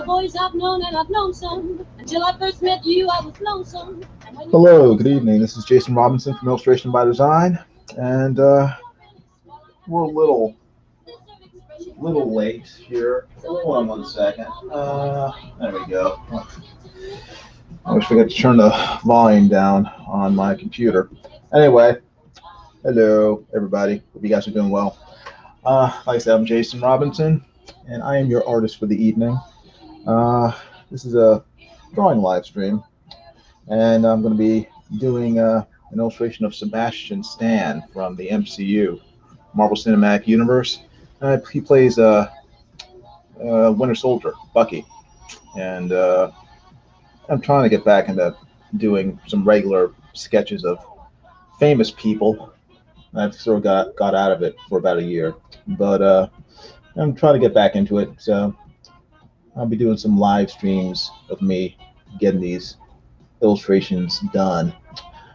Boys I've known, and I've known some. Until I first met you, I was lonesome. Hello, good evening. This is Jason Robinson from Illustration by Design, and we're a little late here. Hold on 1 second. There we go. I wish I could turn the volume down on my computer. Anyway, hello everybody. Hope you guys are doing well. Like I said, I'm Jason Robinson, and I am your artist for the evening. This is a drawing live stream, and I'm going to be doing an illustration of Sebastian Stan from the MCU, Marvel Cinematic Universe. He plays Winter Soldier, Bucky, and I'm trying to get back into doing some regular sketches of famous people. I've sort of got out of it for about a year, but I'm trying to get back into it, so I'll be doing some live streams of me getting these illustrations done.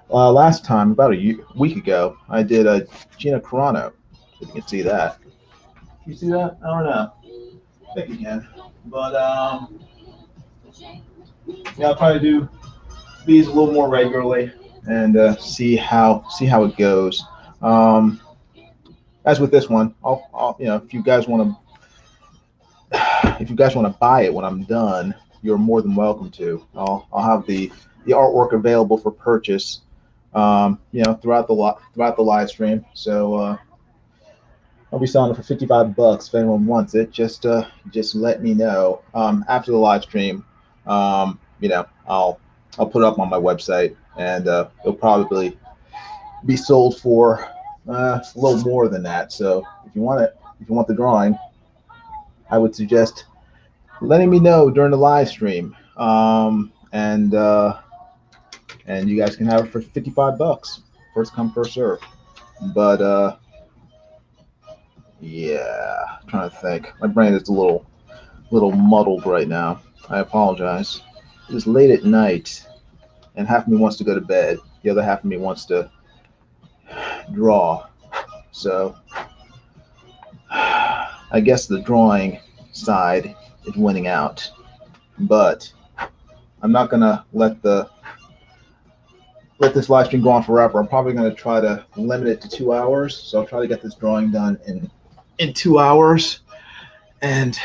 Last time, about a week ago, I did a Gina Carano. If you can see that. Can you see that? I don't know. I think you can. But yeah, I'll try to do these a little more regularly and see how it goes. As with this one, I'll if you guys want to buy it when I'm done, you're more than welcome to. I'll have the artwork available for purchase, throughout the live stream. So I'll be selling it for $55 if anyone wants it. Just let me know. After the live stream, I'll put it up on my website, and it'll probably be sold for a little more than that. So if you want the drawing, I would suggest letting me know during the live stream, and you guys can have it for $55. First come, first serve. But yeah, I'm trying to think. My brain is a little muddled right now. I apologize. It's late at night, and half of me wants to go to bed. The other half of me wants to draw. So I guess the drawing side is winning out, but I'm not gonna let this live stream go on forever. I'm probably gonna try to limit it to 2 hours. So I'll try to get this drawing done in 2 hours, and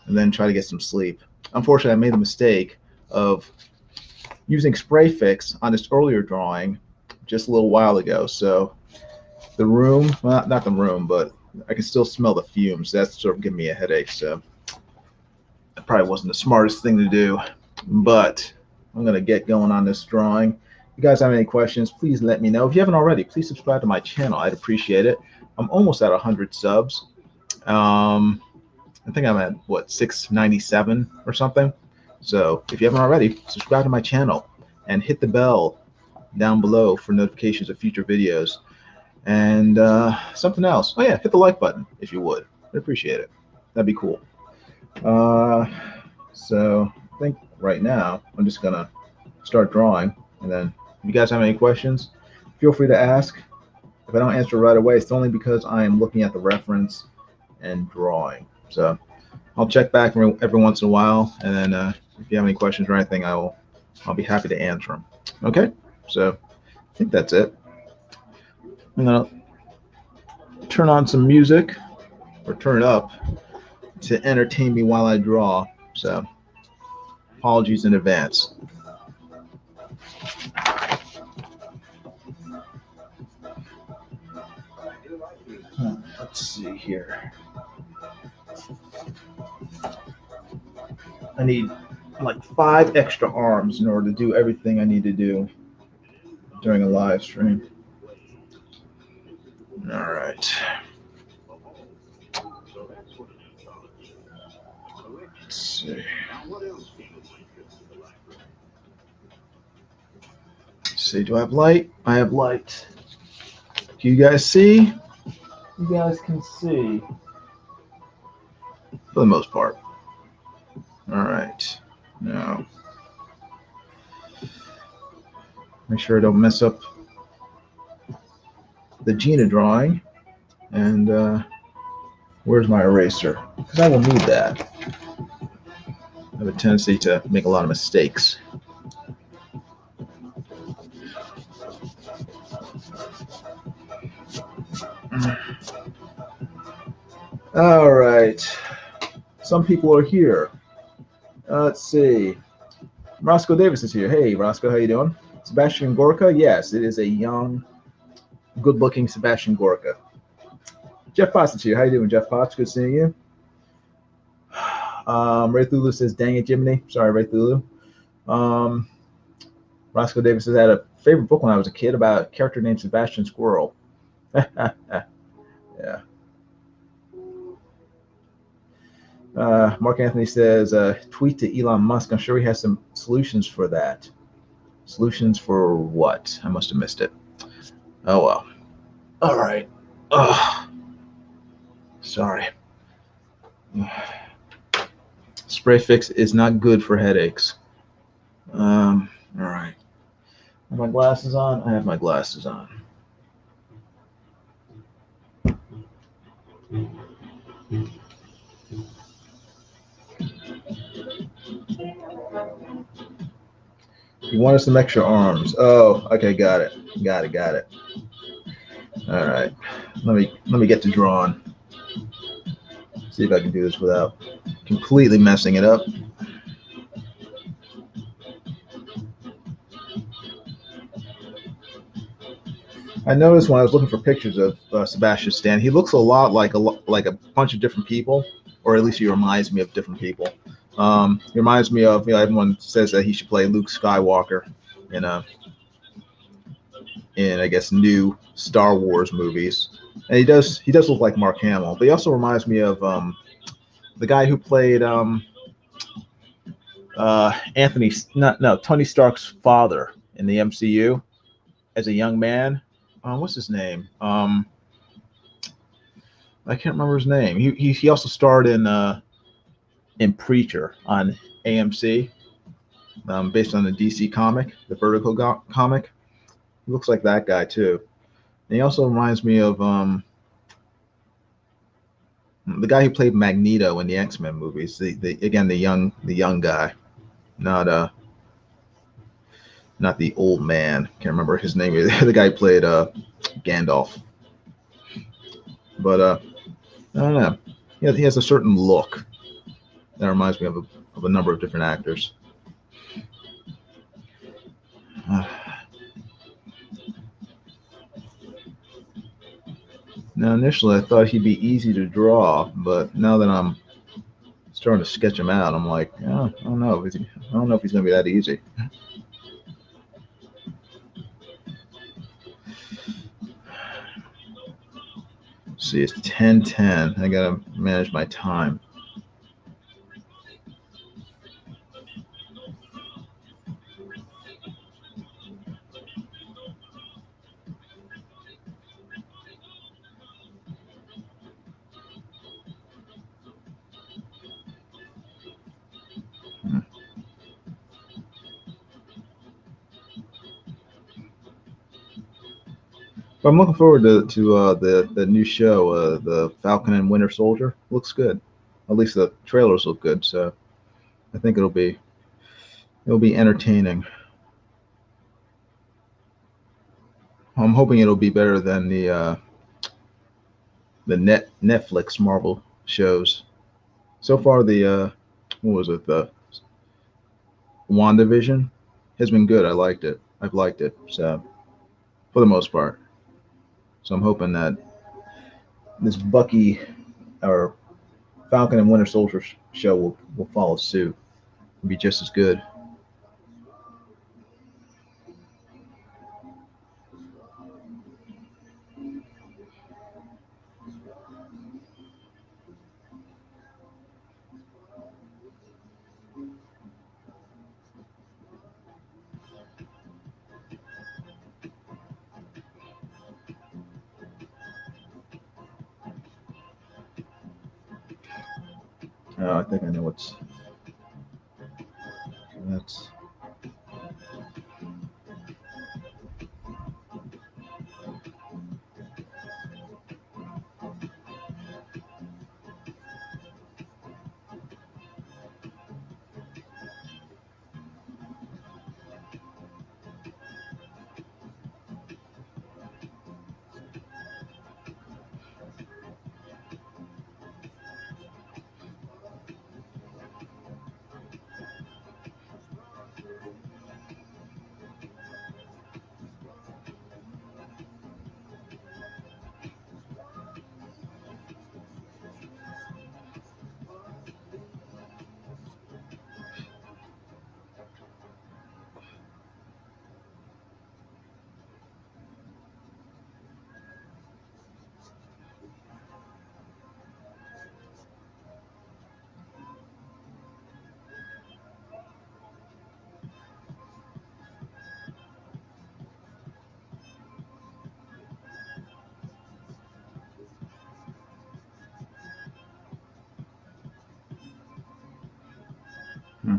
then try to get some sleep. Unfortunately, I made the mistake of using spray fix on this earlier drawing just a little while ago. So the room, well, not the room, but I can still smell the fumes. That's sort of giving me a headache. So that probably wasn't the smartest thing to do, but I'm going to get going on this drawing. If you guys have any questions, please let me know. If you haven't already, please subscribe to my channel. I'd appreciate it. I'm almost at 100 subs. I think I'm at, what, 697 or something. So if you haven't already, subscribe to my channel and hit the bell down below for notifications of future videos. And something else. Oh yeah, hit the like button if you would. I'd appreciate it. That'd be cool. So I think right now I'm just gonna start drawing, and then if you guys have any questions, feel free to ask. If I don't answer right away, it's only because I am looking at the reference and drawing. So I'll check back every once in a while, and then if you have any questions or anything, I'll be happy to answer them. Okay, so I think that's it. I'm gonna turn on some music, or turn it up, to entertain me while I draw. So apologies in advance. Let's see here. I need like 5 extra arms in order to do everything I need to do during a live stream. All right. Let's see. Let's see, do I have light? I have light. Do you guys see? you guys can see for the most part. All right, now make sure I don't mess up the Gina drawing. And where's my eraser? Because I will need that. I have a tendency to make a lot of mistakes. All right. Some people are here. Let's see. Roscoe Davis is here. Hey, Roscoe, how you doing? Sebastian Gorka? Yes, it is a young, good-looking Sebastian Gorka. Jeff Potts is here. How you doing, Jeff Potts? Good seeing you. Ray Thulu says, dang it, Jiminy. Sorry, Ray Thulu. Roscoe Davis says, I had a favorite book when I was a kid about a character named Sebastian Squirrel. Yeah. Mark Anthony says, tweet to Elon Musk. I'm sure he has some solutions for that. Solutions for what? I must have missed it. Oh, well. All right. Ugh. Sorry. Spray Fix is not good for headaches. All right. Have my glasses on? I have my glasses on. You wanted some extra arms. Oh, okay, got it. Got it. All right. Let me get to drawing. See if I can do this without completely messing it up. I noticed when I was looking for pictures of Sebastian Stan, he looks a lot like a bunch of different people, or at least he reminds me of different people. He reminds me of, everyone says that he should play Luke Skywalker in I guess new Star Wars movies, and he does look like Mark Hamill, but he also reminds me of the guy who played Tony Stark's father in the MCU as a young man. What's his name? I can't remember his name. He also starred in Preacher on AMC, based on the DC comic, the Vertigo comic. He looks like that guy too. And he also reminds me of the guy who played Magneto in the X-Men movies. The young guy, not the old man. Can't remember his name. The guy who played Gandalf. But I don't know. He has a certain look that reminds me of a number of different actors. Now, initially, I thought he'd be easy to draw, but now that I'm starting to sketch him out, I'm like, oh, I don't know if he's going to be that easy. See, it's 10:10. I gotta manage my time. But I'm looking forward to the new show, the Falcon and Winter Soldier. Looks good. At least the trailers look good, so I think it'll be entertaining. I'm hoping it'll be better than the Netflix Marvel shows. So far, the the WandaVision has been good. I've liked it. So for the most part. So I'm hoping that this Bucky or Falcon and Winter Soldier show will follow suit and be just as good. I think I know what's. That's. Hmm.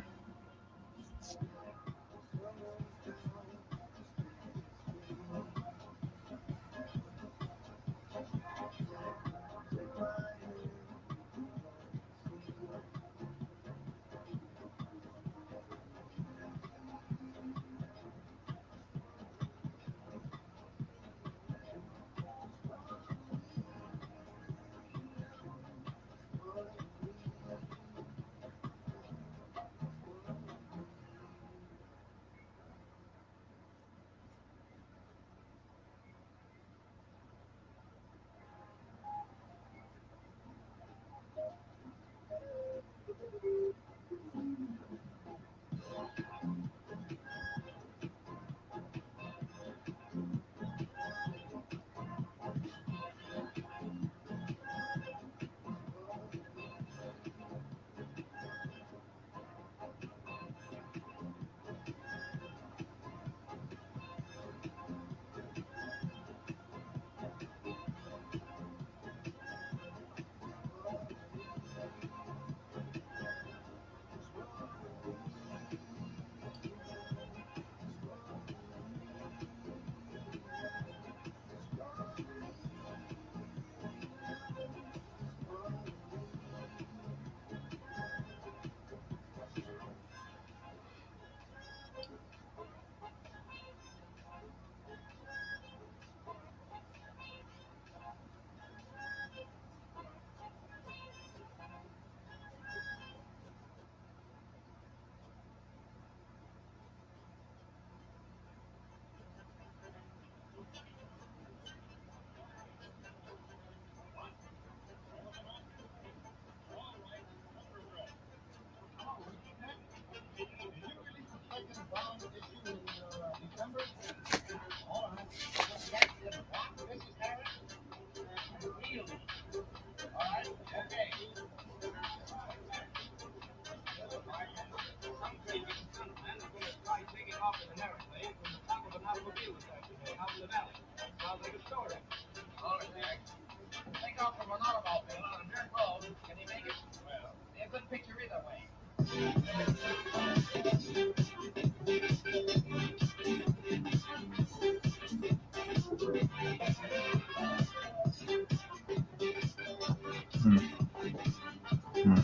Hmm.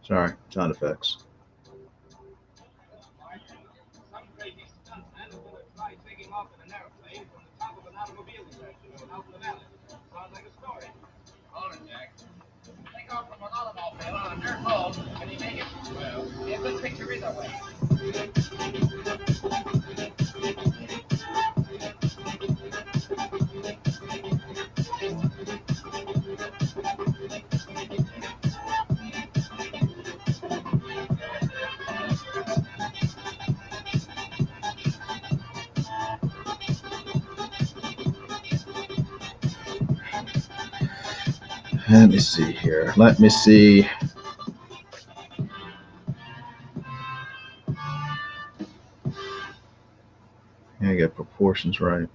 Sorry, sound effects. Some crazy stuntman is going to try taking off in an airplane from the top of an automobile station out in the valley. Sounds like a story. Hold it, Jack. Take off from an automobile on a dirt road, and he make it, well, be a good picture either way. Let me see here. Let me see. Yeah, I get proportions right.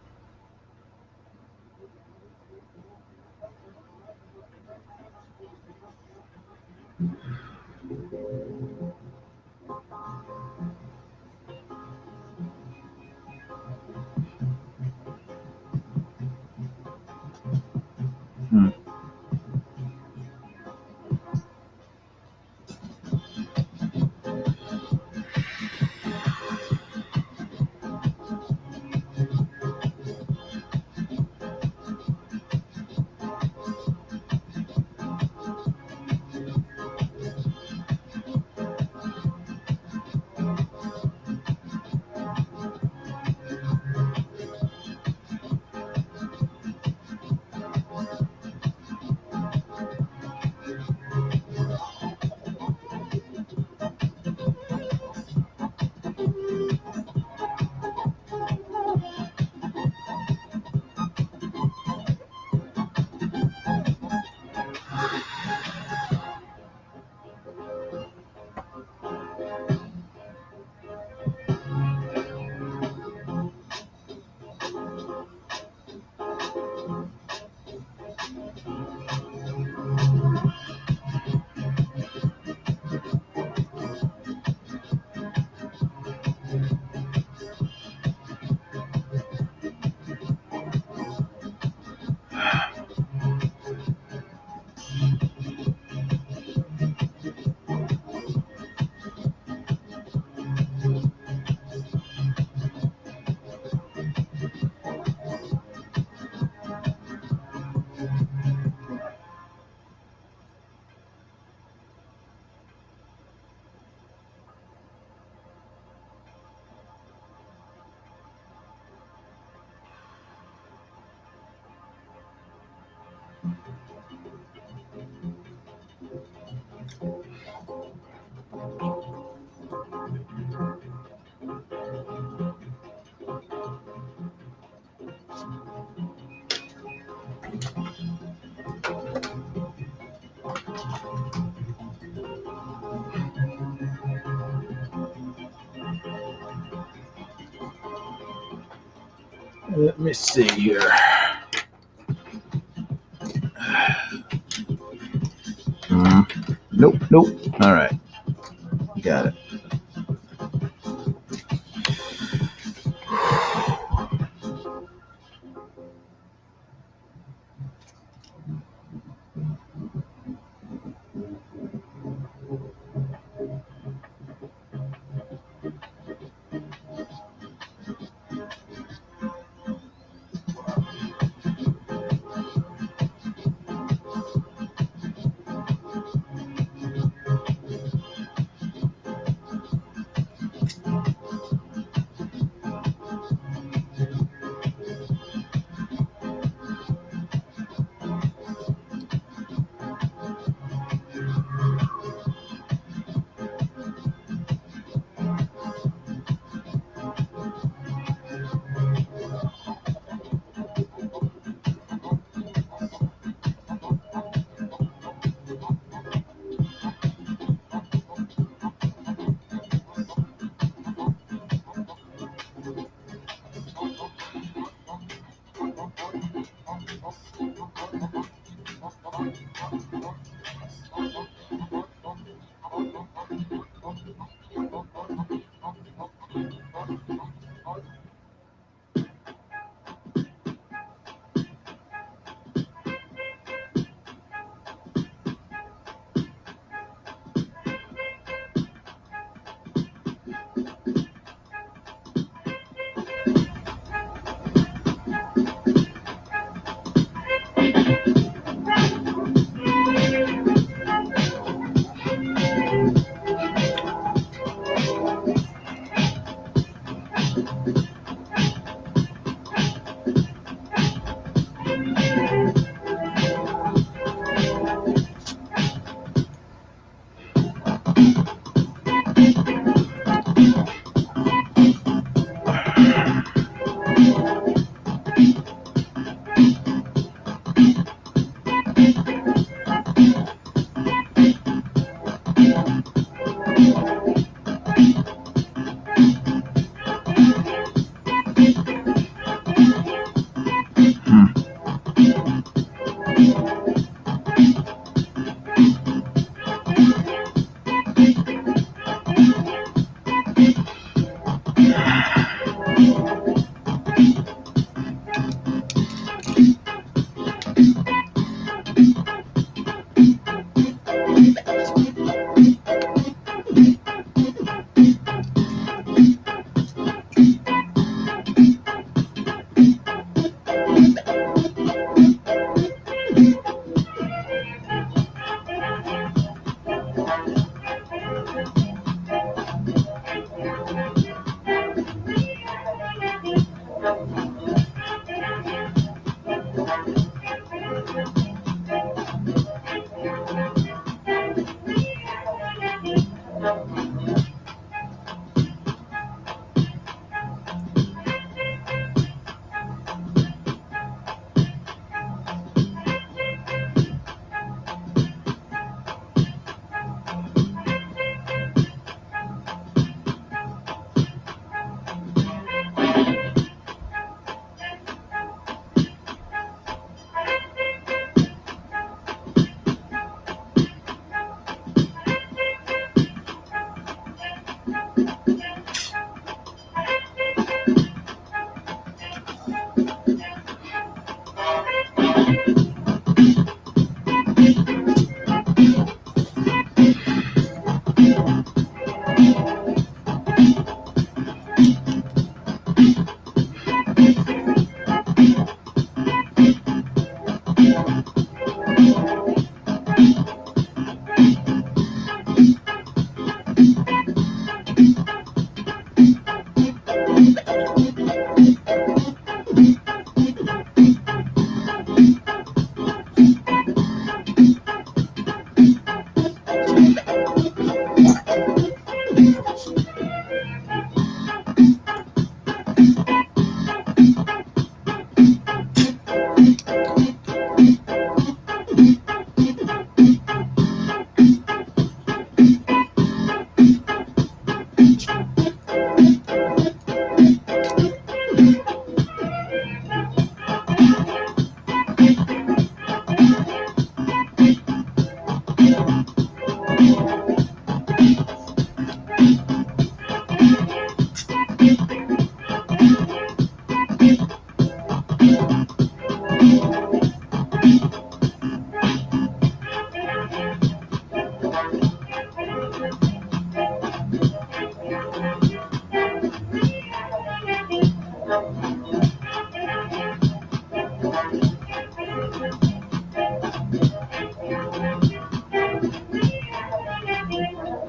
Let me see here. Nope, nope. All right. Got it.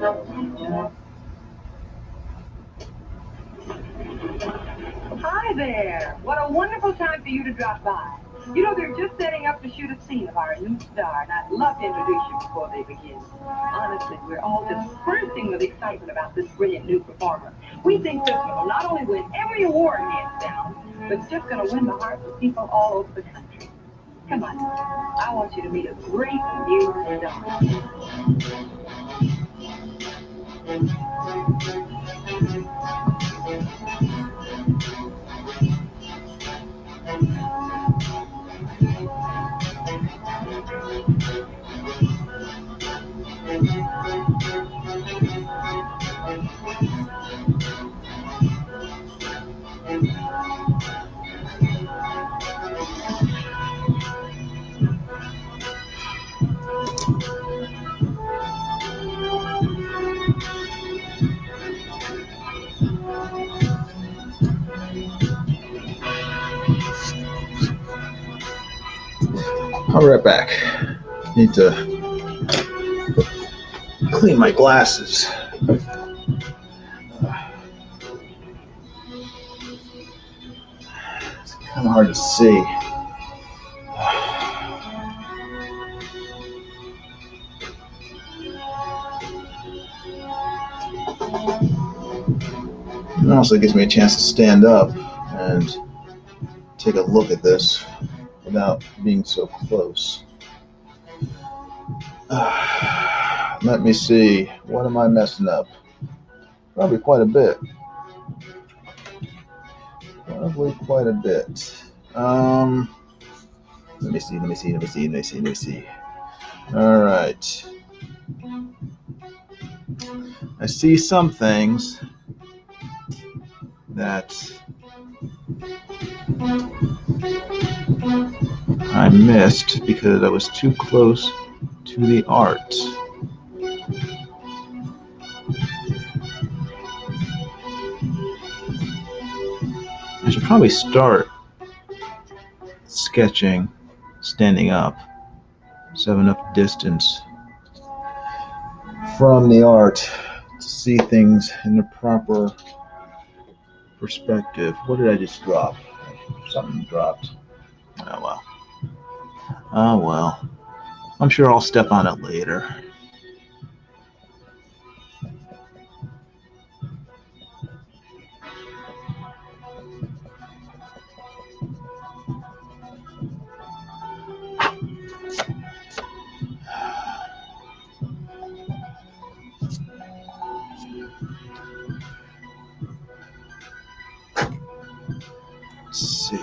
Hi there. What a wonderful time for you to drop by. You know, they're just setting up to shoot a scene of our new star, and I'd love to introduce you before they begin. Honestly, we're all just bursting with excitement about this brilliant new performer. We think this one will not only win every award hands down, but it's just going to win the hearts of people all over the country. Come on. I want you to meet a great new star. I'll be right back. Need to clean my glasses. It's kind of hard to see. It also gives me a chance to stand up and take a look at this without being so close. Let me see. What am I messing up? Probably quite a bit. Probably quite a bit. Let me see. All right. I see some things that I missed because I was too close to the art. I should probably start sketching standing up, so I have enough distance from the art to see things in the proper perspective. What did I just drop? Something dropped. Oh well. Oh well. I'm sure I'll step on it later. Let's see.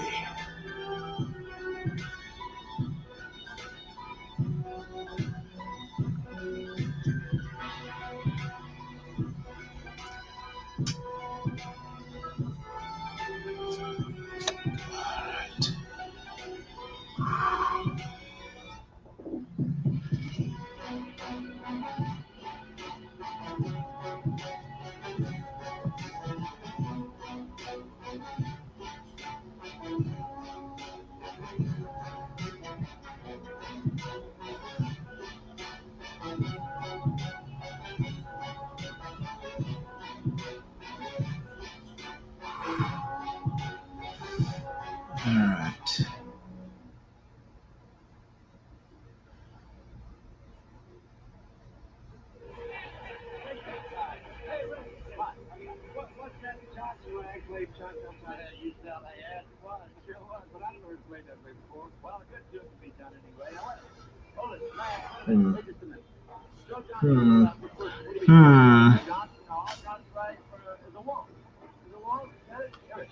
All right. What's that shot you actually shot upside down? You sell that? Yes, it was. It sure was. But I never played that way before. Well, it could just be done anyway. Now, hold it. Wait just a minute. Johnson, no, Johnson right for the wall. The wall, got it? Here,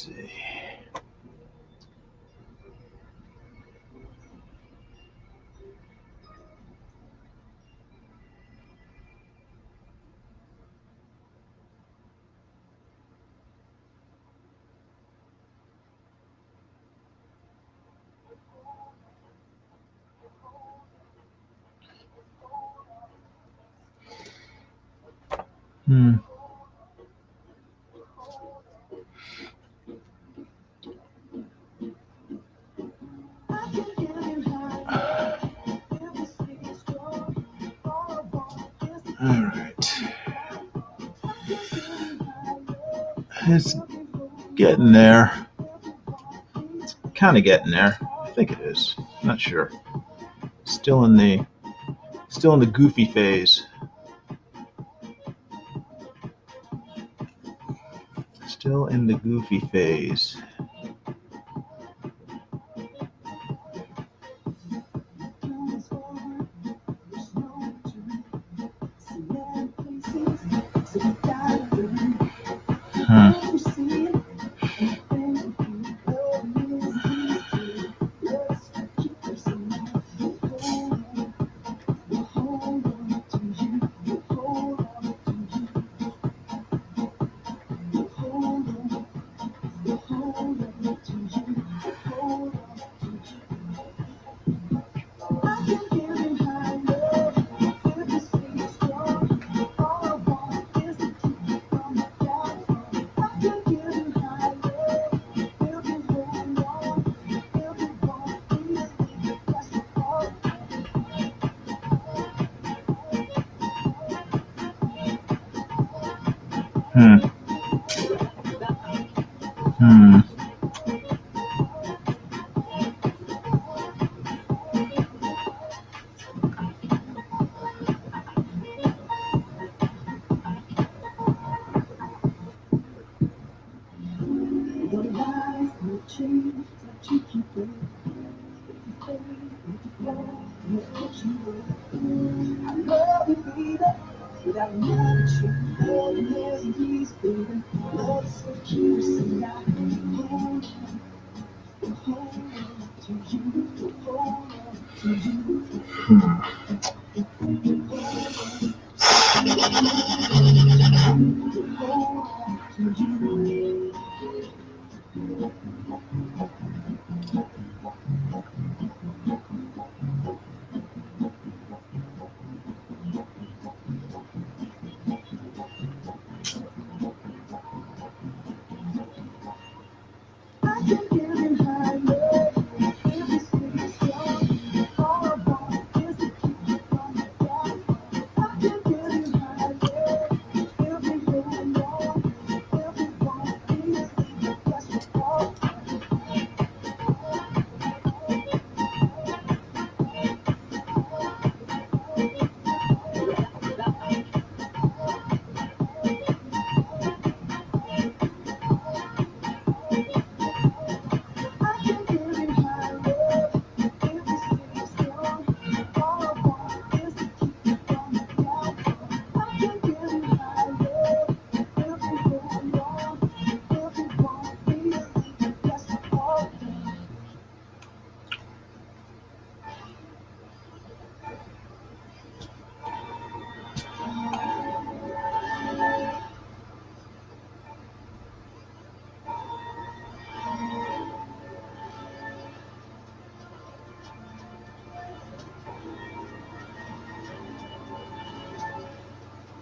see. All right. It's getting there. It's kind of getting there. I think it is. I'm not sure. Still in the goofy phase. Still in the goofy phase.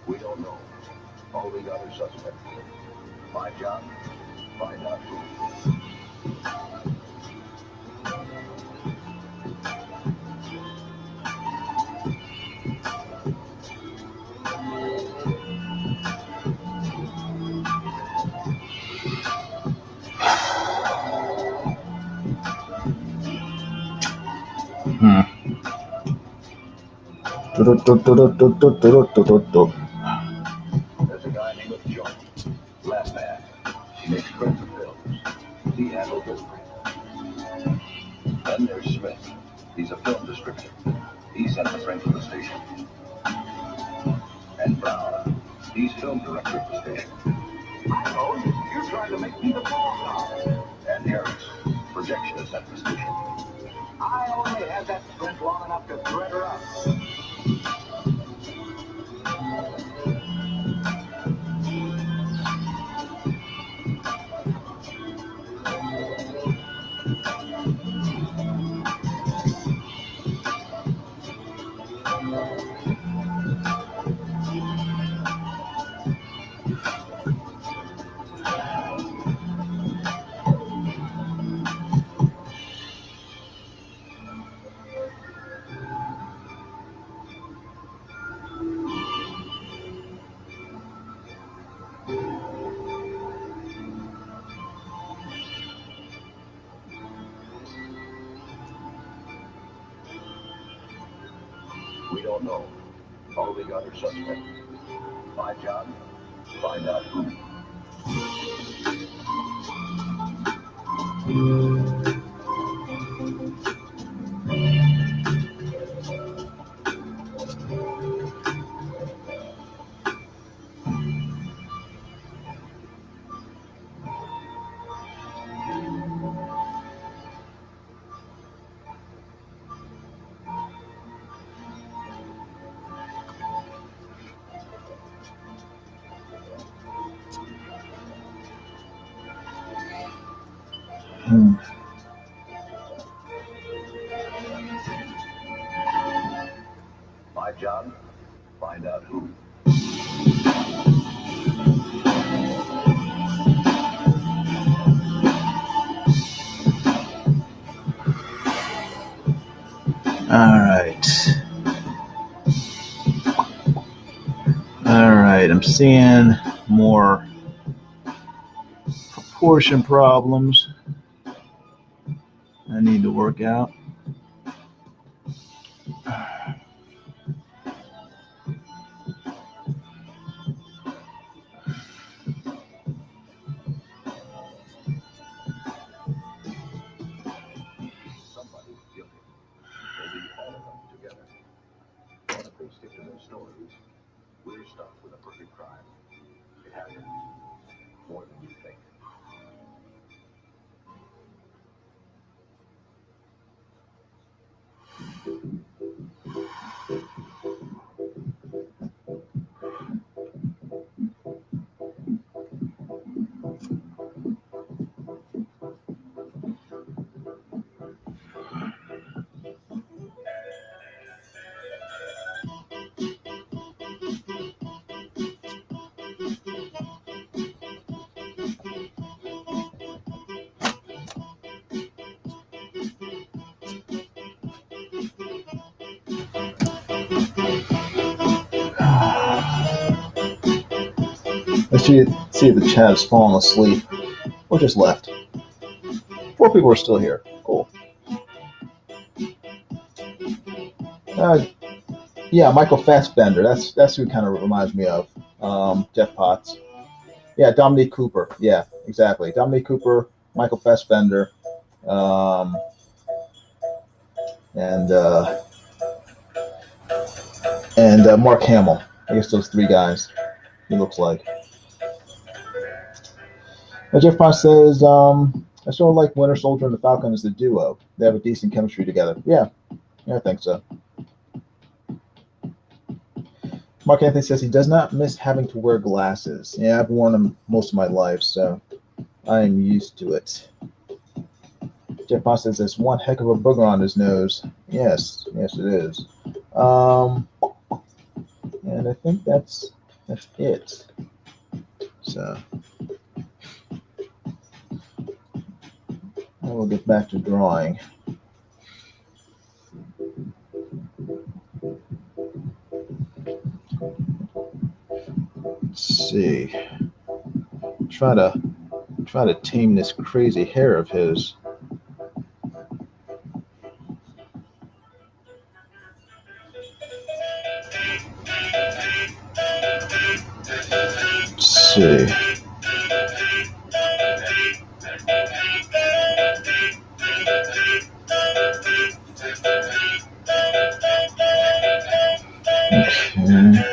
We don't know. All the other suspects. My job, find out who. There's a guy named John. Last man. He makes prints of films. He handles history. Then there's Smith. He's a film distributor. He sent the print to the station. And Brown. He's film director of the station. I know you're trying to make me the ball guy. And Harris, projectionist at the station. I only had that strength long enough to thread her up. We don't know. All we got are suspects. My job, find out who. My job, find out who. All right, I'm seeing more proportion problems I need to work out. Somebody's guilty. Maybe all of them together. But if they stick to their stories, we're stuck with a perfect crime. It happens more than you think. Let's see if the chat has fallen asleep or just left. 4 people are still here. Cool. Yeah, Michael Fassbender. That's who kind of reminds me of. Jeff Potts. Yeah, Dominique Cooper. Yeah, exactly. Dominique Cooper, Michael Fassbender, and Mark Hamill. I guess those 3 guys. He looks like. Jeff Potts says, I sort of like Winter Soldier and the Falcon as the duo. They have a decent chemistry together. Yeah, I think so. Mark Anthony says he does not miss having to wear glasses. Yeah, I've worn them most of my life, so I am used to it. Jeff Potts says there's one heck of a booger on his nose. Yes, it is. And I think that's it. So I will get back to drawing. Let's see. Try to tame this crazy hair of his. Let's see. Okay.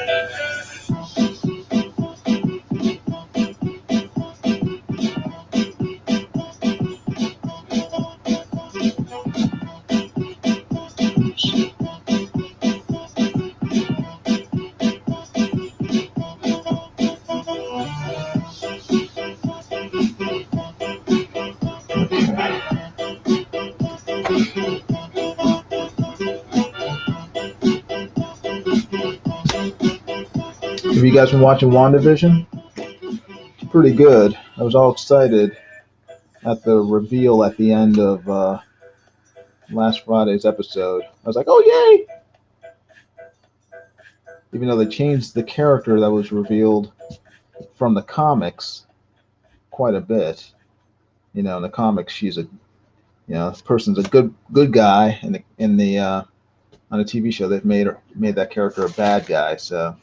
Have you guys been watching WandaVision? It's pretty good. I was all excited at the reveal at the end of last Friday's episode. I was like, oh, yay! Even though they changed the character that was revealed from the comics quite a bit. You know, in the comics, she's a, this person's a good guy. In the on a TV show, they've made that character a bad guy. So,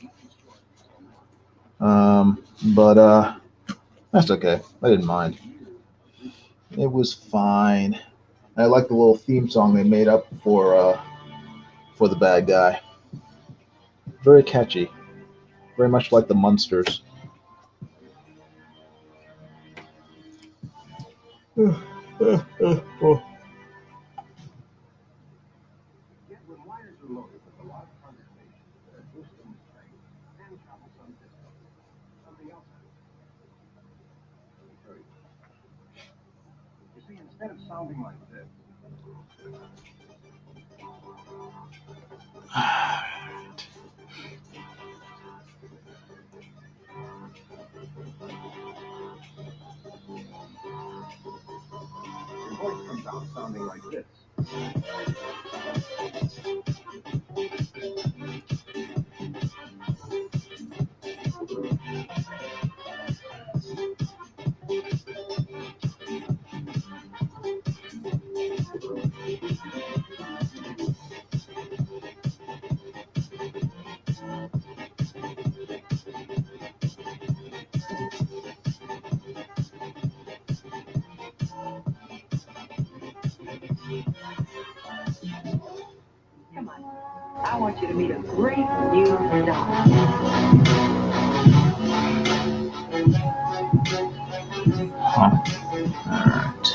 but that's okay. I didn't mind. It was fine. I like the little theme song they made up for the bad guy. Very catchy. Very much like the Munsters. Yet when wires are loaded with a lot of condensation, they're boosting the strength and travel some distance. Something else happens. Let me show you. You see, instead of sounding like this, your voice comes out sounding like this. Come on. I want you to meet a great new star. Huh. All right.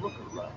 Look around.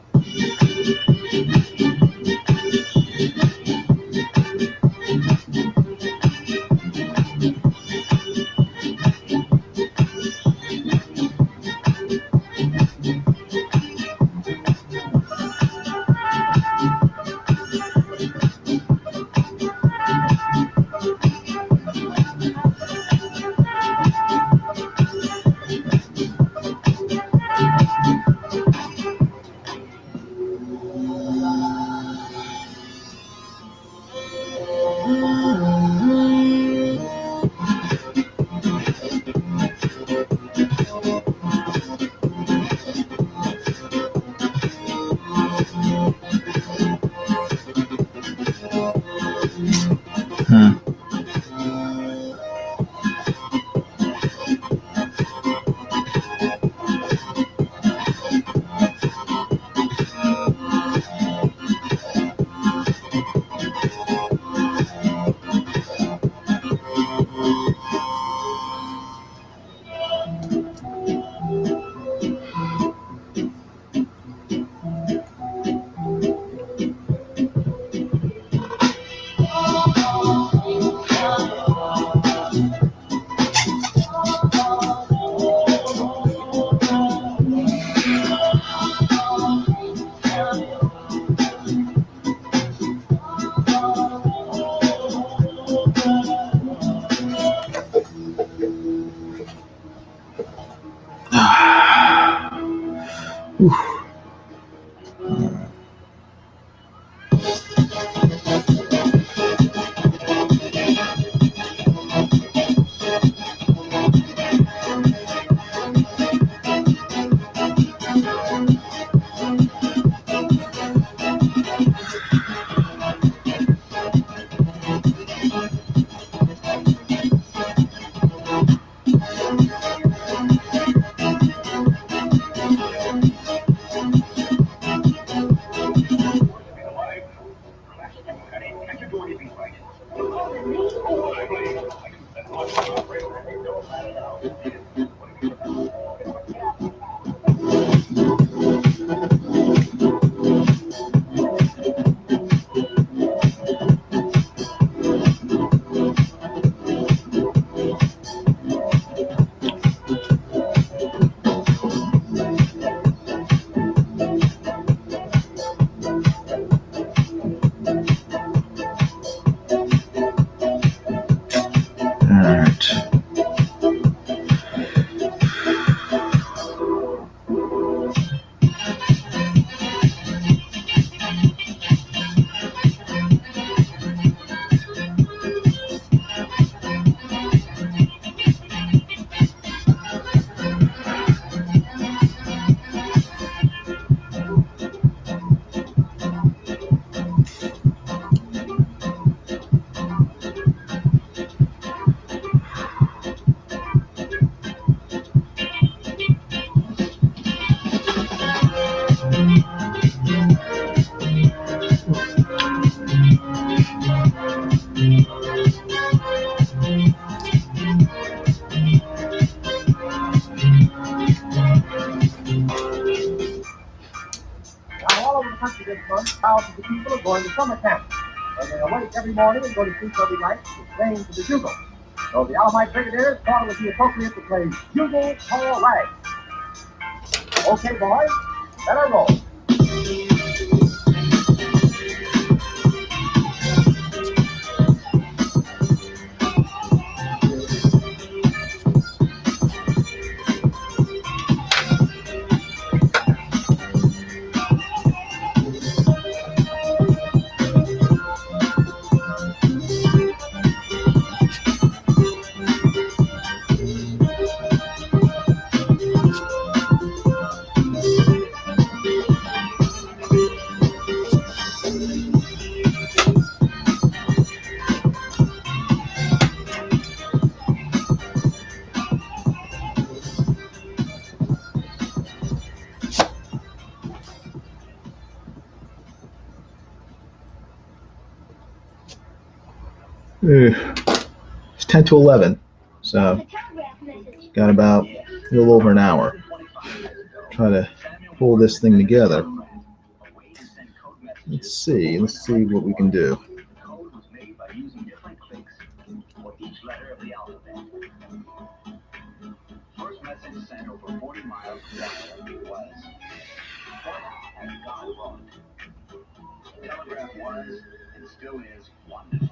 Thousands of people are going to summer camp, where they awake every morning and go to sleep every night with playing to the bugle. So the Alabama Brigadiers thought it would be appropriate to play Bugle Call Rag. Okay, boys, let her roll. It's 10 to 11, so got about a little over an hour. Try to pull this thing together. Let's see what we can do. Code was made by using different clicks for each letter of the alphabet. First message sent over 40 miles was, "What has gone wrong?" Telegraph was and still is wonderful.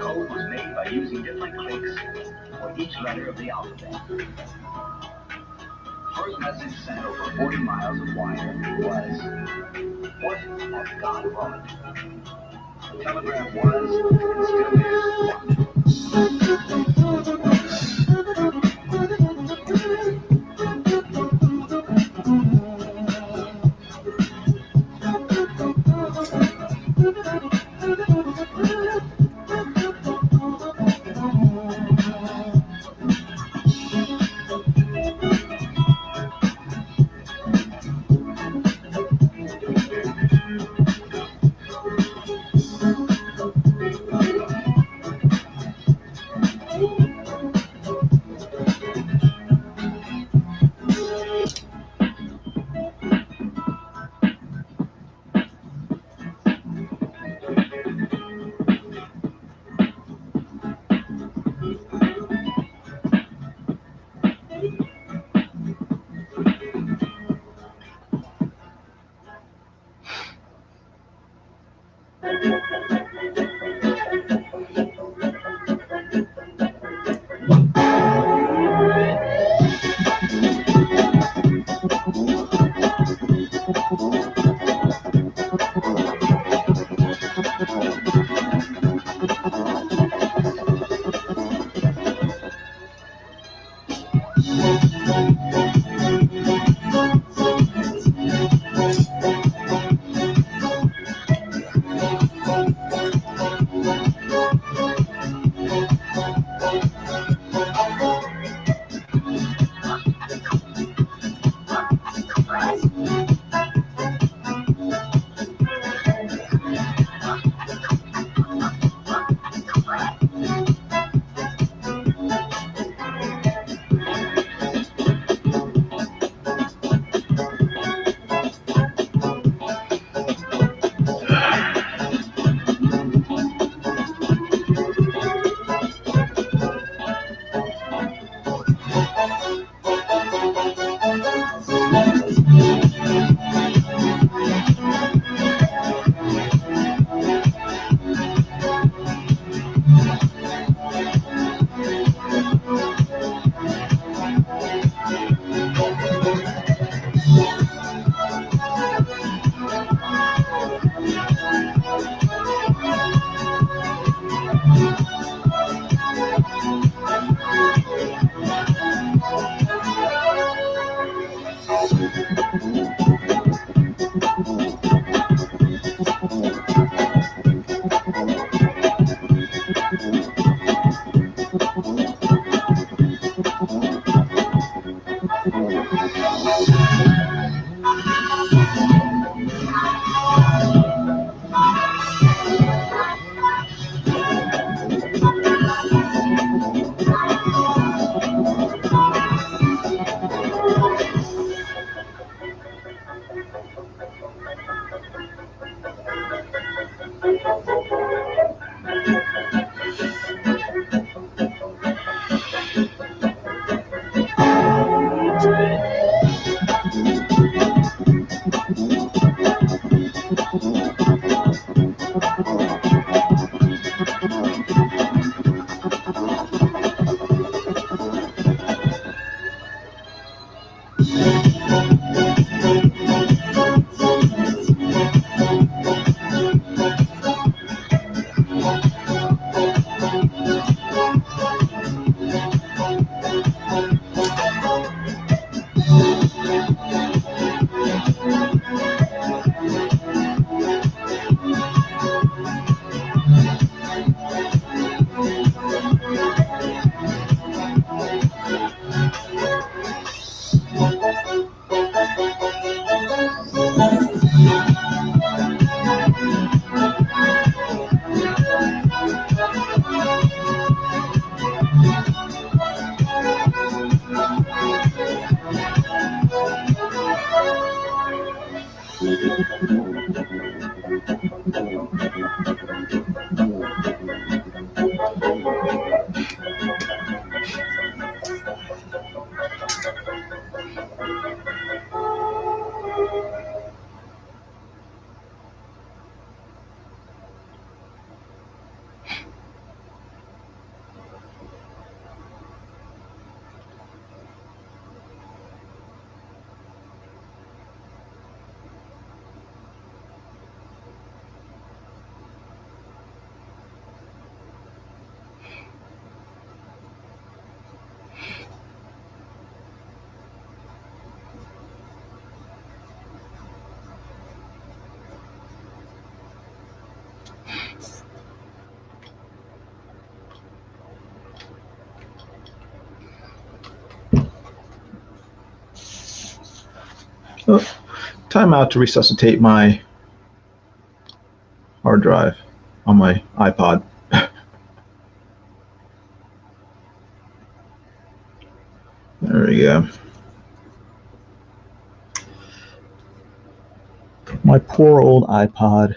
Code was made by using different clicks for each letter of the alphabet. First message sent over 40 miles of wire was, "What has gone wrong?" Telegraph was and still is wonderful. Oh, time out to resuscitate my hard drive on my iPod. There we go. My poor old iPod.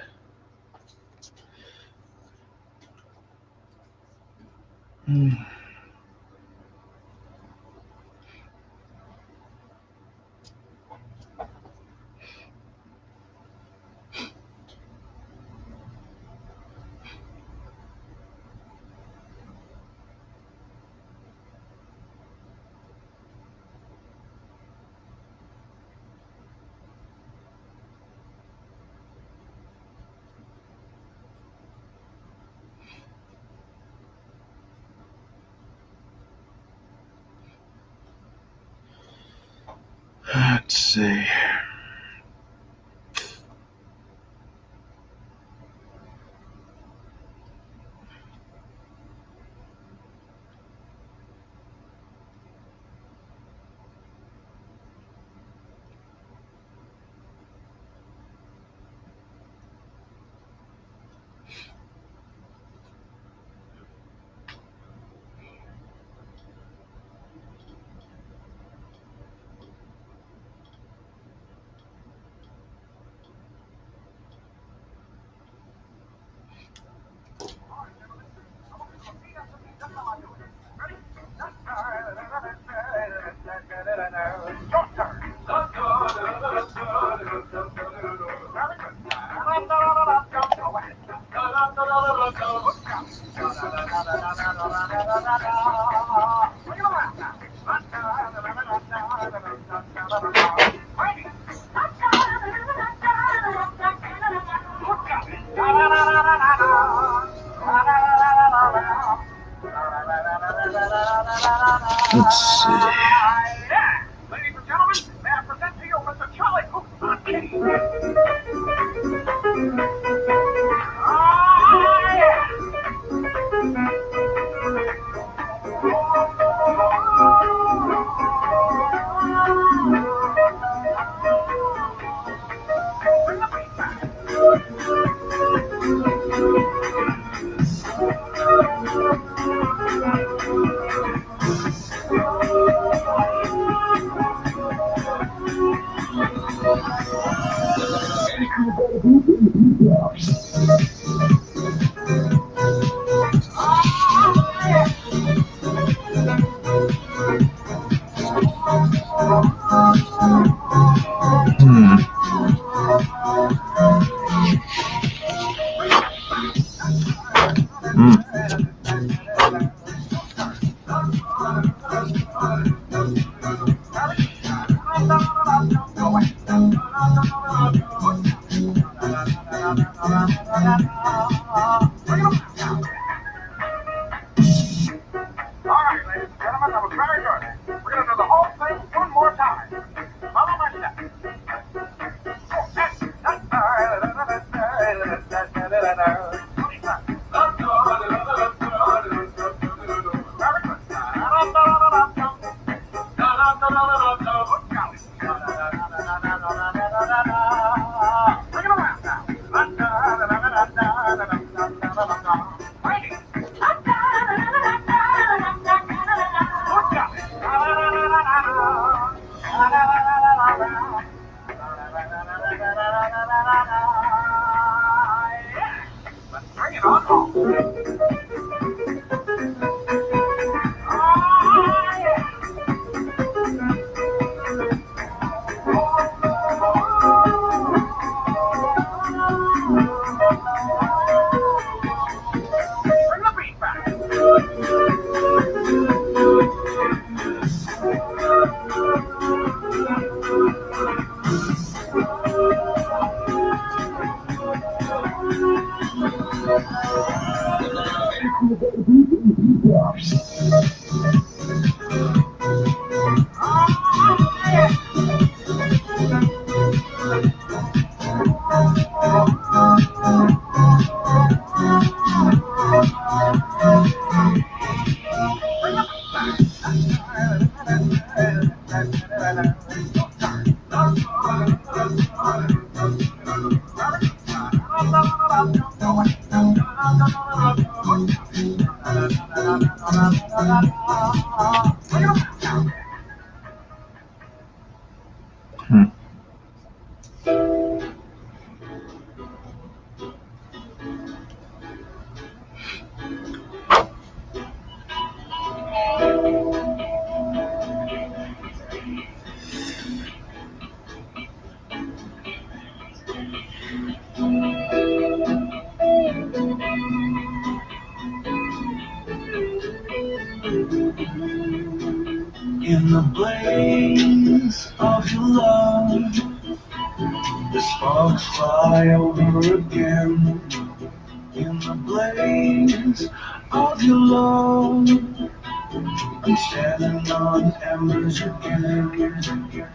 Let's see. Let's see. Ladies and gentlemen, may I present to you Mr. Charlie Hoop on King. In the blaze of your love, the sparks fly over again. In the blaze of your love, I'm standing on embers again.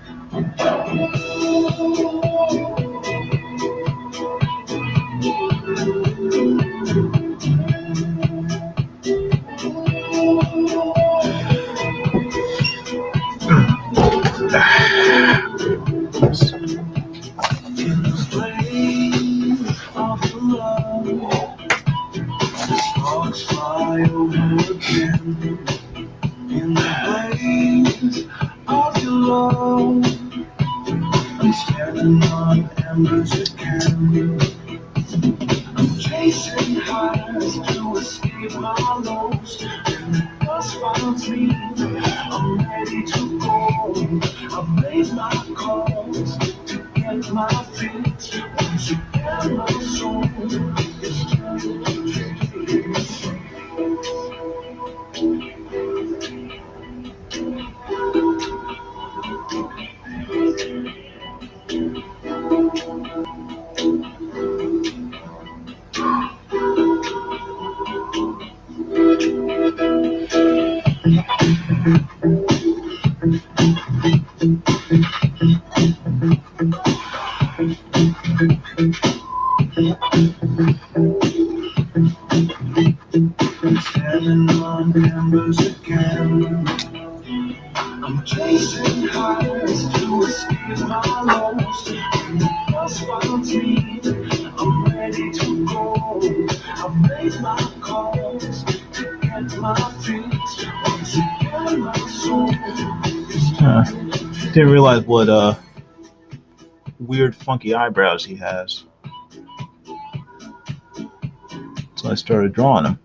Didn't realize what weird, funky eyebrows he has. So I started drawing him.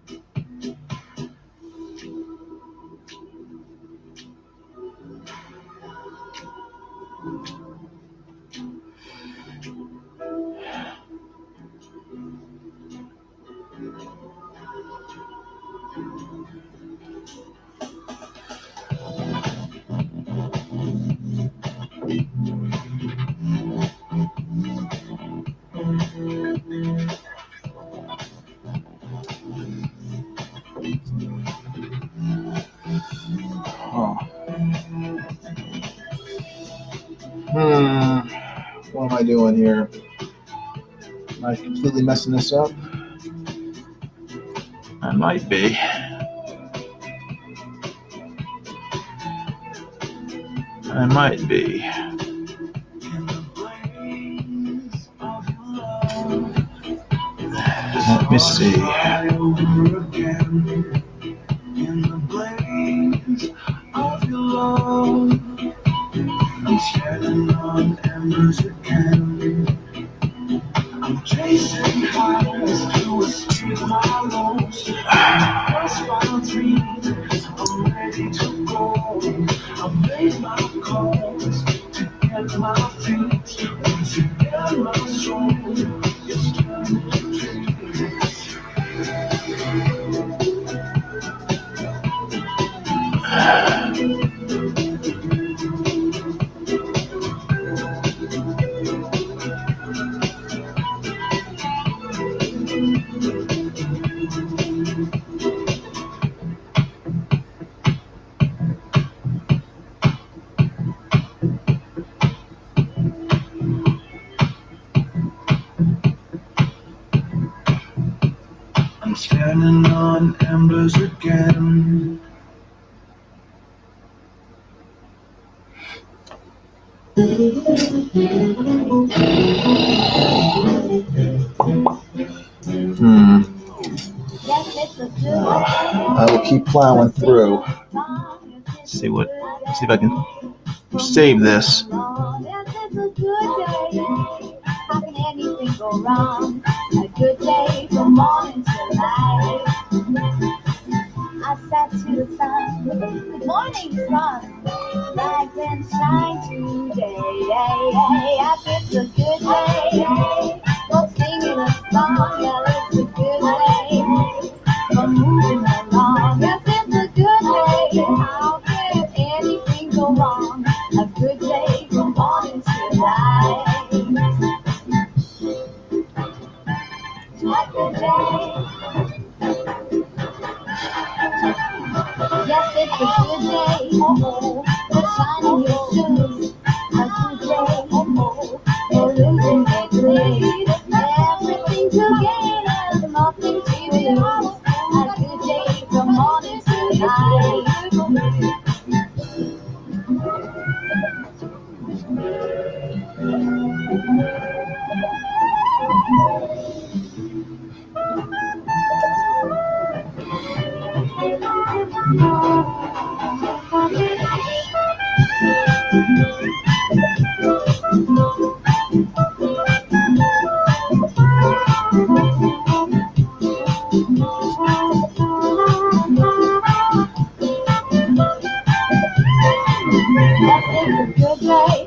What am I doing here? Am I completely messing this up? I might be. I might be. Let me see. In the blaze of your love, I'm standing on embers again. I'm chasing highs to escape my lows. Crossfire dreams, I'm ready to go. I made my calls to get my feet. Once you get my soul, it's turning to trees. I'm standing on embers again. I will keep plowing through. See if I can save this. How can anything go wrong? A good day from morning till night. I sat to the sun. Good morning, sun. Rise and shine today. I it's a good day. For singing a song. Yeah, it's a good day. For moving along. Yes, it's a good day. How can anything go wrong? A good day from morning till night. Yes, it's a good day. Oh, the sun in your shoes. A nothing to gain and nothing to lose. A good day from morning to night. Yes, it's a good day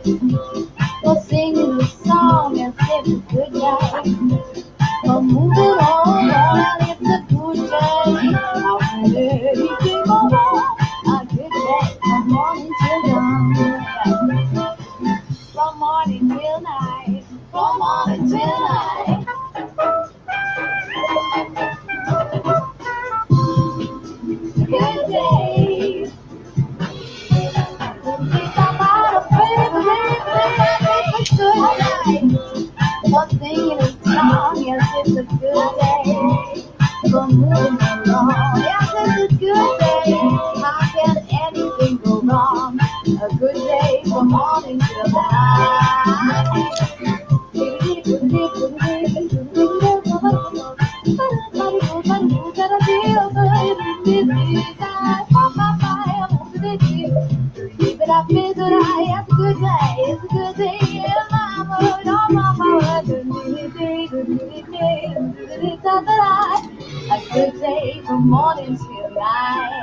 for singing the song. Yes, it's a good day for moving on. And it's a good day. How can anything go wrong? A good day from morning till dawn. From morning till night. From morning till night. Good day. For singing a song, yes, it's a good day. For moving along, yes, it's a good day. How can anything go wrong? A good day from morning till night. It's a good day, it's a good day, yeah, mama, oh mama, a good day from morning till night.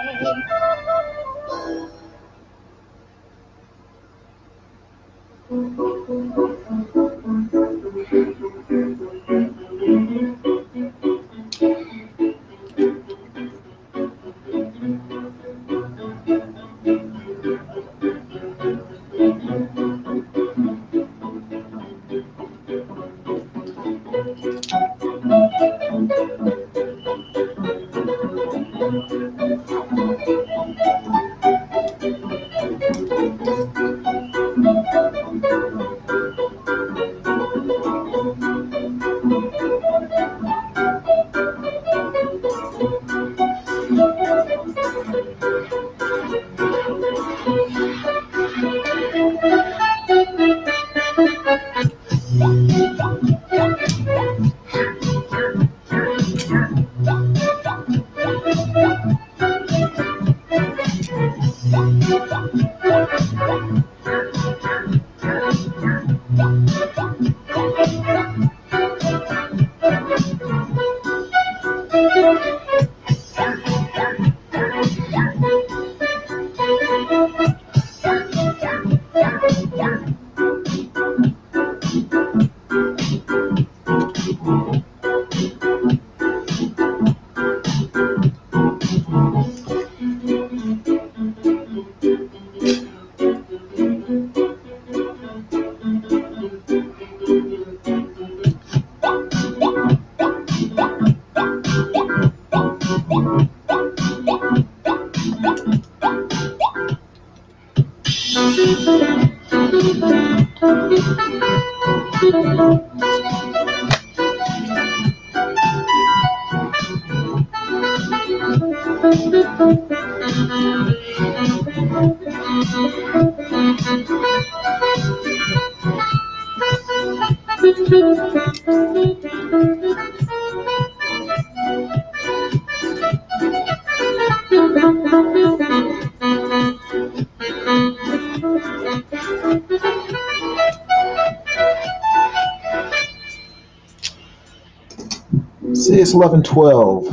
See, it's 11:12.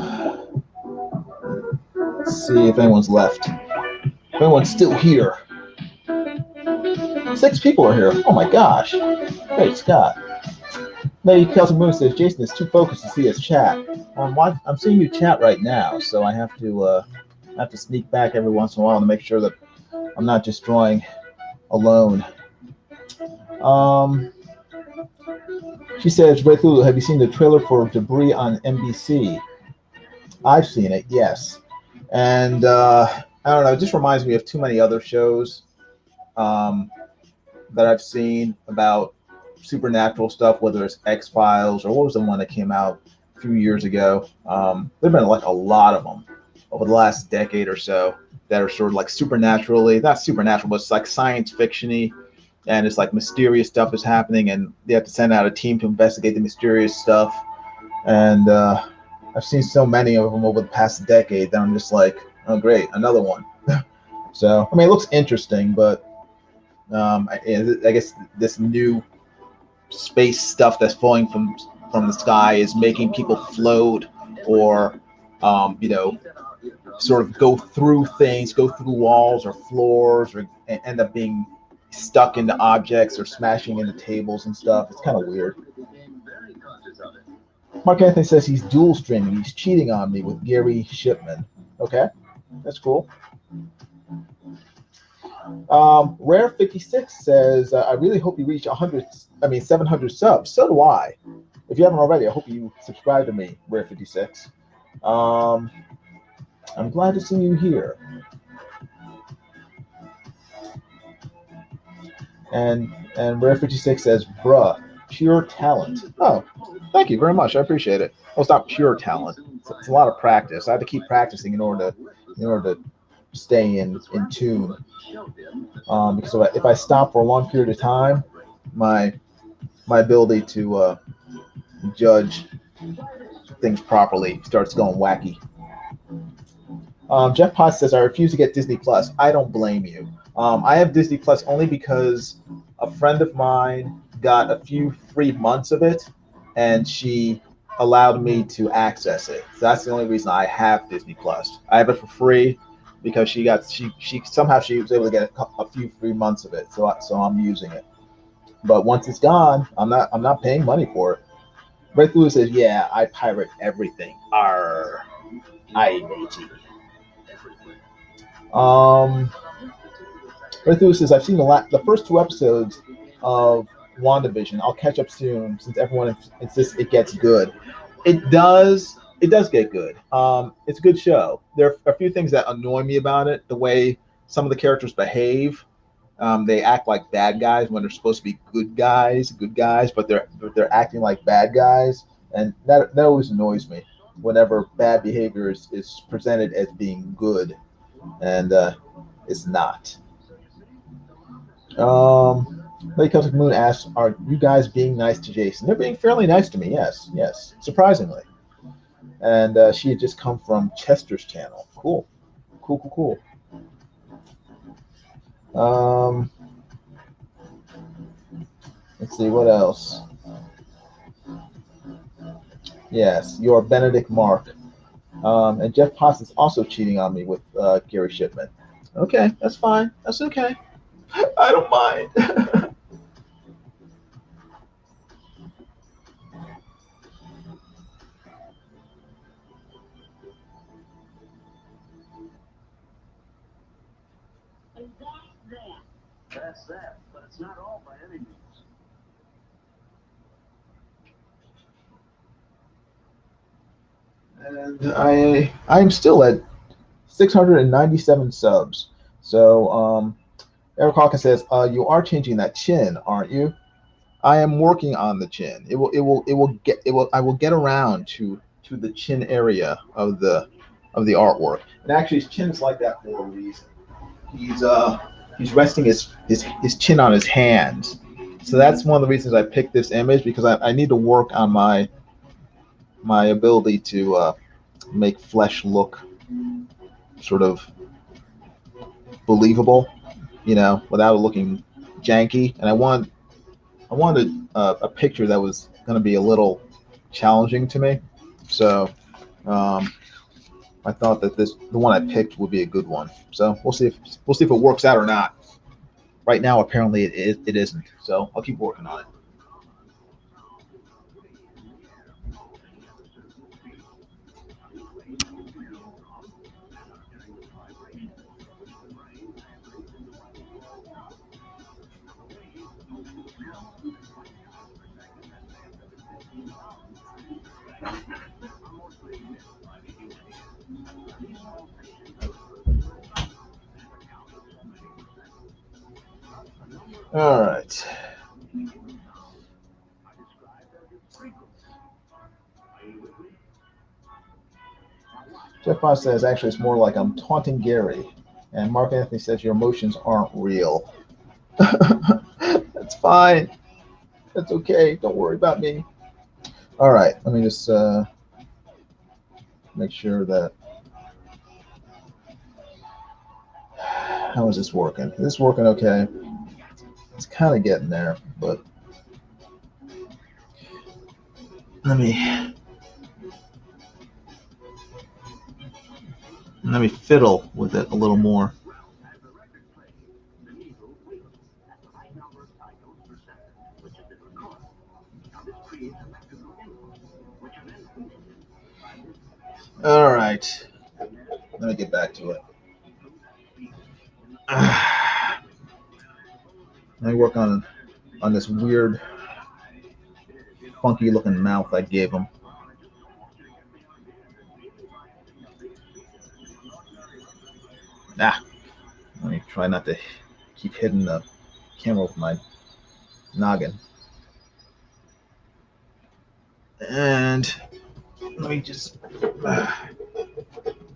Let's see if anyone's left. If anyone's still here. 6 people are here. Oh my gosh. Hey, Scott. Lady Kelsey Moon says Jason is too focused to see his chat. I'm seeing you chat right now, so I have to sneak back every once in a while to make sure that I'm not destroying alone. She says, Ray Lulu, have you seen the trailer for Debris on NBC? I've seen it, yes. And I don't know, it just reminds me of too many other shows that I've seen about supernatural stuff, whether it's X-Files or what was the one that came out a few years ago. There've been like a lot of them over the last decade or so that are sort of like supernaturally, not supernatural, but it's like science fiction-y, and it's like mysterious stuff is happening, and they have to send out a team to investigate the mysterious stuff. And I've seen so many of them over the past decade that I'm just like, oh great, another one. So I mean, it looks interesting, but I guess this new space stuff that's falling from the sky is making people float, or you know, sort of go through things, go through walls or floors, or end up being stuck into objects or smashing into tables and stuff. It's kind of weird. Mark Anthony says he's dual streaming. He's cheating on me with Gary Shipman. Okay, that's cool. Rare 56 says, I really hope you reach 700 subs. So do I. If you haven't already, I hope you subscribe to me, Rare 56. I'm glad to see you here. And Rare 56 says, bruh, pure talent. Oh, thank you very much. I appreciate it. Well, it's not pure talent. It's a lot of practice. I have to keep practicing in order to stay in tune. Because if I stop for a long period of time, my ability to judge things properly starts going wacky. Jeff Potts says, I refuse to get Disney Plus. I don't blame you. I have Disney Plus only because a friend of mine got a few free months of it, and she allowed me to access it. So that's the only reason I have Disney Plus. I have it for free because she somehow she was able to get a few free months of it. So I'm using it. But once it's gone, I'm not paying money for it. Ray Lewis says, yeah, I pirate everything. Arr, I matey. Ray Lewis says, I've seen the first 2 episodes of WandaVision. I'll catch up soon since everyone insists it gets good. It does get good. It's a good show. There are a few things that annoy me about it. The way some of the characters behave. They act like bad guys when they're supposed to be good guys, but they're acting like bad guys, and that always annoys me whenever bad behavior is presented as being good, and it's not. Lady Celtic Moon asks, "Are you guys being nice to Jason?" They're being fairly nice to me. Yes, surprisingly. And she had just come from Chester's channel. Cool. Let's see what else. Yes, you're Benedict Mark. And Jeff Potts is also cheating on me with Gary Shipman. Okay, that's fine. That's okay. I don't mind. That's that, but it's not all by any means. And I'm still at 697 subs. So Eric Hawkins says, you are changing that chin, aren't you? I am working on the chin. I will get around to the chin area of the artwork. And actually his chin is like that for a reason. He's resting his chin on his hands. So that's one of the reasons I picked this image, because I need to work on my ability to make flesh look sort of believable, without it looking janky. And I wanted a picture that was going to be a little challenging to me. So I thought that the one I picked would be a good one. So we'll see if it works out or not. Right now, apparently it isn't. So I'll keep working on it. All right. Jeff Boss says, actually, it's more like I'm taunting Gary. And Mark Anthony says, your emotions aren't real. That's fine. That's okay. Don't worry about me. All right. Let me just make sure that. How is this working? Is this working okay? It's kind of getting there, but let me fiddle with it a little more. All right. Let me get back to it. Let me work on this weird, funky looking mouth I gave him. Let me try not to keep hitting the camera with my noggin. And let me just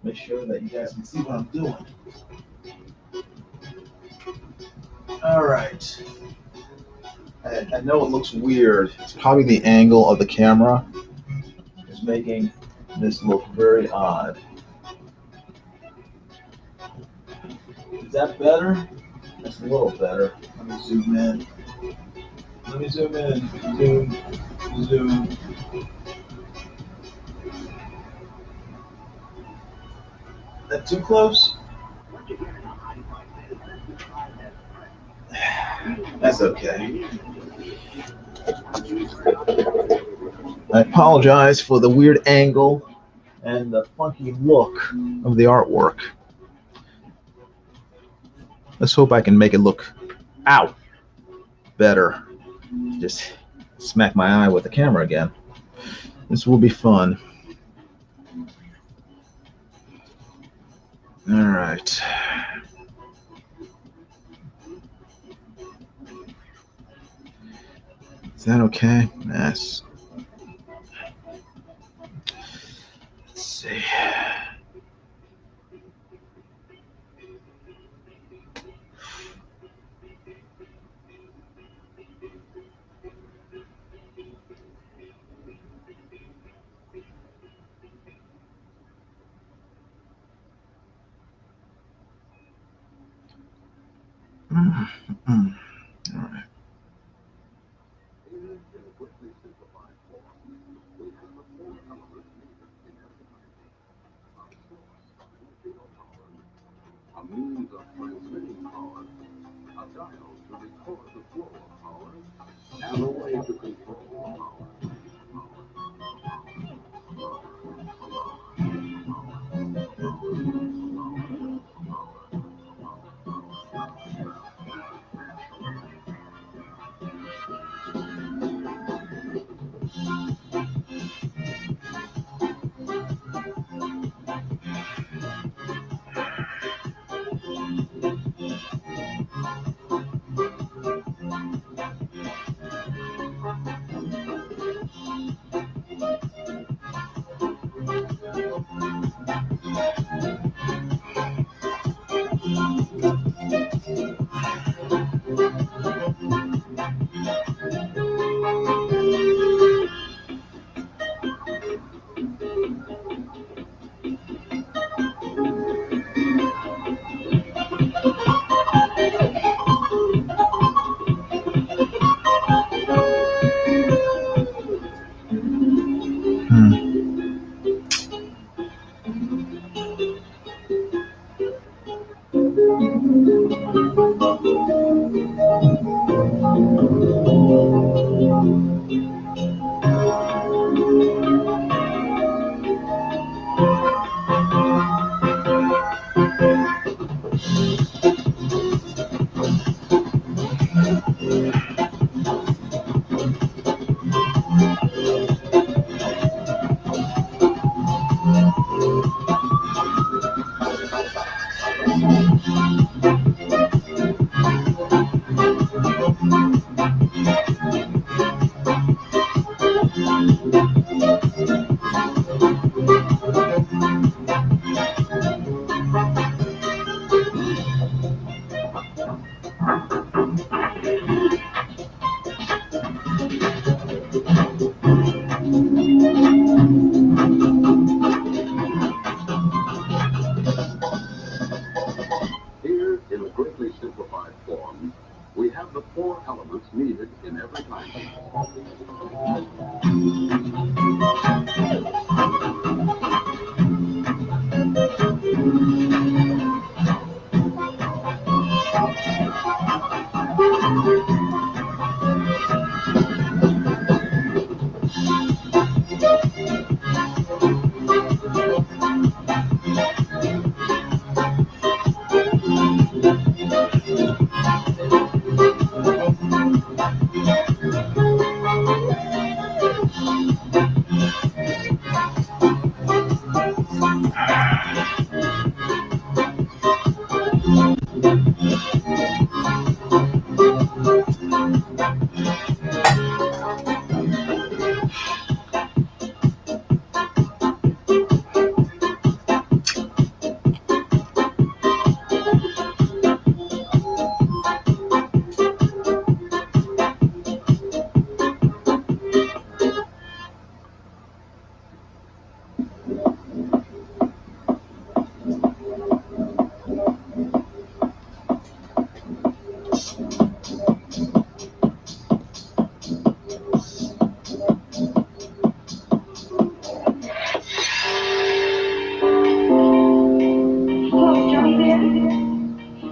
make sure that you guys can see what I'm doing. All right. I know it looks weird. It's probably the angle of the camera is making this look very odd. Is that better? That's a little better. Let me zoom in. Let me zoom in. Zoom. Zoom. Is that too close? That's okay. I apologize for the weird angle and the funky look of the artwork. Let's hope I can make it look better. Just smack my eye with the camera again. This will be fun. All right. Is that okay? Yes. Let's see. All right. A means of transmitting power, a dial to record the flow of power, and a way to control power. Hello, Johnny there?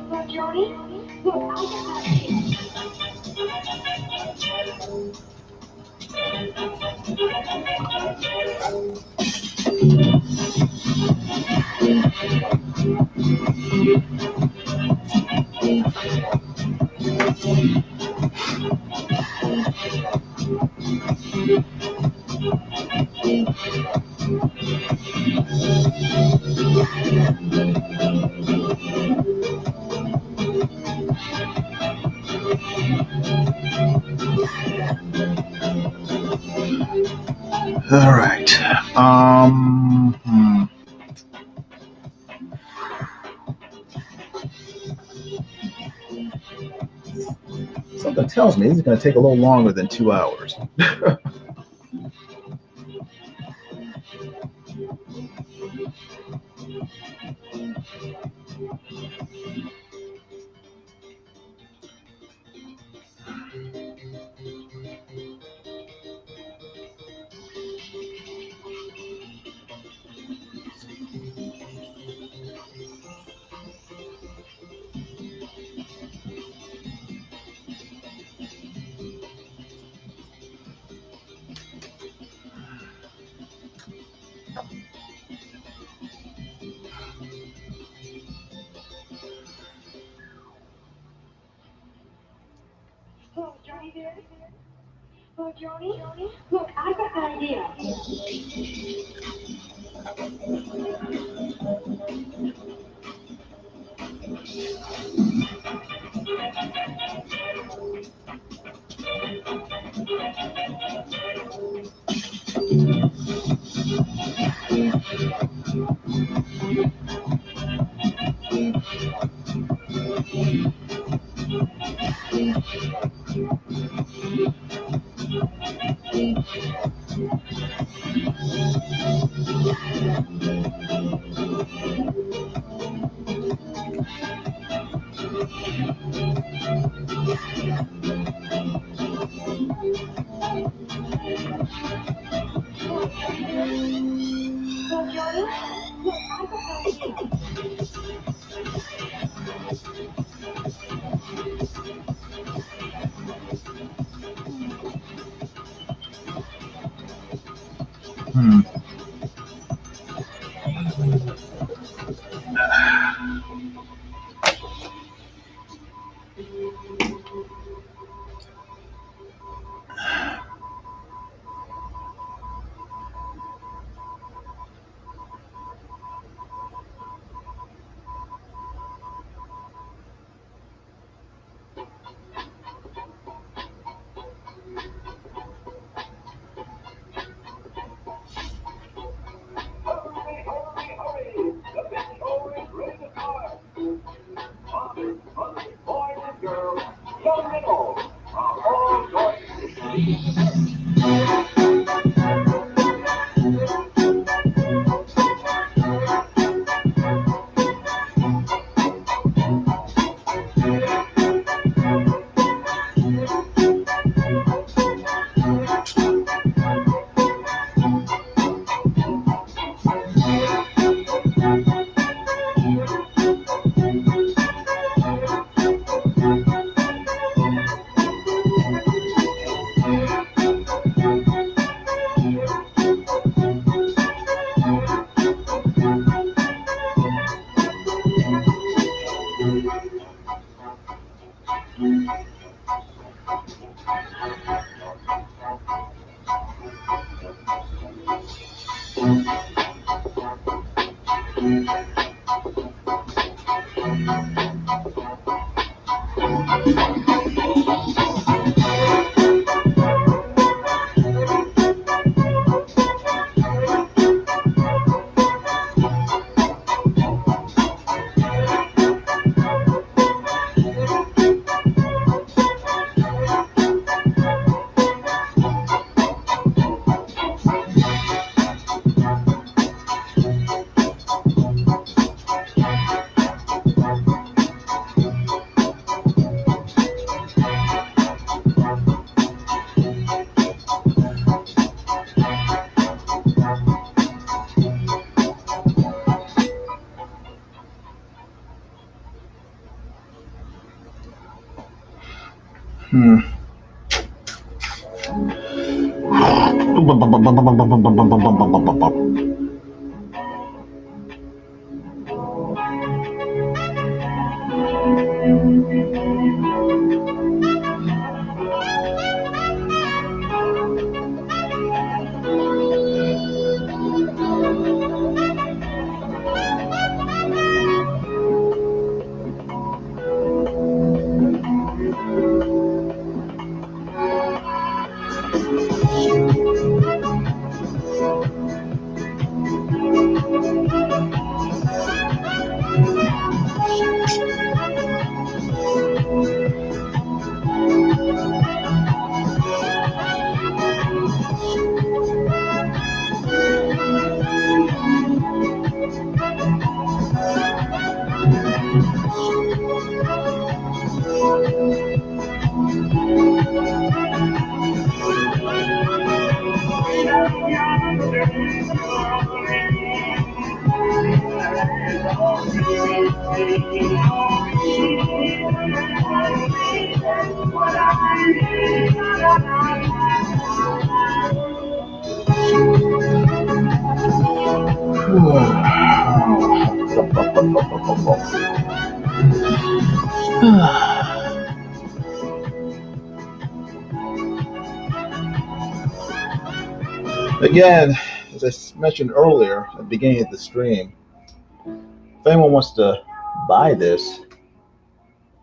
Hello, Johnny? Look, I got an idea. All right. Something tells me this is going to take a little longer than 2 hours. Hello, Johnny there? Hello, Johnny? Look, I got an idea. Hello, Johnny? Look, I got an idea. Again, as I mentioned earlier at the beginning of the stream, if anyone wants to buy this,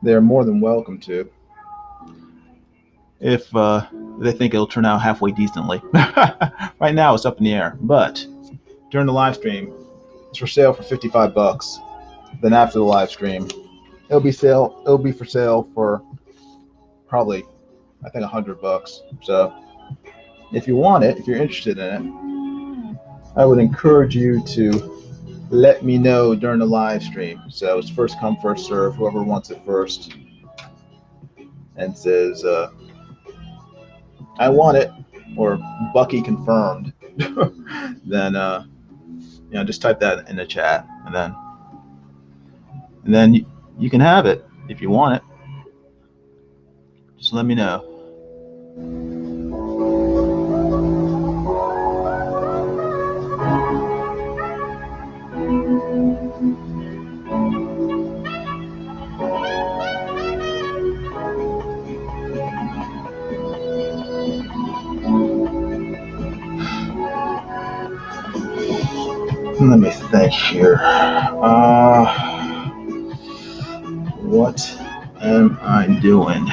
they're more than welcome to. If they think it'll turn out halfway decently. Right now it's up in the air, but during the live stream, it's for sale for $55. Then after the live stream, it'll be for sale for probably, I think, $100. So if you want it, if you're interested in it, I would encourage you to let me know during the live stream. So it's first come, first serve. Whoever wants it first and says, I want it, or Bucky confirmed, then just type that in the chat, and then you can have it if you want it. Just let me know. Let me think here. What am I doing?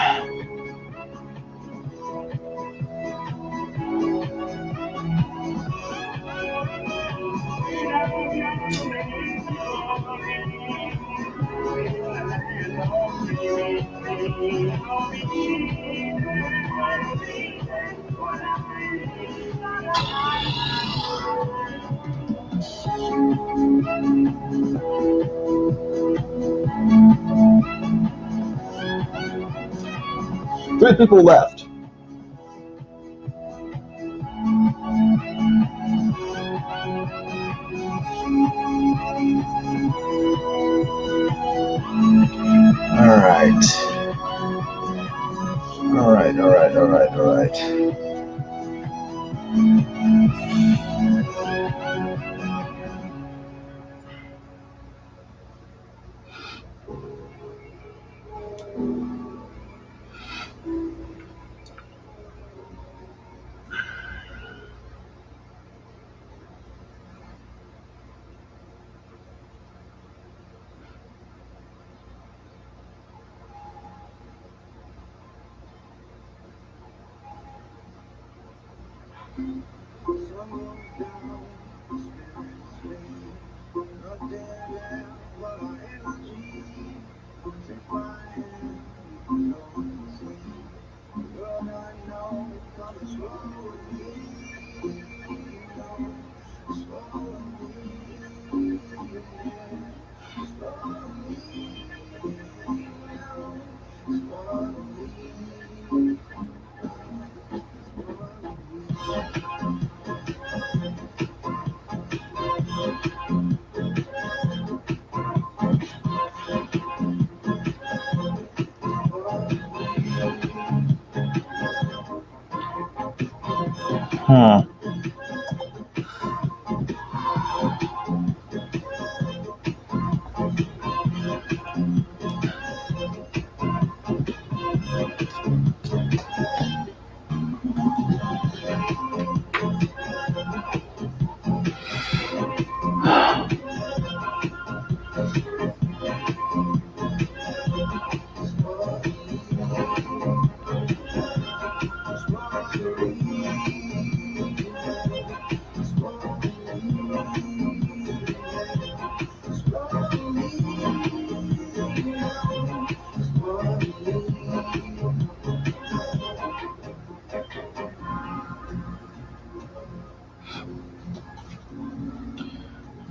Three people left. All right.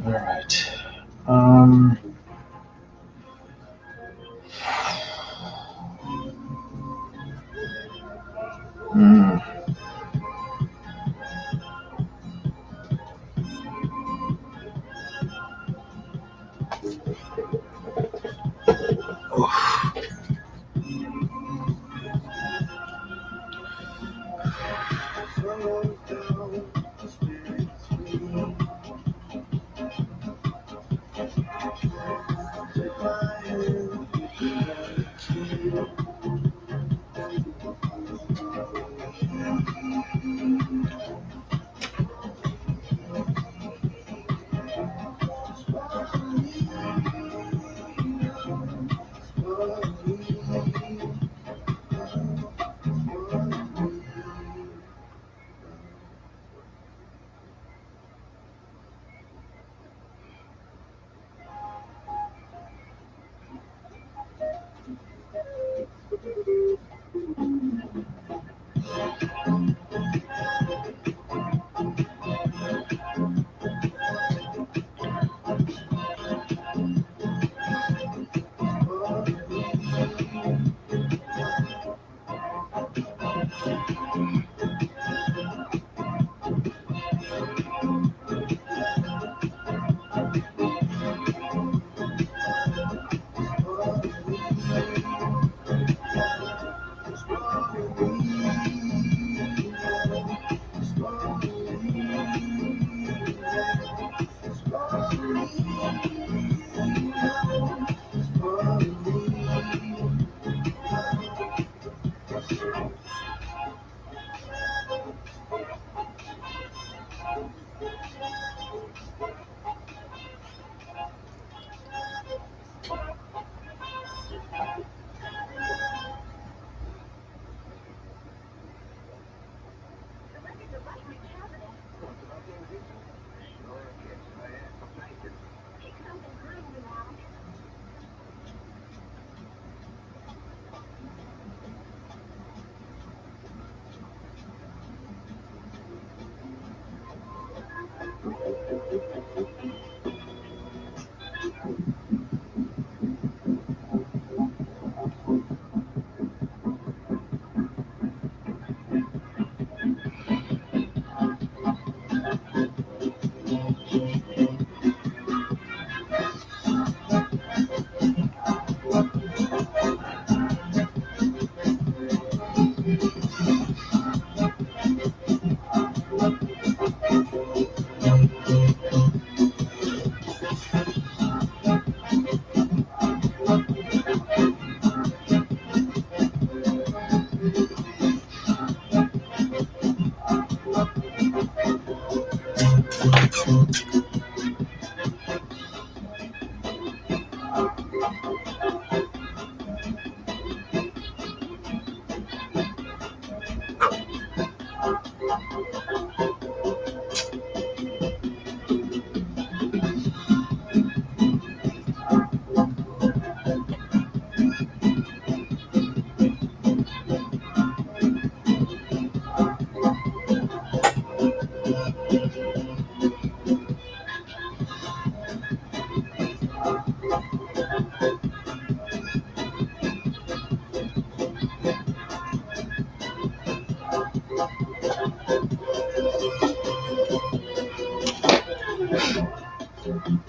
All right. Hmm.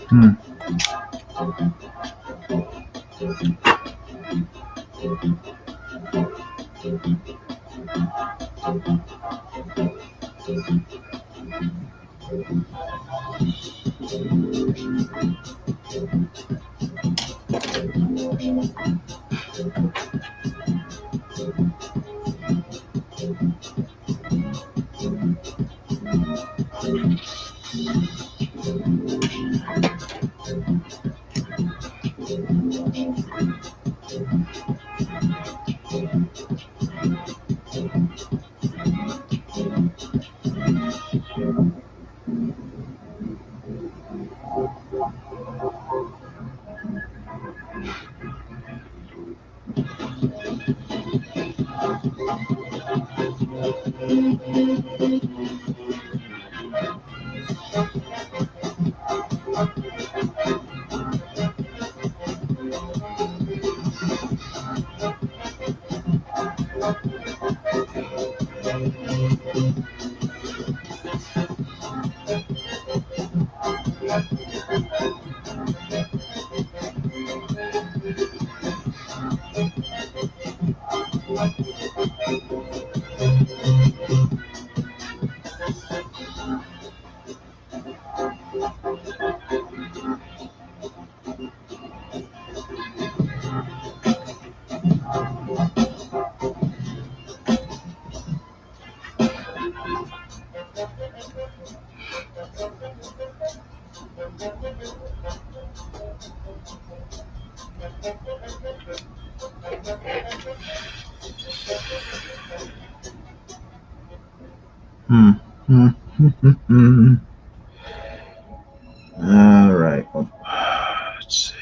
Hmm. All right. Well, let's see.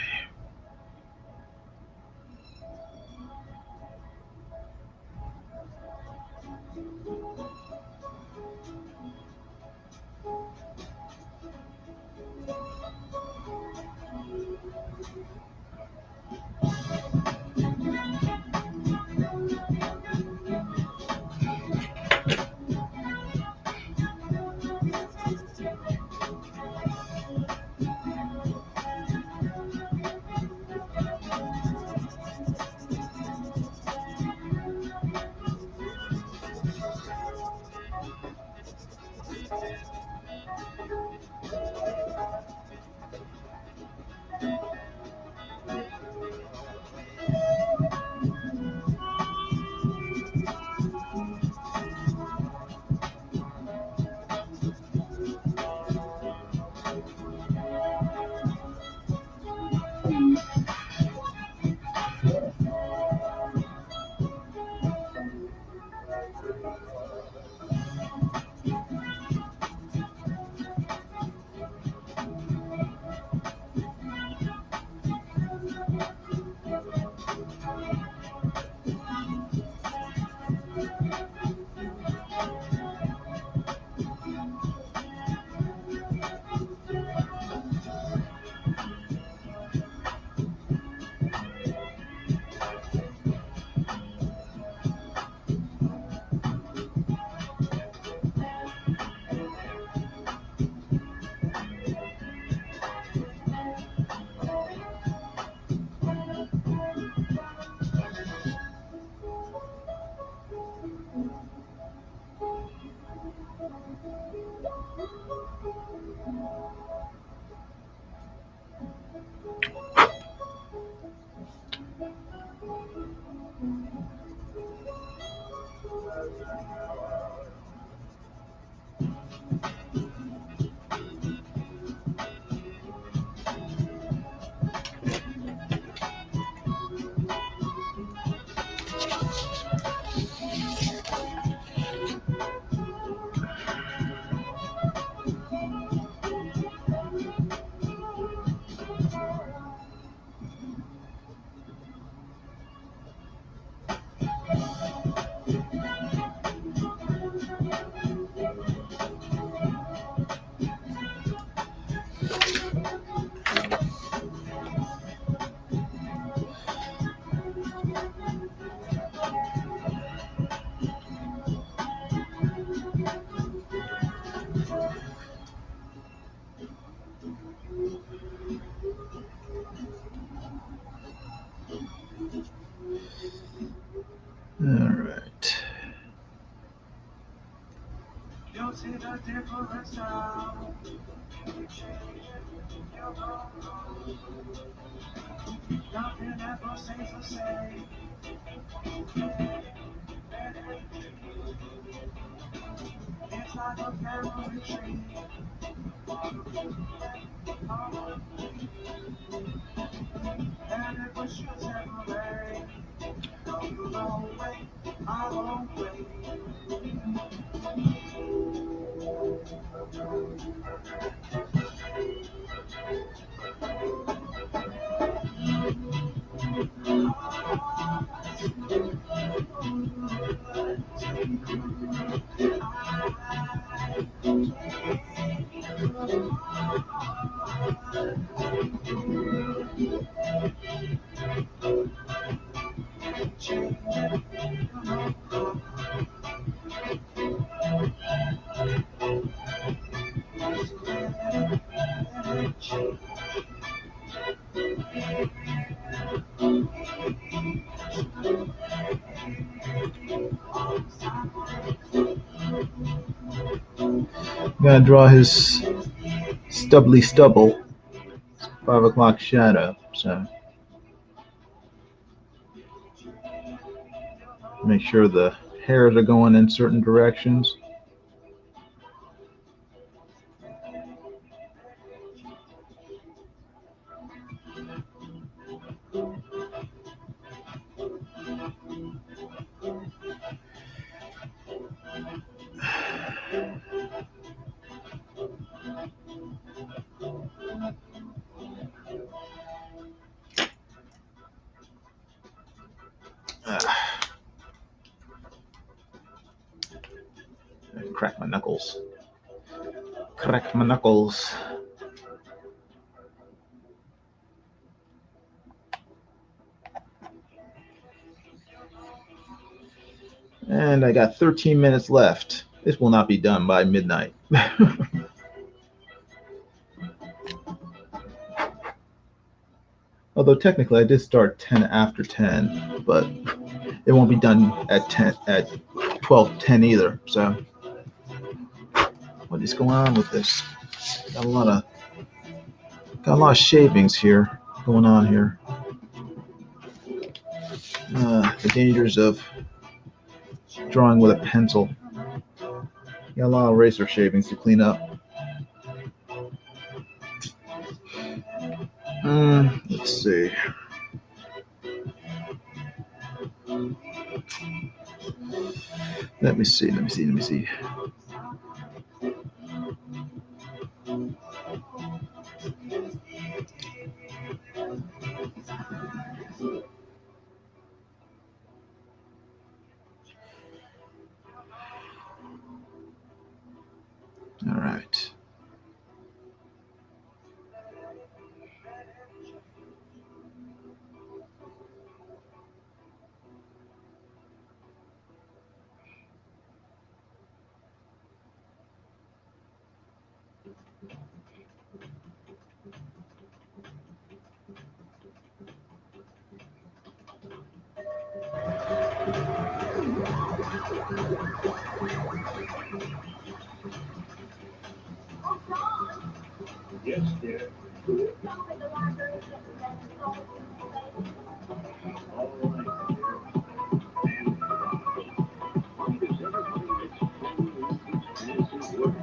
All right. You'll see the difference now. Nothing ever stays the same. It's like a family tree. And if we should separate, no, you won't wait. I won't wait. Gotta draw his stubbly stubble. 5 o'clock shadow, so make sure the hairs are going in certain directions. Crack my knuckles. Crack my knuckles. And I got 13 minutes left. This will not be done by midnight. Although technically I did start 10 after 10, but it won't be done at 12:10 either. So what is going on with this? Got a lot of shavings here going on here. The dangers of drawing with a pencil. Got a lot of eraser shavings to clean up. Let's see. Let me see. All right. Yes, dear. All right, dear. And why does everybody that's friendly miss his work?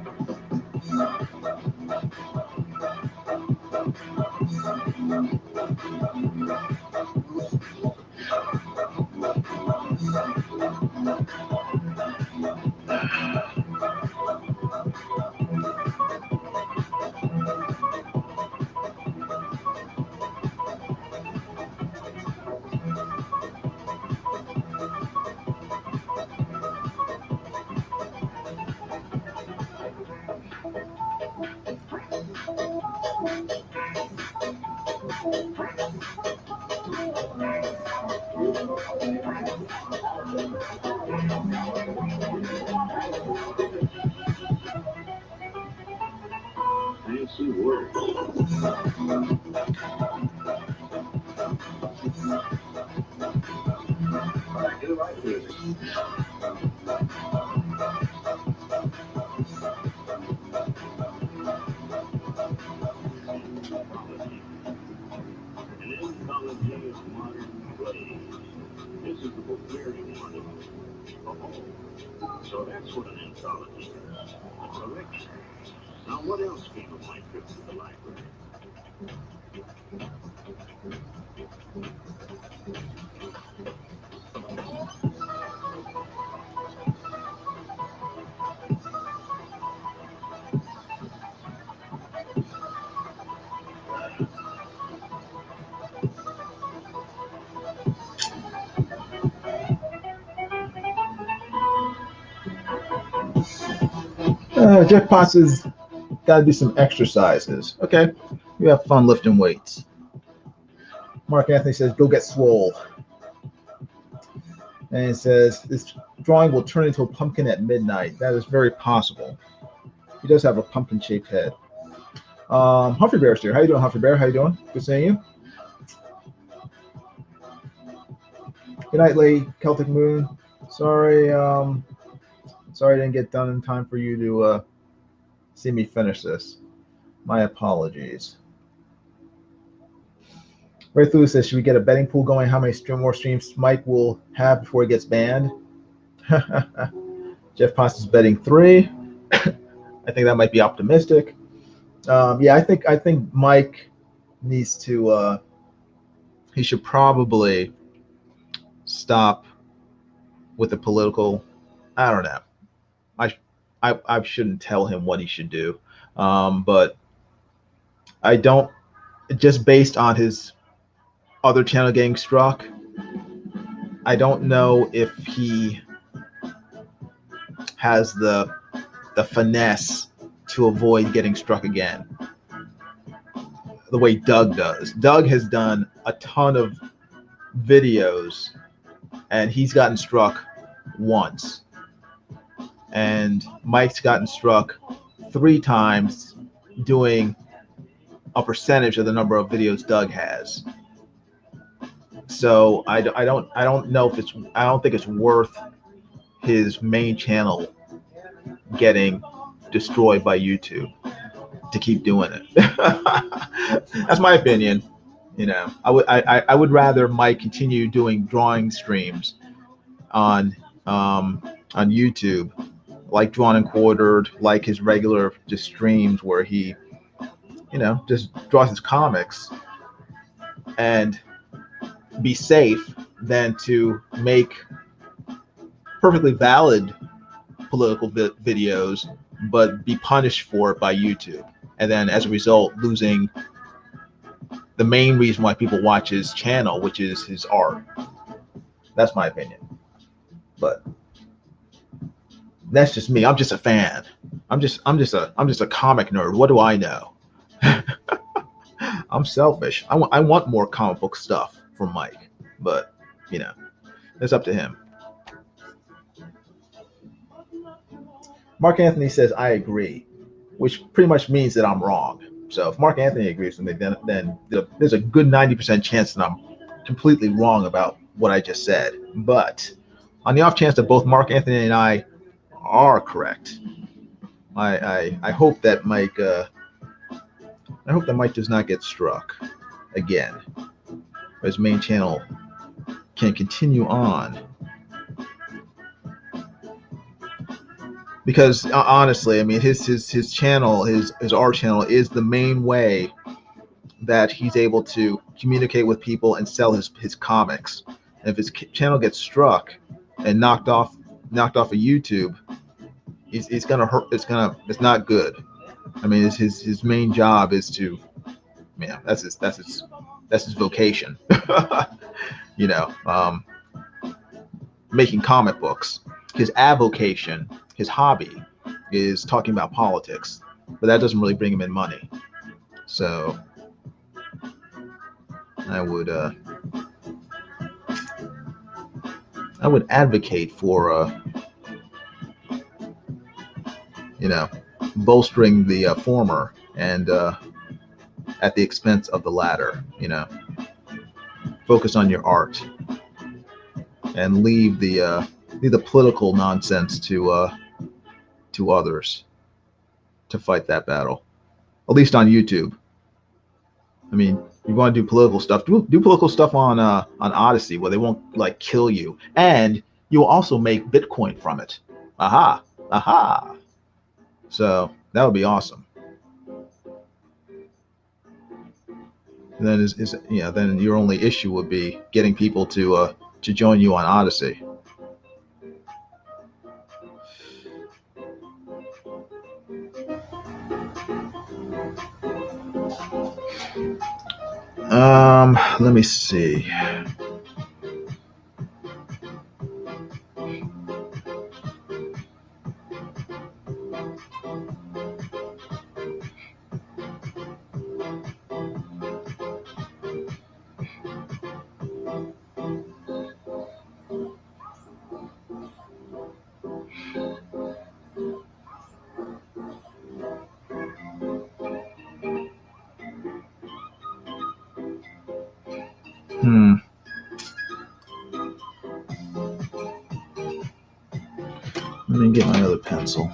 Fancy words. Back in the right music. An anthology of modern plays. This is the book we're wanting. Oh, so that's what an anthology is. A collection. Now, what else came of my trip to the library? Jeff Potts is gotta do some exercises. Okay, you have fun lifting weights. Mark Anthony says, go get swole. And it says, this drawing will turn into a pumpkin at midnight. That is very possible. He does have a pumpkin-shaped head. Humphrey Bear's here. How you doing, Humphrey Bear? How you doing? Good seeing you. Good night, Lady Celtic Moon. Sorry, sorry I didn't get done in time for you to see me finish this. My apologies. Ray Thulu says, should we get a betting pool going? How many more streams Mike will have before he gets banned? Jeff Potts is betting 3. I think that might be optimistic. Yeah, I think Mike needs to. He should probably stop with the political. I don't know. I shouldn't tell him what he should do, but I don't. Just based on his other channel getting struck, I don't know if he has the finesse to avoid getting struck again the way Doug does. Doug has done a ton of videos and he's gotten struck once, and Mike's gotten struck 3 times doing a percentage of the number of videos Doug has. So I don't know if it's, I don't think it's worth his main channel getting destroyed by YouTube to keep doing it. That's my opinion. You know, I would rather Mike continue doing drawing streams on YouTube, like Drawn and Quartered, like his regular just streams where he, you know, just draws his comics, and be safe than to make perfectly valid political videos but be punished for it by YouTube, and then as a result losing the main reason why people watch his channel, which is his art. That's my opinion, but that's just me. I'm just a fan. I'm just a comic nerd. What do I know? I'm selfish. I want more comic book stuff from Mike, but you know, it's up to him. Mark Anthony says, I agree, which pretty much means that I'm wrong. So if Mark Anthony agrees with me, then there's a good 90% chance that I'm completely wrong about what I just said. But on the off chance that both Mark Anthony and I are correct, I hope that Mike does not get struck again. His main channel can continue on. Because honestly, I mean, his channel, his art channel, is the main way that he's able to communicate with people and sell his comics. And if his channel gets struck and knocked off of YouTube, it's gonna hurt. It's not good. I mean, his main job is to, yeah, that's his vocation. You know, making comic books. His avocation, his hobby, is talking about politics, but that doesn't really bring him in money. So I would advocate for you know, bolstering the former and at the expense of the latter. You know, focus on your art and leave the political nonsense to others to fight that battle, at least on YouTube. I mean, you want to do political stuff, do political stuff on Odyssey, where they won't like kill you, and you'll also make Bitcoin from it. Aha. So that would be awesome. And then then your only issue would be getting people to join you on Odyssey. Let me see. Let me get my other pencil.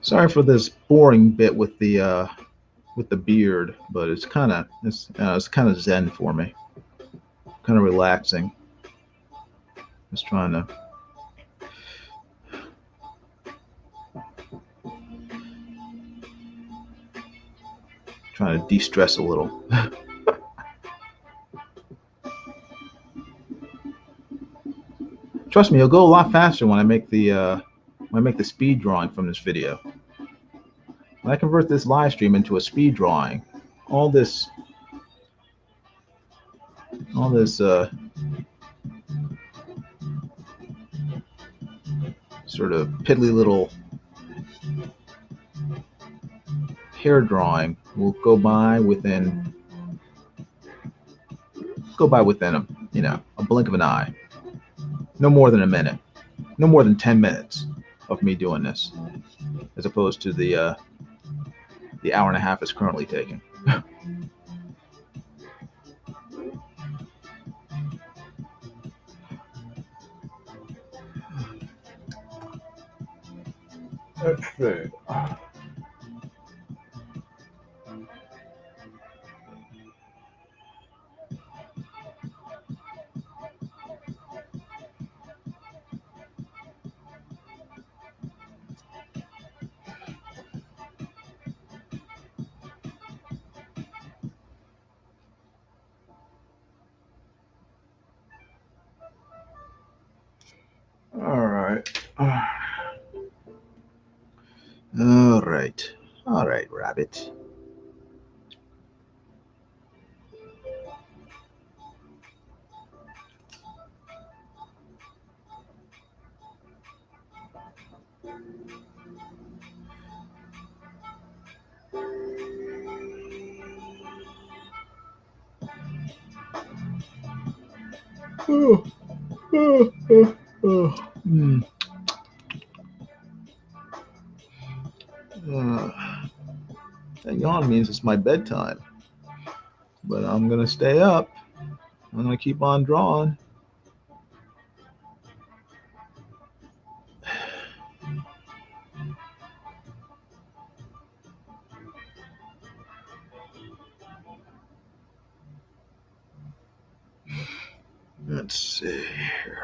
Sorry for this boring bit with the beard, but it's kind of zen for me, kind of relaxing. Just trying to de-stress a little. Trust me, it'll go a lot faster when I make the speed drawing from this video. When I convert this live stream into a speed drawing, all this sort of piddly little hair drawing will go by within a blink of an eye. No more than a minute, no more than 10 minutes of me doing this, as opposed to the hour and a half it's currently taking. Let's see. All right, rabbit. That yawn means it's my bedtime, but I'm gonna stay up. I'm gonna keep on drawing. Let's see here.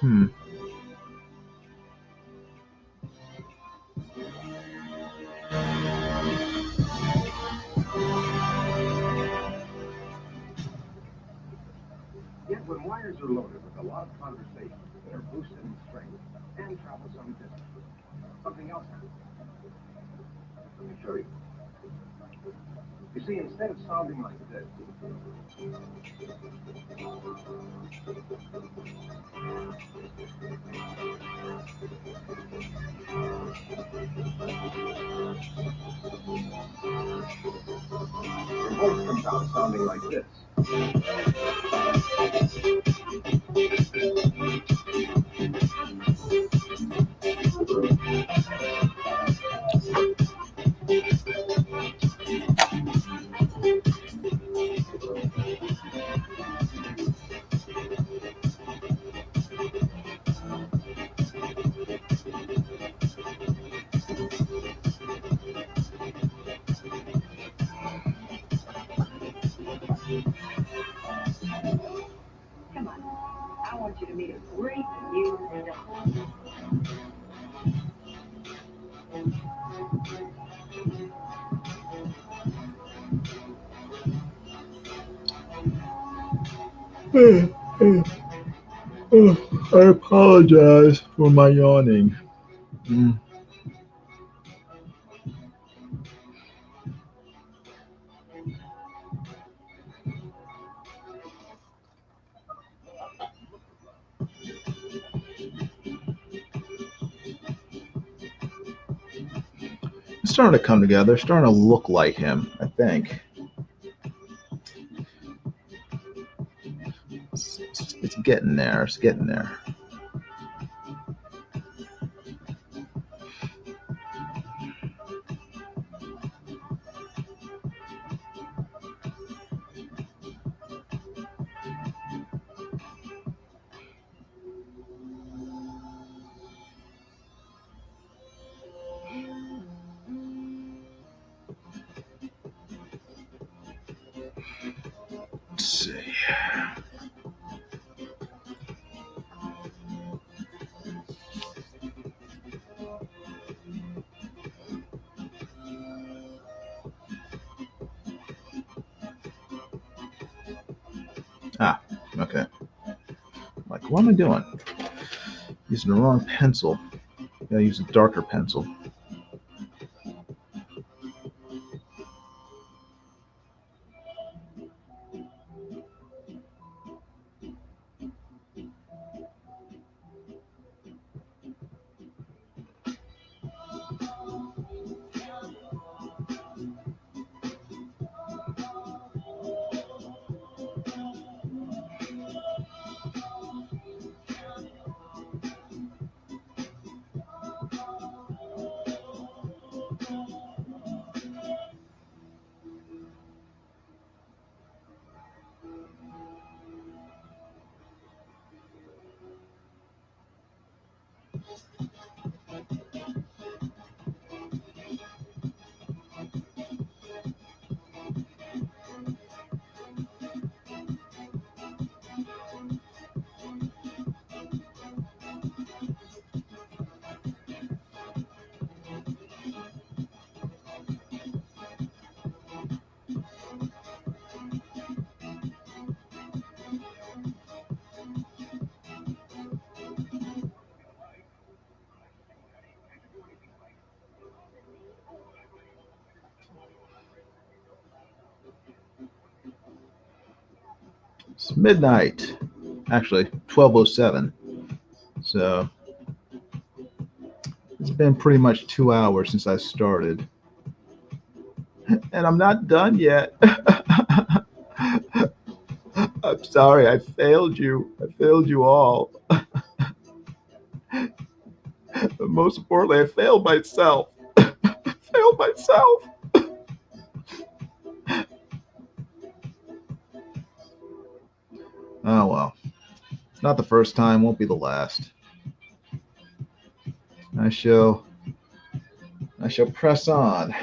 Yet when wires are loaded with a lot of conversation, they're boosted in strength and travel some distance. Something else happens. Let me show you. You see, instead of sounding like this, your voice comes out sounding like this. Come on. I want you to meet a great new star. I apologize for my yawning. It's starting to come together, starting to look like him, I think. It's getting there. It's getting there. Let's see. Okay. Like, what am I doing? Using the wrong pencil. Gotta use a darker pencil. It's midnight. Actually, 12:07. So it's been pretty much 2 hours since I started. And I'm not done yet. I'm sorry, I failed you. I failed you all. But most importantly, I failed myself. I failed myself. Oh well. It's not the first time, won't be the last. I shall press on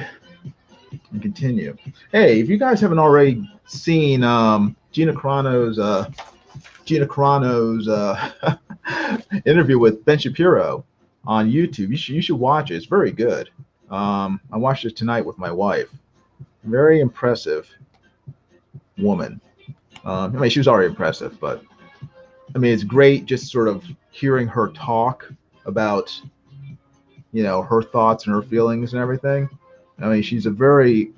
and continue. Hey, if you guys haven't already seen Gina Carano's interview with Ben Shapiro on YouTube. You should watch it. It's very good. I watched it tonight with my wife. Very impressive woman. I mean, she was already impressive, but I mean, it's great just sort of hearing her talk about, her thoughts and her feelings and everything. I mean, she's a very,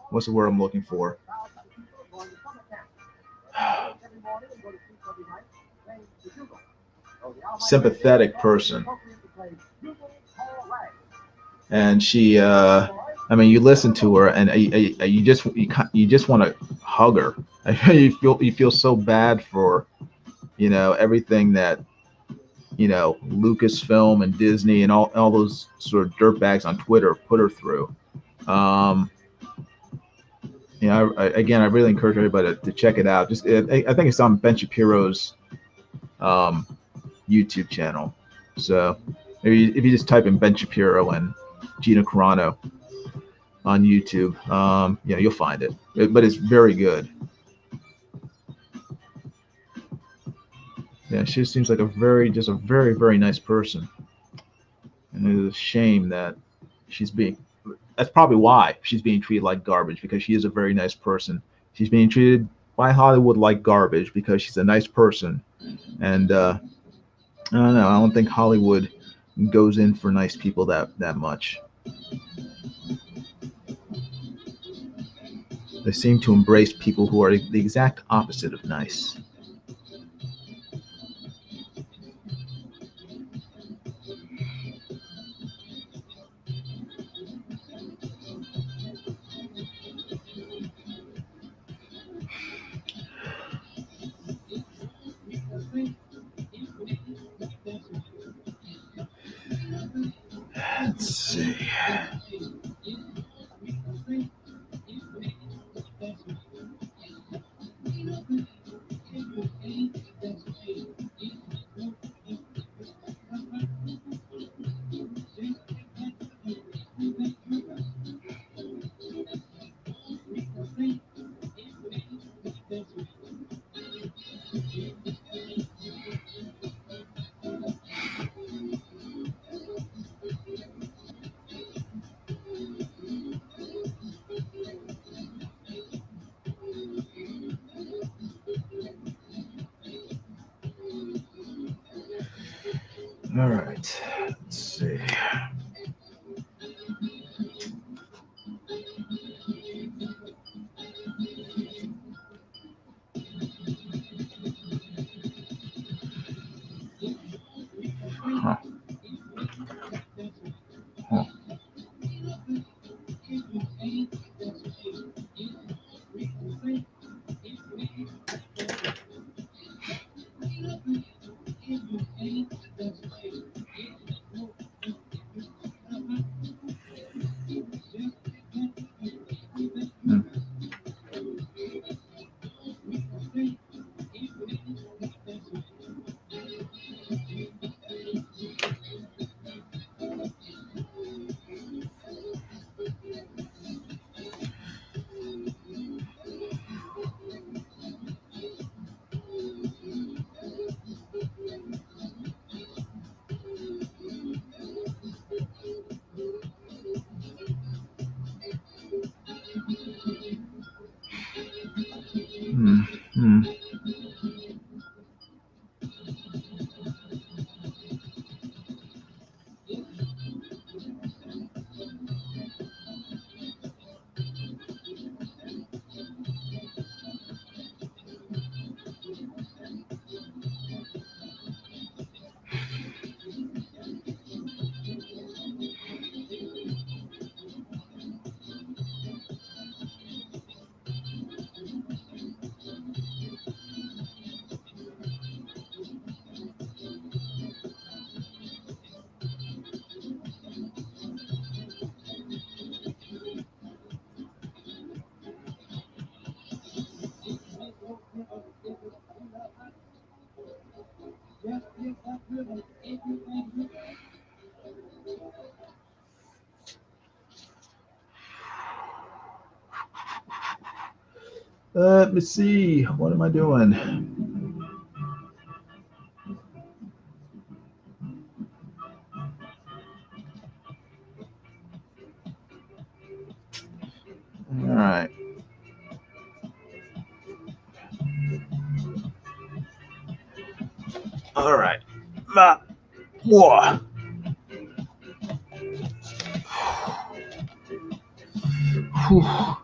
what's the word I'm looking for? Sympathetic person. And she, I mean, you listen to her, and you just want to hug her. You feel so bad for, everything that, Lucasfilm and Disney and all those sort of dirtbags on Twitter put her through. Again, I really encourage everybody to check it out. I think it's on Ben Shapiro's YouTube channel. So maybe if you just type in Ben Shapiro and Gina Carano on YouTube, you'll find it. But it's very good. Yeah, she seems like a very, very nice person. And it's a shame that that's probably why she's being treated like garbage, because she is a very nice person. She's being treated by Hollywood like garbage because she's a nice person. And I don't know. I don't think Hollywood goes in for nice people that much. They seem to embrace people who are the exact opposite of nice. Let's see. All right. Let's see. Huh. Huh. Let me see. What am I doing? All right. All right. Whoa. Whew.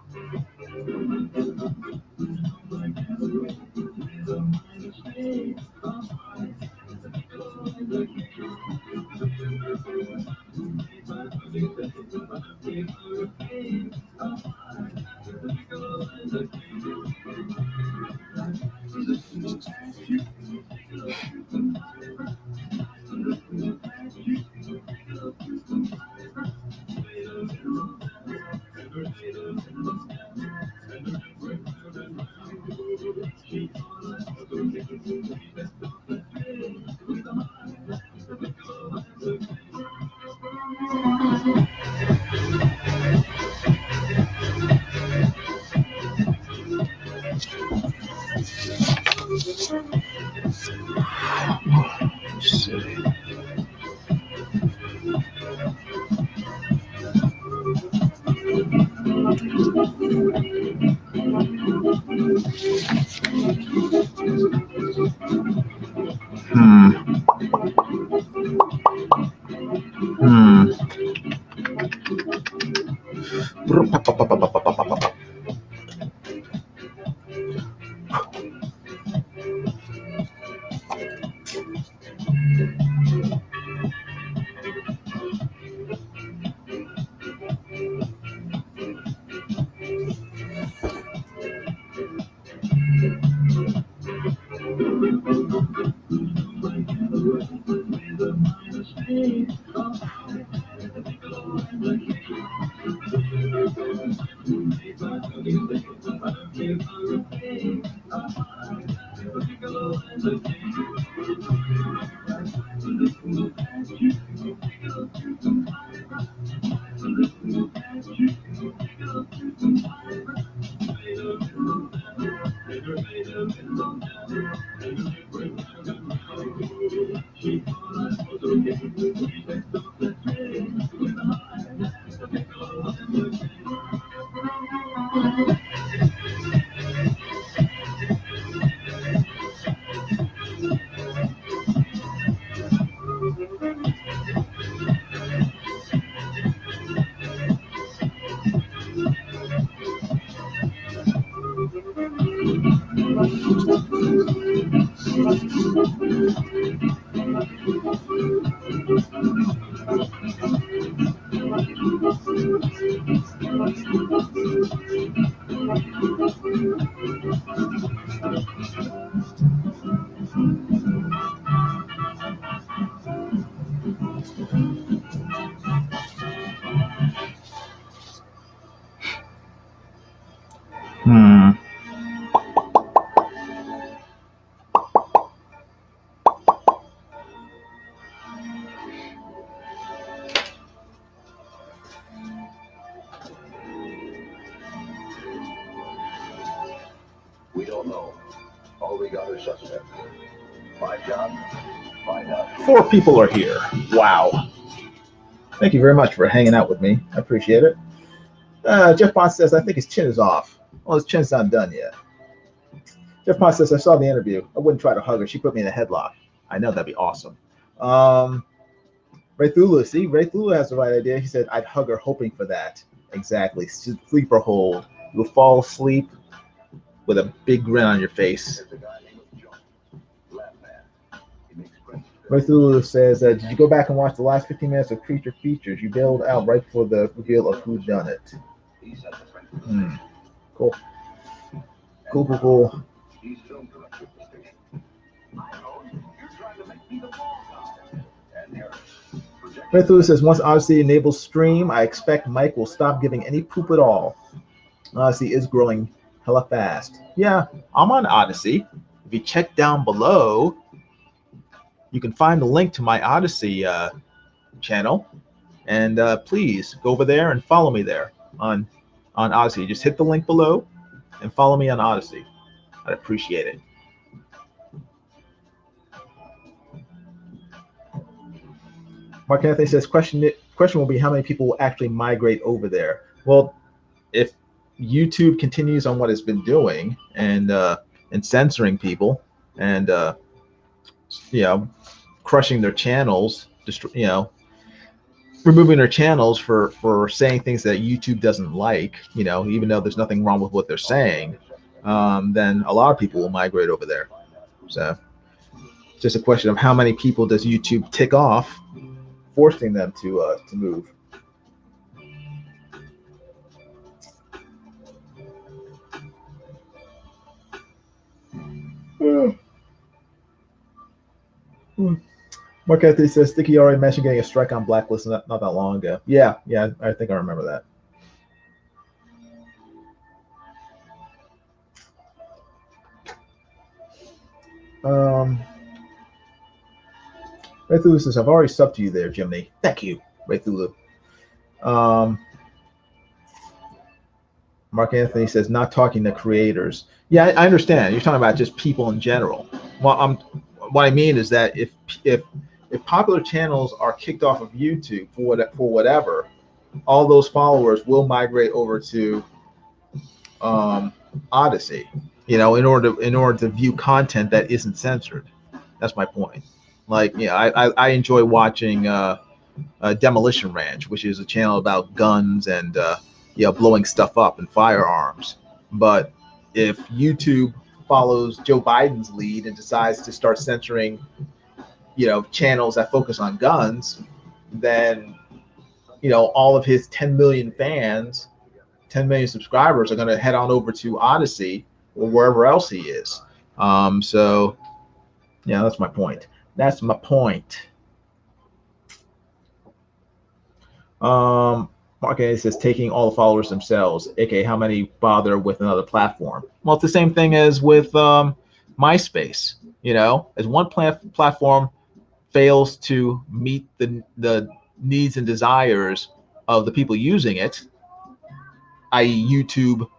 We don't know. All we got are suspects. My job, find out. 4 people are here. Wow. Thank you very much for hanging out with me. I appreciate it. Jeff Bond says, I think his chin is off. Well, his chin's not done yet. Jeff Bond says, I saw the interview. I wouldn't try to hug her. She put me in a headlock. I know, that'd be awesome. Ray Thulu, see, Ray Thulu has the right idea. He said, I'd hug her hoping for that. Exactly. Sleeper hold. You'll fall asleep with a big grin on your face. There's a guy named John. Lab man. He makes friends. Ray Thulu says, did you go back and watch the last 15 minutes of Creature Features? You bailed out right before the reveal of who done it. He sent a friend to the Cool. Cool. He's film director of the station. I know. You're trying to make me the ball guy. And Harris. Ray Thulu says, once Odyssey enables stream, I expect Mike will stop giving any poop at all. Odyssey is growing hella fast. Yeah, I'm on Odyssey. If you check down below, you can find the link to my Odyssey channel. And please go over there and follow me there on Odyssey. Just hit the link below and follow me on Odyssey. I'd appreciate it. Mark Anthony says, question will be how many people will actually migrate over there. Well, if YouTube continues on what it's been doing and censoring people and crushing their channels, removing their channels for saying things that YouTube doesn't like, even though there's nothing wrong with what they're saying, then a lot of people will migrate over there. So it's just a question of how many people does YouTube tick off, forcing them to move. Mark Anthony says, Sticky already mentioned getting a strike on Blacklist not that long ago. Yeah, I think I remember that. Ray Thulu says, I've already subbed to you there, Jimmy. Thank you, Ray Thulu. Mark Anthony says, not talking to creators. Yeah, I understand. You're talking about just people in general. Well, what I mean is that if popular channels are kicked off of YouTube for whatever, all those followers will migrate over to Odyssey, in order to view content that isn't censored. That's my point. Like, I enjoy watching Demolition Ranch, which is a channel about guns and blowing stuff up and firearms. But if YouTube follows Joe Biden's lead and decides to start censoring, channels that focus on guns, then, all of his 10 million fans, 10 million subscribers are going to head on over to Odyssey or wherever else he is. So, that's my point. That's my point. Mark A says taking all the followers themselves, aka how many bother with another platform. Well, it's the same thing as with MySpace. As one platform fails to meet the needs and desires of the people using it, i.e. YouTube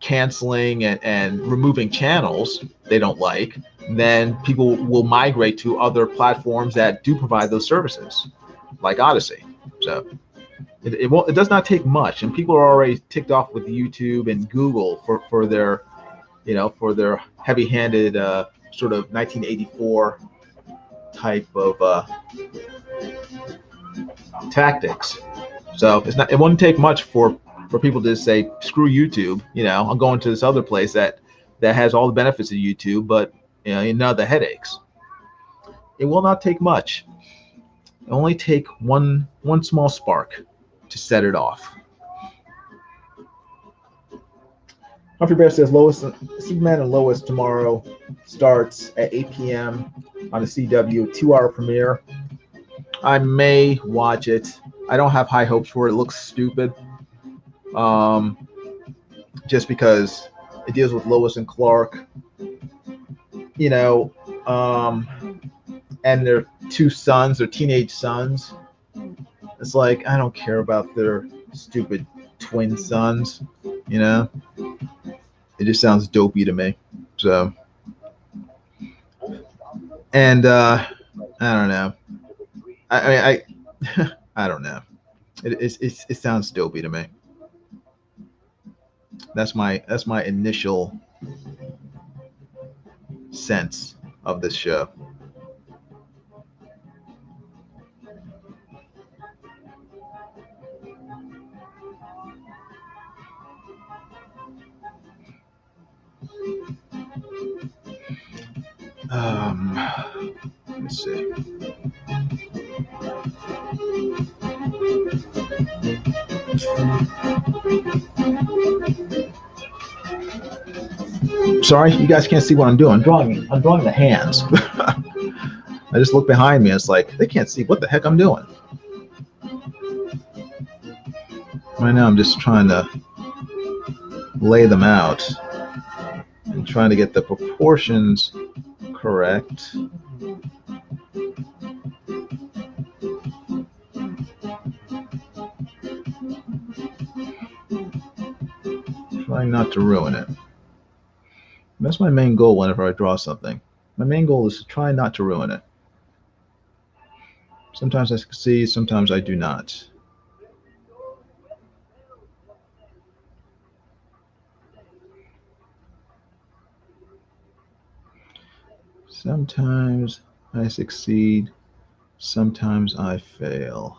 canceling and removing channels they don't like, then people will migrate to other platforms that do provide those services, like Odyssey. So it does not take much, and people are already ticked off with YouTube and Google for their heavy-handed sort of 1984 type of tactics. So it wouldn't take much for people to just say, screw YouTube, I'm going to this other place that has all the benefits of YouTube, but none of the headaches. It will not take much. It only take one small spark to set it off. Humphrey Bear says Superman and Lois tomorrow starts at 8 p.m. on the CW, 2-hour premiere. I may watch it. I don't have high hopes for it. It looks stupid. Just because it deals with Lois and Clark, and their two sons, their teenage sons. It's like, I don't care about their stupid twin sons, It just sounds dopey to me. So, and I don't know. I don't know. It sounds dopey to me. That's my initial sense of this show. Let's see. Sorry, you guys can't see what I'm doing. I'm drawing the hands. I just look behind me. And it's like they can't see what the heck I'm doing. Right now, I'm just trying to lay them out and trying to get the proportions correct. Trying not to ruin it. That's my main goal whenever I draw something. My main goal is to try not to ruin it. Sometimes I succeed, sometimes I do not. Sometimes I succeed, sometimes I fail.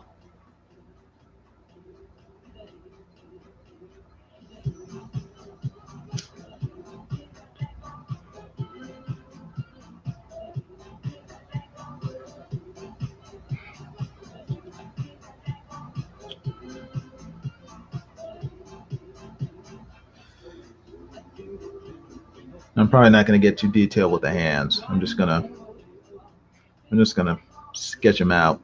I'm probably not going to get too detailed with the hands. I'm just gonna sketch them out,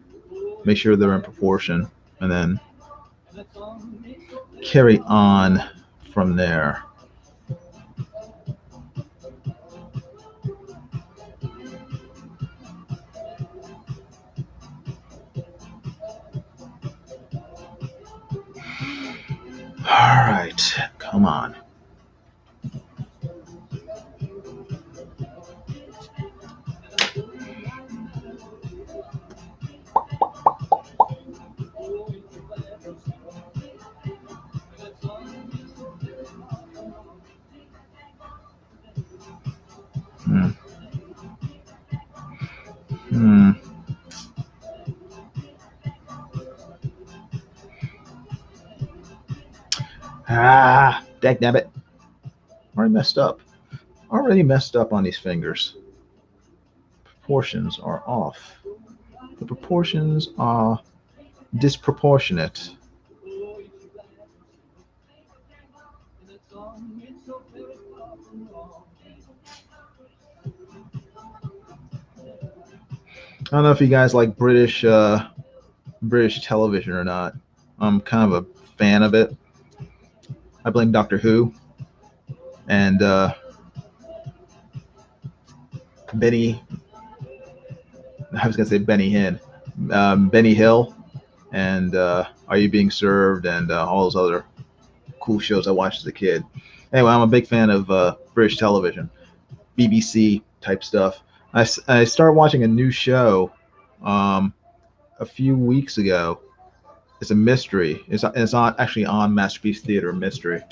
make sure they're in proportion, and then carry on from there. All right, come on. Ah, dagnabbit. Already messed up. Already messed up on these fingers. Proportions are off. The proportions are disproportionate. I don't know if you guys like British television or not. I'm kind of a fan of it. I blame Doctor Who and Benny. I was gonna say Benny Hinn, Benny Hill, and Are You Being Served, and all those other cool shows I watched as a kid. Anyway, I'm a big fan of British television, BBC type stuff. I started watching a new show a few weeks ago. It's a mystery. It's actually on Masterpiece Theater Mystery.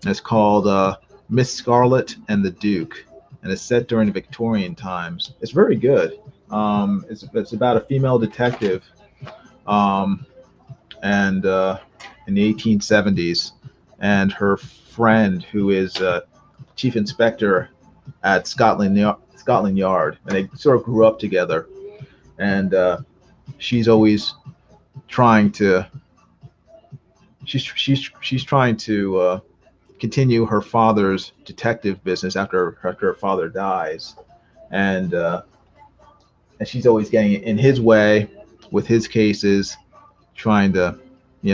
It's called Miss Scarlet and the Duke, and it's set during the Victorian times. It's very good. It's about a female detective, and in the 1870s, and her friend who is chief inspector at Scotland Yard, and they sort of grew up together. And she's always trying to she's trying to continue her father's detective business after her father dies, and she's always getting in his way with his cases, trying to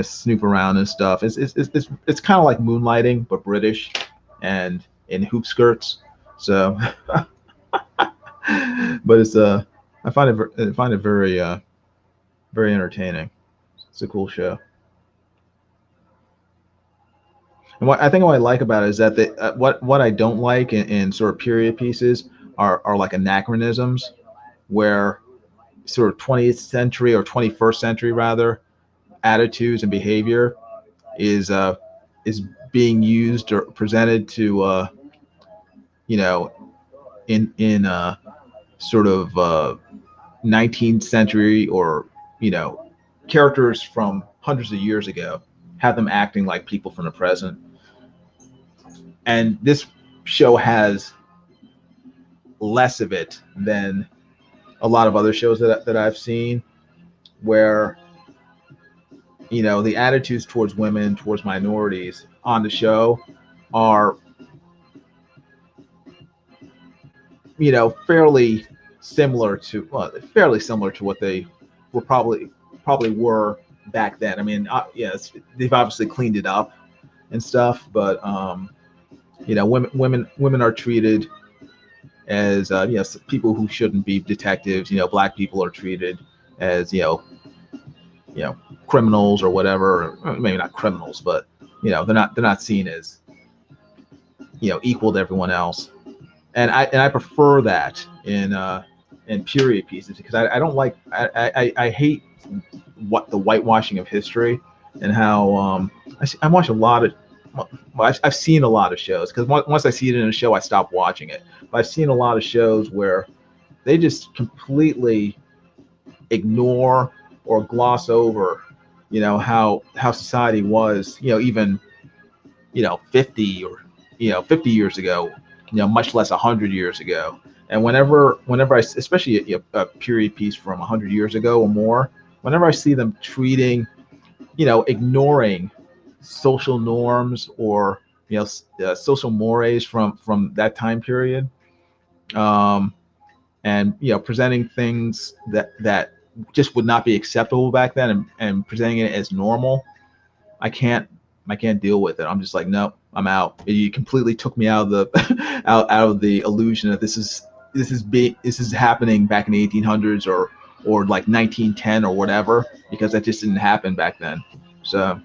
snoop around and stuff. It's kind of like Moonlighting but British and in hoop skirts. So, but it's I find it very very entertaining. It's a cool show. And what I like about it is that what I don't like in sort of period pieces are like anachronisms, where sort of 20th century or 21st century rather attitudes and behavior is being used or presented to in sort of 19th century or characters from hundreds of years ago, have them acting like people from the present. And this show has less of it than a lot of other shows that I've seen, where the attitudes towards women, towards minorities on the show are fairly similar to what they were probably were back then. I mean, yes, they've obviously cleaned it up and stuff, but women are treated as people who shouldn't be detectives. Black people are treated as criminals or whatever. Or maybe not criminals, but they're not seen as equal to everyone else, and I prefer that in period pieces, because I don't like I hate what the whitewashing of history, and how I watch a lot of, well, I've seen a lot of shows, because once I see it in a show I stop watching it, but I've seen a lot of shows where they just completely ignore or gloss over how society was, even 50 years ago, much less 100 years ago. And whenever I, especially a period piece from 100 years ago or more, whenever I see them treating, ignoring social norms, or social mores from that time period, um, and presenting things that just would not be acceptable back then, and presenting it as normal, I can't deal with it. I'm just like, no, I'm out. You completely took me out of the out of the illusion that this is happening back in the 1800s, or like 1910 or whatever, because that just didn't happen back then. So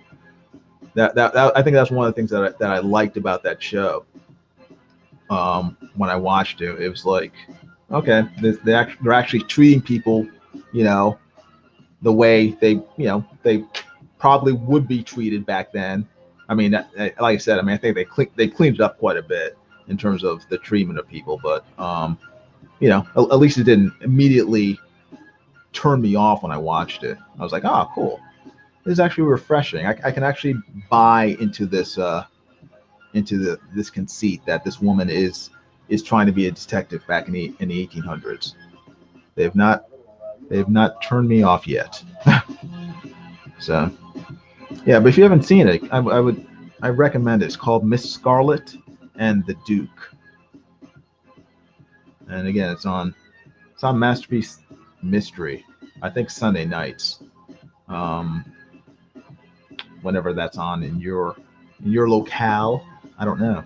that I think that's one of the things that I liked about that show. When I watched it, it was like, okay, they're actually treating people, the way they probably would be treated back then. I mean, like I said, I mean, I think they cleaned it up quite a bit in terms of the treatment of people, but at least it didn't immediately turn me off when I watched it. I was like, oh, cool. This is actually refreshing. I can actually buy into this this conceit that this woman is trying to be a detective back in the 1800s. They've not turned me off yet. So yeah, but if you haven't seen it, I recommend it. It's called Miss Scarlet and the Duke. And again, it's on Masterpiece Mystery. I think Sunday nights. Whenever that's on in your locale, I don't know.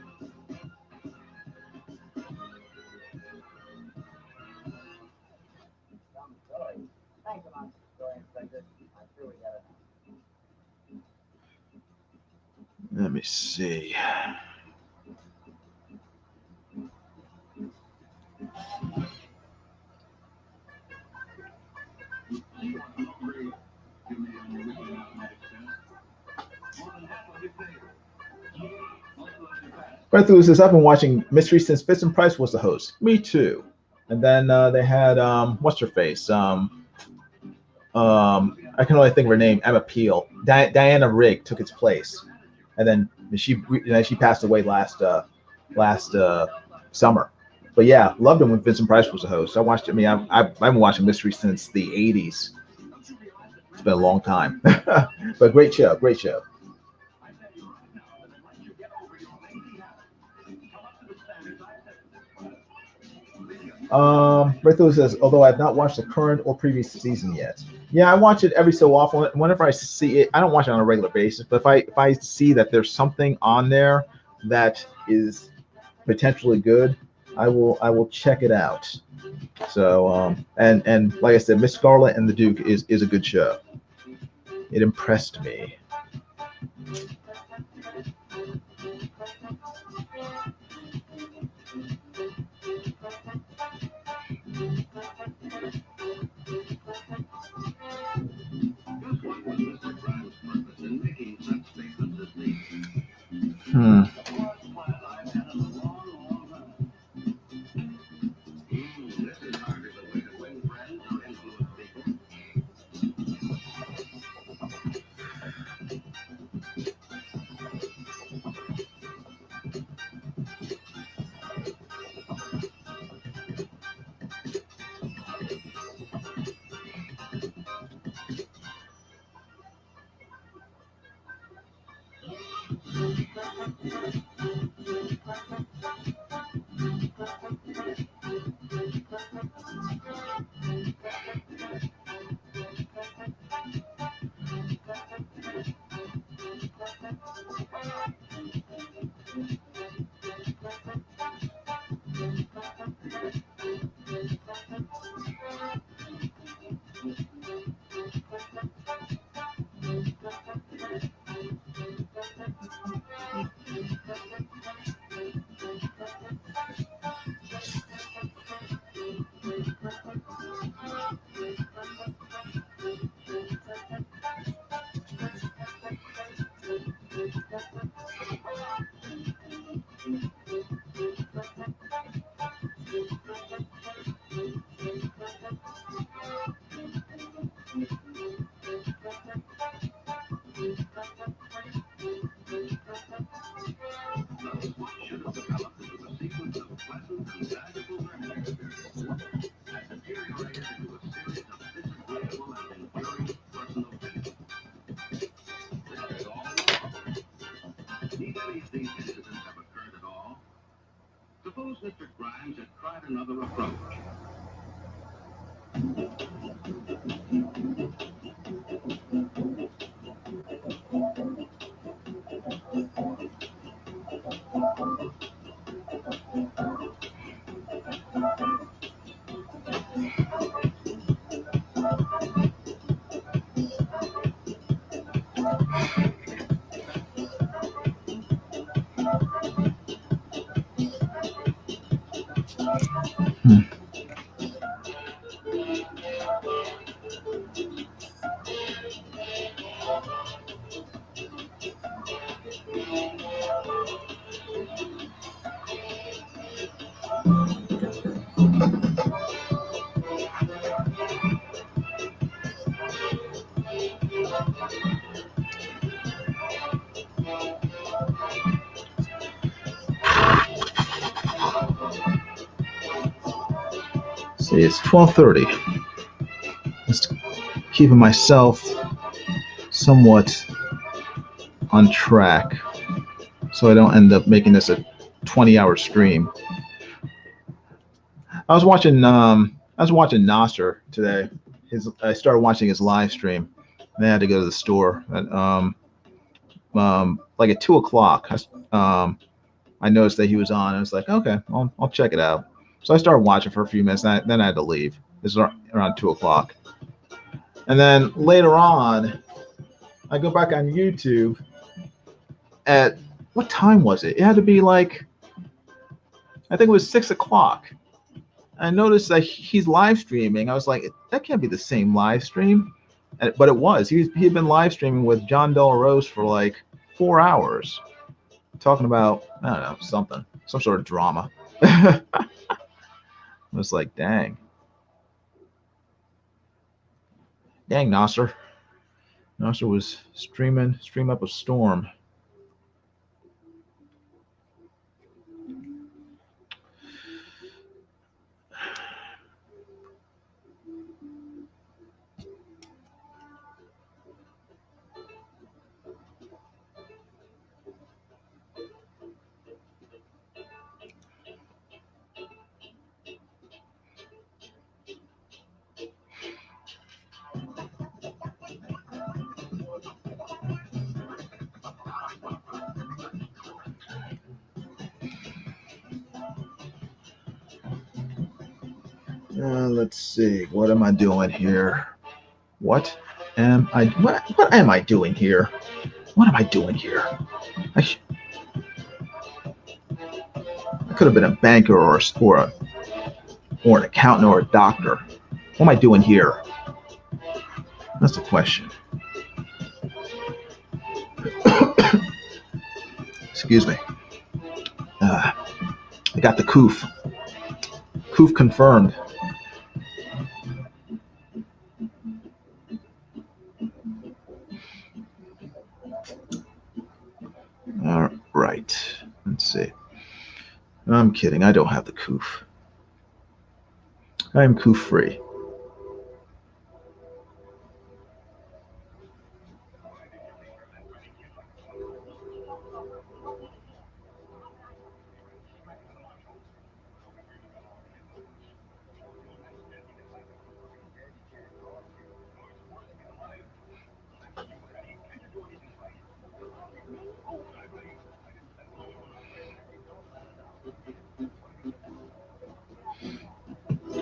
Let me see. Breathless says, I've been watching Mystery since Vincent Price was the host. Me too. And then they had what's her face? I can only think of her name. Emma Peel. Diana Rigg took its place, and then she passed away last summer. But yeah, loved him when Vincent Price was the host. I watched it. I mean, I've been watching Mystery since the '80s. It's been a long time, but great show. Great show. Bertho says, although I've not watched the current or previous season yet. Yeah, I watch it every so often. Whenever I see it, I don't watch it on a regular basis, but if I see that there's something on there that is potentially good, I will check it out. So and like I said, Miss Scarlet and the Duke is a good show. It impressed me. Hmm. Suppose Mr. Grimes had tried another approach. See, it's 12:30. Just keeping myself somewhat on track so I don't end up making this a 20-hour stream. I was watching Nasser today. I started watching his live stream. And I had to go to the store at like at 2 o'clock. I noticed that he was on. I was like, okay, I'll check it out. So I started watching for a few minutes. Then I had to leave. This is around 2 o'clock. And then later on, I go back on YouTube at, what time was it? It had to be like, I think it was 6 o'clock. I noticed that he's live streaming. I was like, that can't be the same live stream. But it was. He had been live streaming with John Del Rose for like 4 hours, talking about, I don't know, some sort of drama. I was like, dang, Nasser. Nasser was stream up a storm. Let's see. What am I doing here? What am I doing here? What am I doing here? I could have been a banker or an accountant or a doctor. What am I doing here? That's the question. Excuse me. I got the coof. Coof confirmed. All right. Let's see. I'm kidding. I don't have the coof. I'm coof free.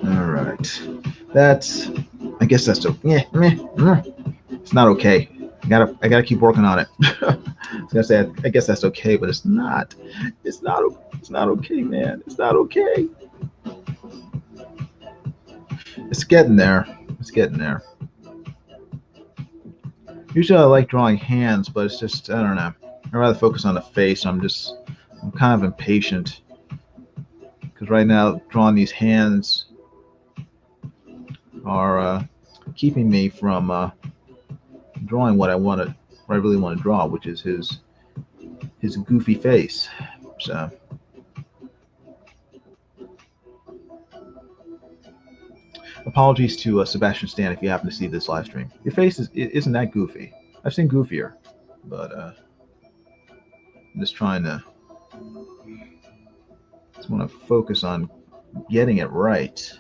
All right. I guess that's it's not okay. I gotta keep working on it. I was gonna say I guess that's okay, but it's not. It's not okay, man. It's not okay. It's getting there. It's getting there. Usually I like drawing hands, but it's just, I don't know. I'd rather focus on the face. I'm kind of impatient because right now drawing these hands are keeping me from drawing what I really want to draw, which is his goofy face. So apologies to Sebastian Stan if you happen to see this live stream. Your face isn't that goofy. I've seen goofier, but I'm just trying to want to focus on getting it right.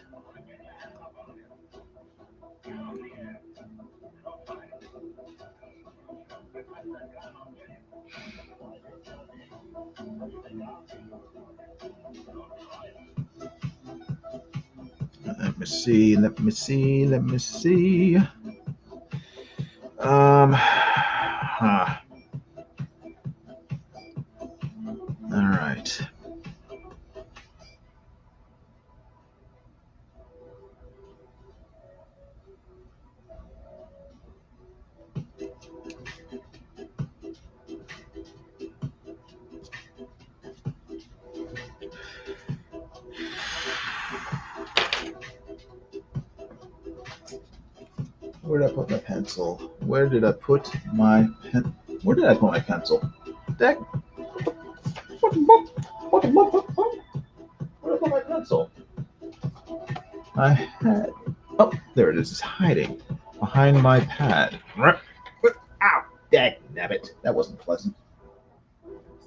Let me see. Let me see. Let me see. All right. Where did I put my pencil? Where did I put my pen? Where did I put my pencil? Where did I put my pencil? I had. Oh, there it is. It's hiding behind my pad. Ow! Dagnabbit. That wasn't pleasant.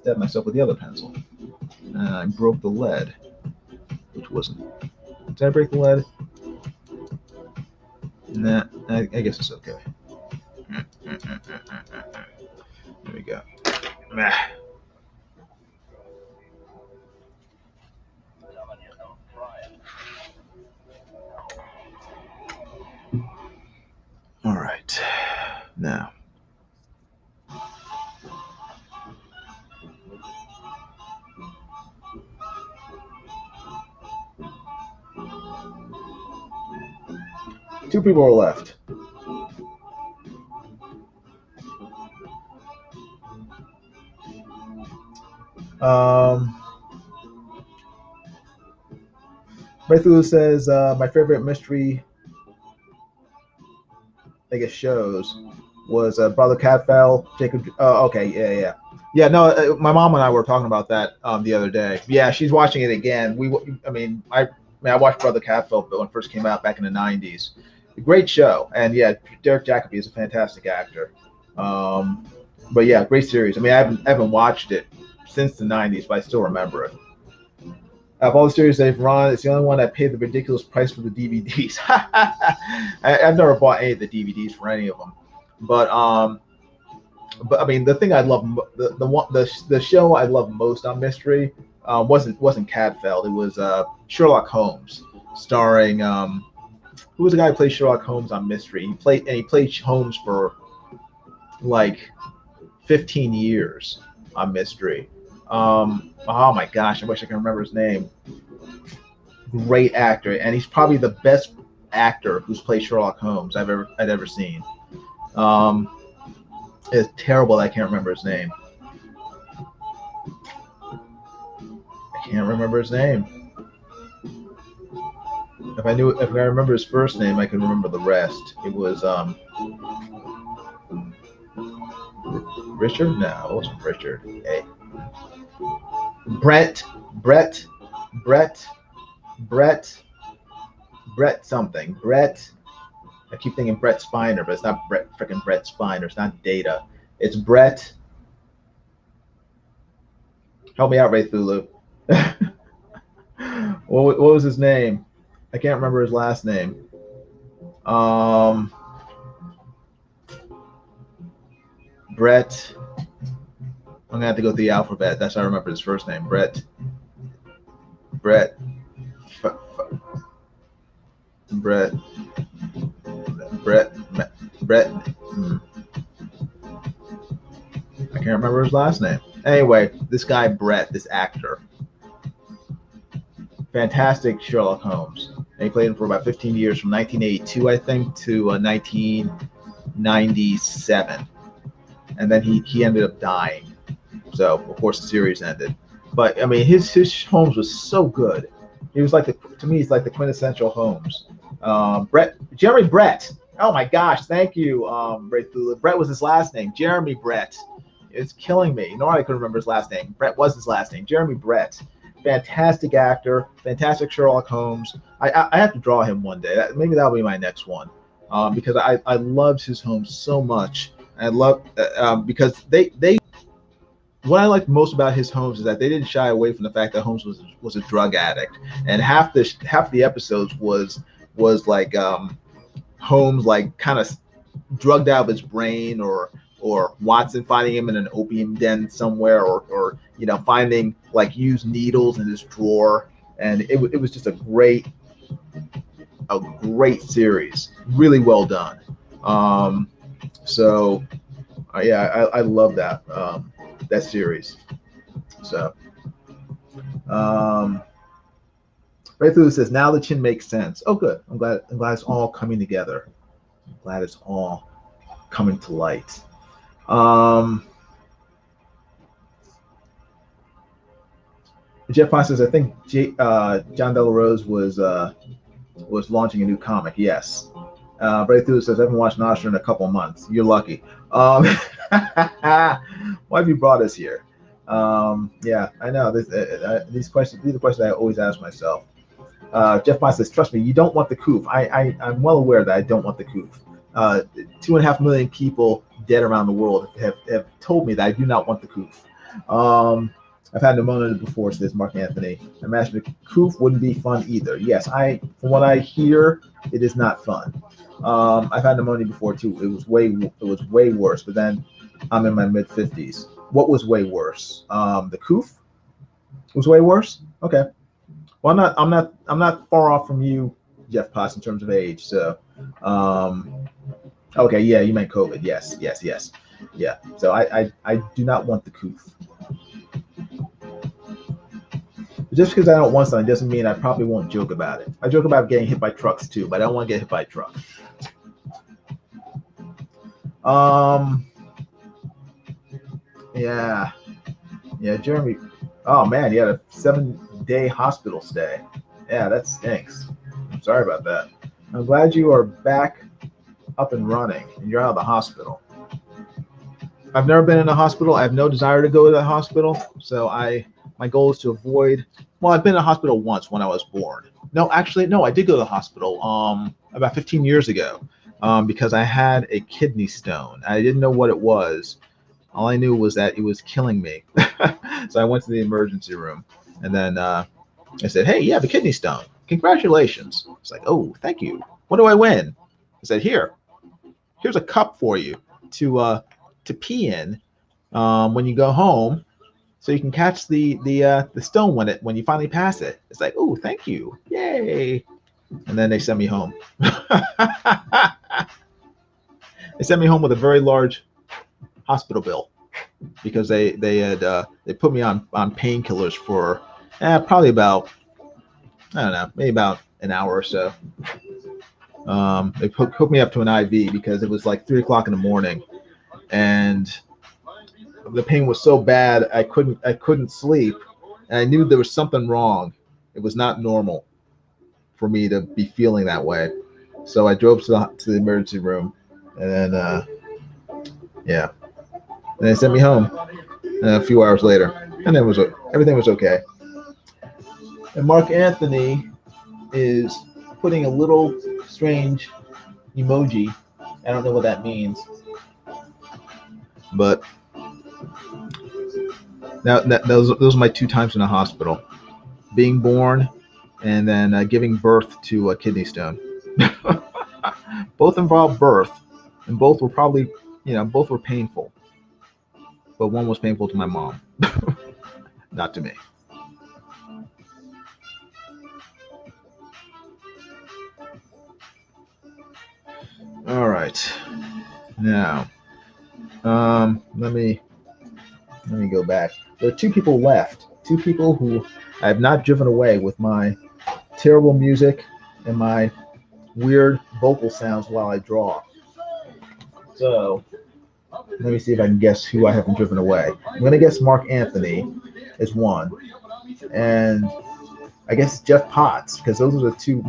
Stabbed myself with the other pencil. I broke the lead, which wasn't. Did I break the lead? Nah, I guess it's okay. There we go. All right. Now. Two people are left. Breakthrough says my favorite mystery, I guess, shows was Brother Catfell, Jacob. Okay, yeah. No, my mom and I were talking about that the other day. Yeah, she's watching it again. I watched Brother Catfell when it first came out back in the '90s. A great show, and yeah, Derek Jacobi is a fantastic actor. But yeah, great series. I mean, I haven't watched it since the '90s, but I still remember it. Out of all the series they've run, it's the only one that paid the ridiculous price for the DVDs. I've never bought any of the DVDs for any of them, but I mean, the thing I love, the show I love most on mystery wasn't Cadfael. It was Sherlock Holmes, starring who was the guy who played Sherlock Holmes on mystery? He played Holmes for like 15 years on mystery. Oh my gosh, I wish I could remember his name. Great actor, and he's probably the best actor who's played Sherlock Holmes I'd ever seen. It's terrible that I can't remember his name. I can't remember his name. If I remember his first name, I can remember the rest. It was Richard? No, it wasn't Richard. Hey. Brett something. Brett. I keep thinking Brett Spiner, but it's not Brett Spiner. It's not Data. It's Brett. Help me out, Ray Thulu. What was his name? I can't remember his last name. Brett. I'm gonna have to go through the alphabet. That's how I remember his first name. Brett. I can't remember his last name. Anyway, this guy Brett, this actor, fantastic Sherlock Holmes. And he played him for about 15 years, from 1982, I think, to 1997, and then he ended up dying. So of course the series ended. But I mean, his Holmes was so good. He was like to me, he's like the quintessential Holmes. Jeremy Brett. Oh my gosh, thank you, Ray Thula. Brett was his last name. Jeremy Brett. It's killing me. I couldn't remember his last name. Brett was his last name. Jeremy Brett. Fantastic actor. Fantastic Sherlock Holmes. I have to draw him one day. Maybe that'll be my next one. Because I loved his Holmes so much. I love because they what I liked most about his Holmes is that they didn't shy away from the fact that Holmes was a drug addict, and half the episodes was like Holmes like kind of drugged out of his brain, or Watson finding him in an opium den somewhere, or you know, finding like used needles in his drawer, and it was just a great series, really well done. So yeah, I love that that series. So right through says now the chin makes sense. Oh, good. I'm glad it's all coming together. I'm glad it's all coming to light. Jeff Pine says I think John Delarose was launching a new comic. Yes. Breakthrough says I haven't watched Nostra in a couple months. You're lucky. Why have you brought us here? Yeah, I know. These questions. These are questions I always ask myself. Jeff Pine says, "Trust me, you don't want the coof. I'm well aware that I don't want the coof. 2.5 million people dead around the world have told me that I do not want the coof. I've had pneumonia before," says Mark Anthony. I imagine the coof wouldn't be fun either. Yes, from what I hear, it is not fun. I've had pneumonia before too. It was way worse. But then I'm in my mid-50s. What was way worse? The coof was way worse. Okay. Well, I'm not far off from you, Jeff Potts, in terms of age. So, okay, yeah, you meant COVID. Yes. Yeah. So I do not want the coof. Just because I don't want something doesn't mean I probably won't joke about it. I joke about getting hit by trucks too, but I don't want to get hit by a truck. Yeah, Jeremy. Oh man, he had a 7-day hospital stay. Yeah, that stinks. I'm sorry about that. I'm glad you are back up and running and you're out of the hospital. I've never been in a hospital. I have no desire to go to the hospital. So my goal is to avoid. Well, I've been in a hospital once when I was born. No, actually, no, I did go to the hospital about 15 years ago because I had a kidney stone. I didn't know what it was. All I knew was that it was killing me. So I went to the emergency room, and then I said, "Hey, you have a kidney stone. Congratulations." It's like, "Oh, thank you. What do I win?" I said, here's a cup for you to pee in when you go home, so you can catch the stone when you finally pass it." It's like, "Oh, thank you, yay!" And then they sent me home. They sent me home with a very large hospital bill because they put me on painkillers for probably about, I don't know, maybe about an hour or so. They hooked me up to an IV because it was like 3 o'clock in the morning, and the pain was so bad I couldn't sleep, and I knew there was something wrong. It was not normal for me to be feeling that way. So I drove to the emergency room, and then yeah, and they sent me home a few hours later, and everything was okay. And Mark Anthony is putting a little strange emoji. I don't know what that means, but now those are my 2 times in a hospital: being born, and then giving birth to a kidney stone. Both involved birth, and both were probably, both were painful. But one was painful to my mom, not to me. All right, now let me go back. There are 2 people left. 2 people who I have not driven away with my terrible music and my weird vocal sounds while I draw. So let me see if I can guess who I haven't driven away. I'm going to guess Mark Anthony is one, and I guess Jeff Potts, because those are the 2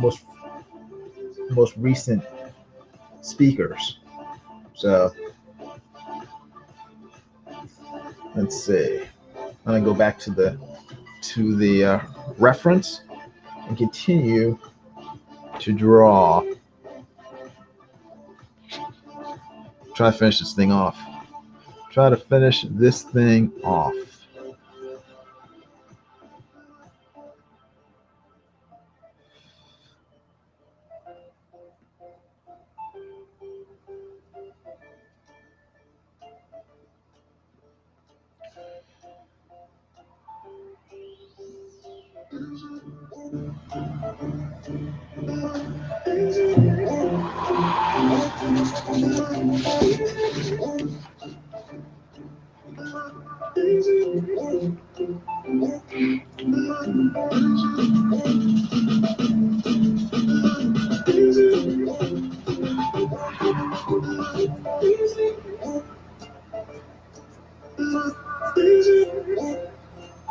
most recent speakers. So let's see. I'm going to go back to the reference and continue to draw. Try to finish this thing off. try to finish this thing off.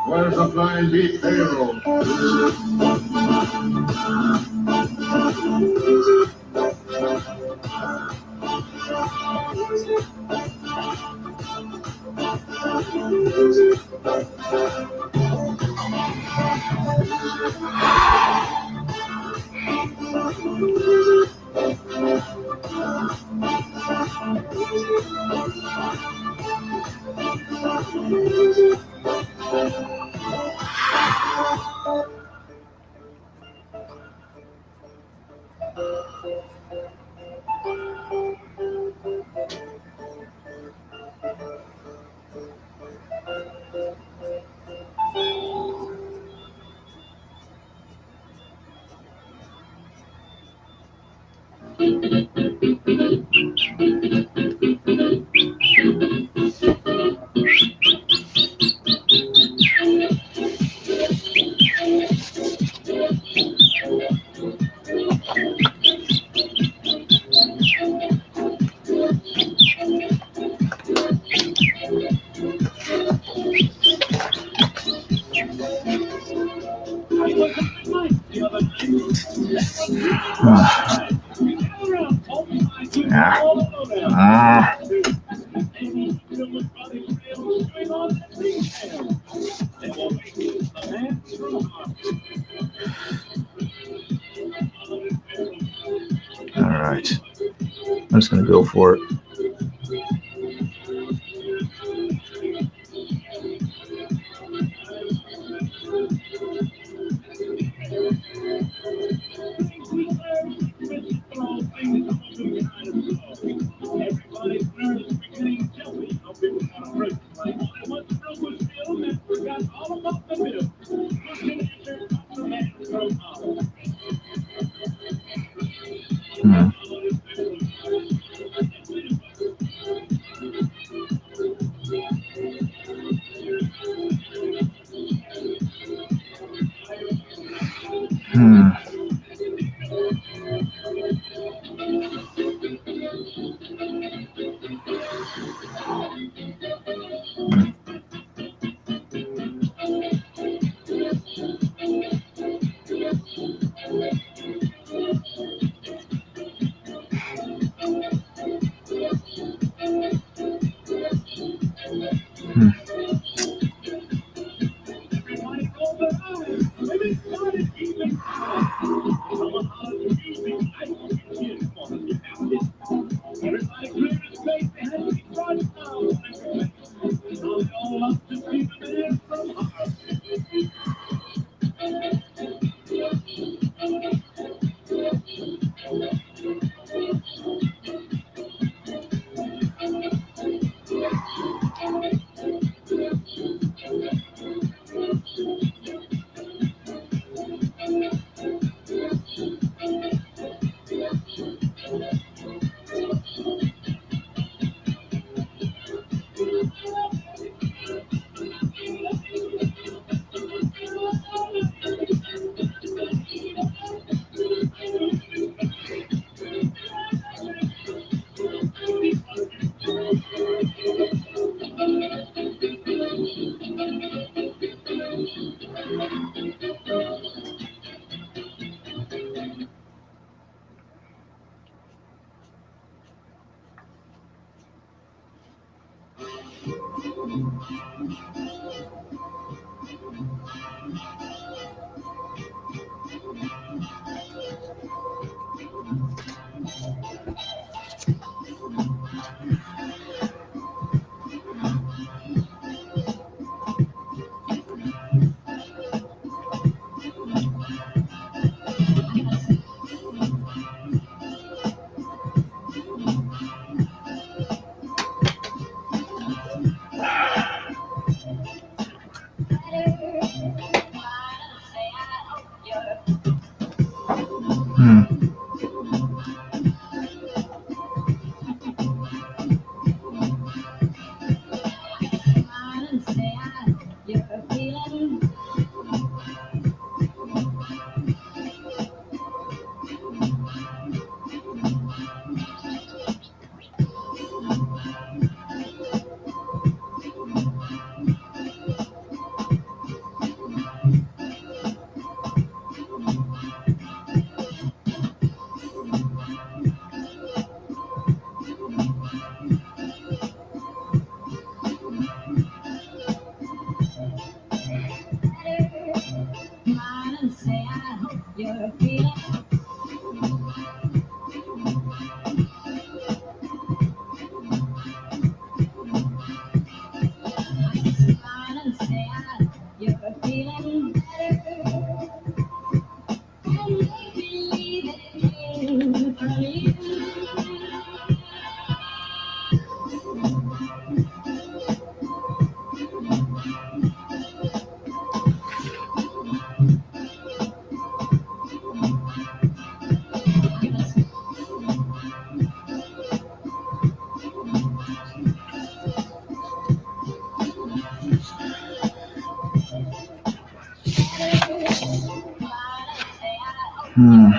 Where's the flying beat payroll? All right. I'm just going to go for it. Hmm.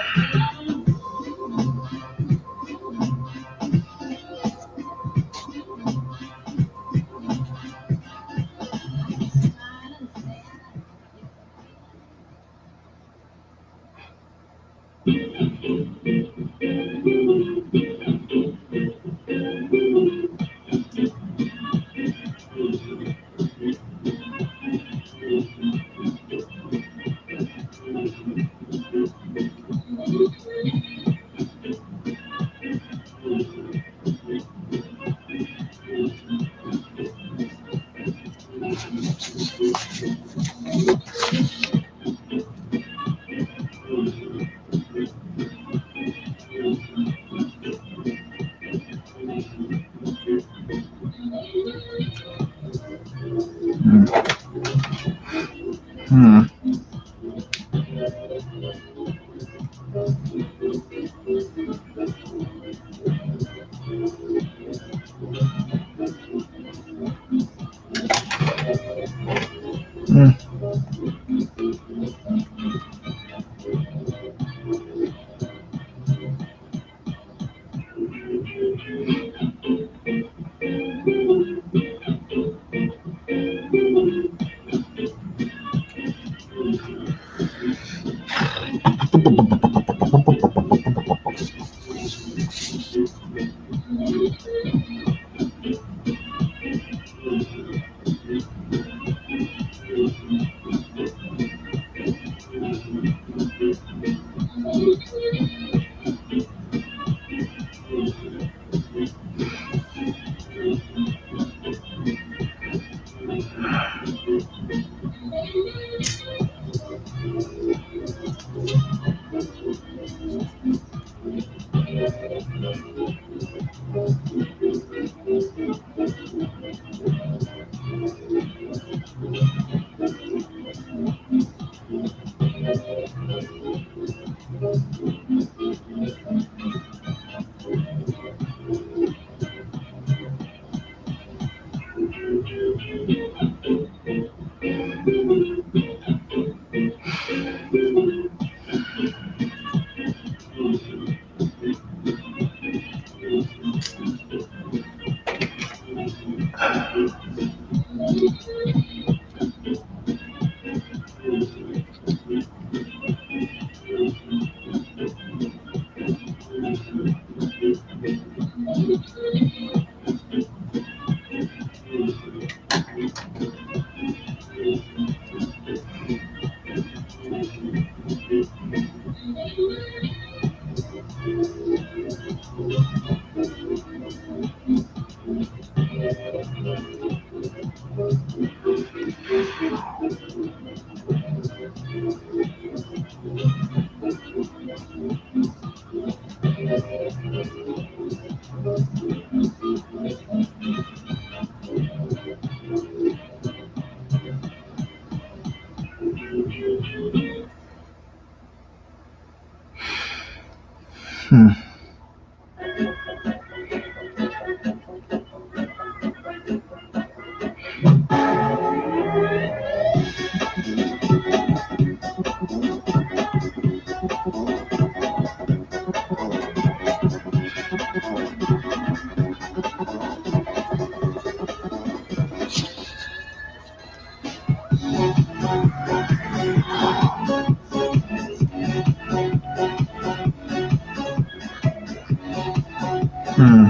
Hmm. Hmm. Hmm. Hmm.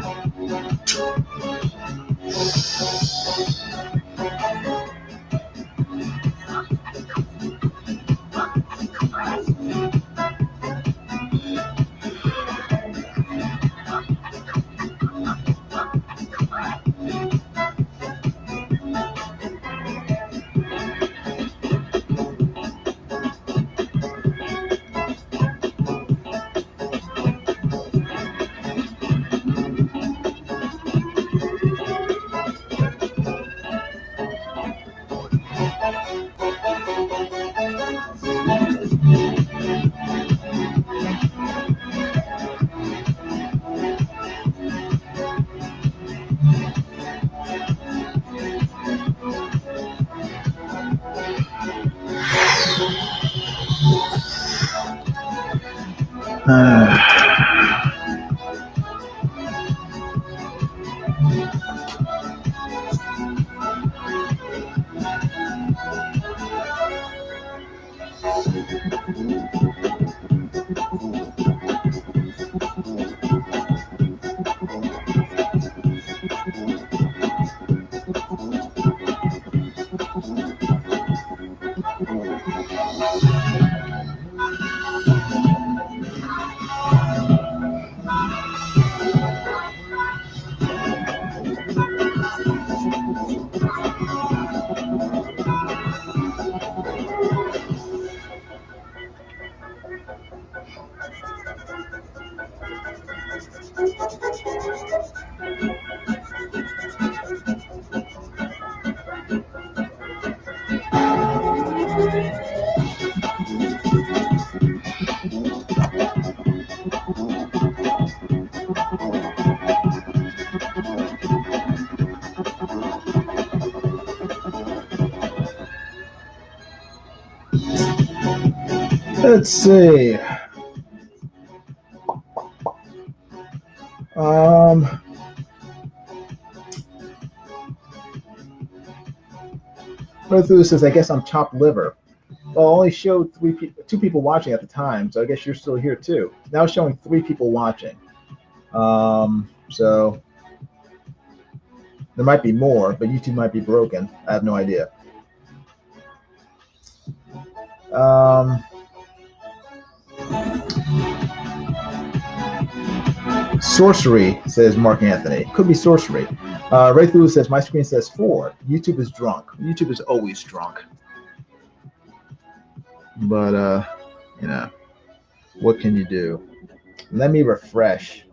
Let's see. Rothu says, I guess I'm chopped liver. Well, I only showed two people watching at the time, so I guess you're still here too. Now it's showing 3 people watching. So there might be more, but YouTube might be broken. I have no idea. Sorcery, says Mark Anthony. Could be sorcery. Ray Lewis says, my screen says 4. YouTube is drunk. YouTube is always drunk. But, you know, what can you do? Let me refresh.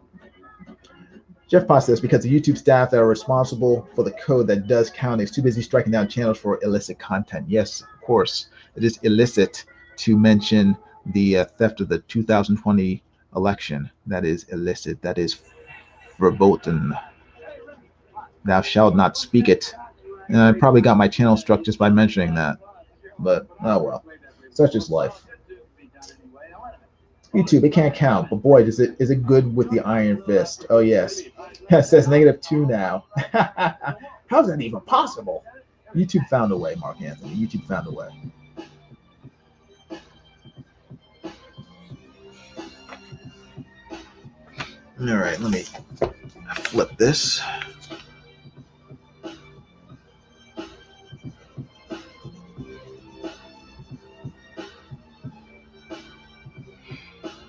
Jeff Potts says, because the YouTube staff that are responsible for the code that does count is too busy striking down channels for illicit content. Yes, of course. It is illicit to mention the theft of the 2020 election. That is illicit. That is verboten. Thou shalt not speak it. And I probably got my channel struck just by mentioning that. But, oh well. Such is life. YouTube, it can't count, but boy, is it good with the iron fist. Oh yes. It says -2 now. How's that even possible? YouTube found a way, Mark Anthony. YouTube found a way. All right, let me flip this.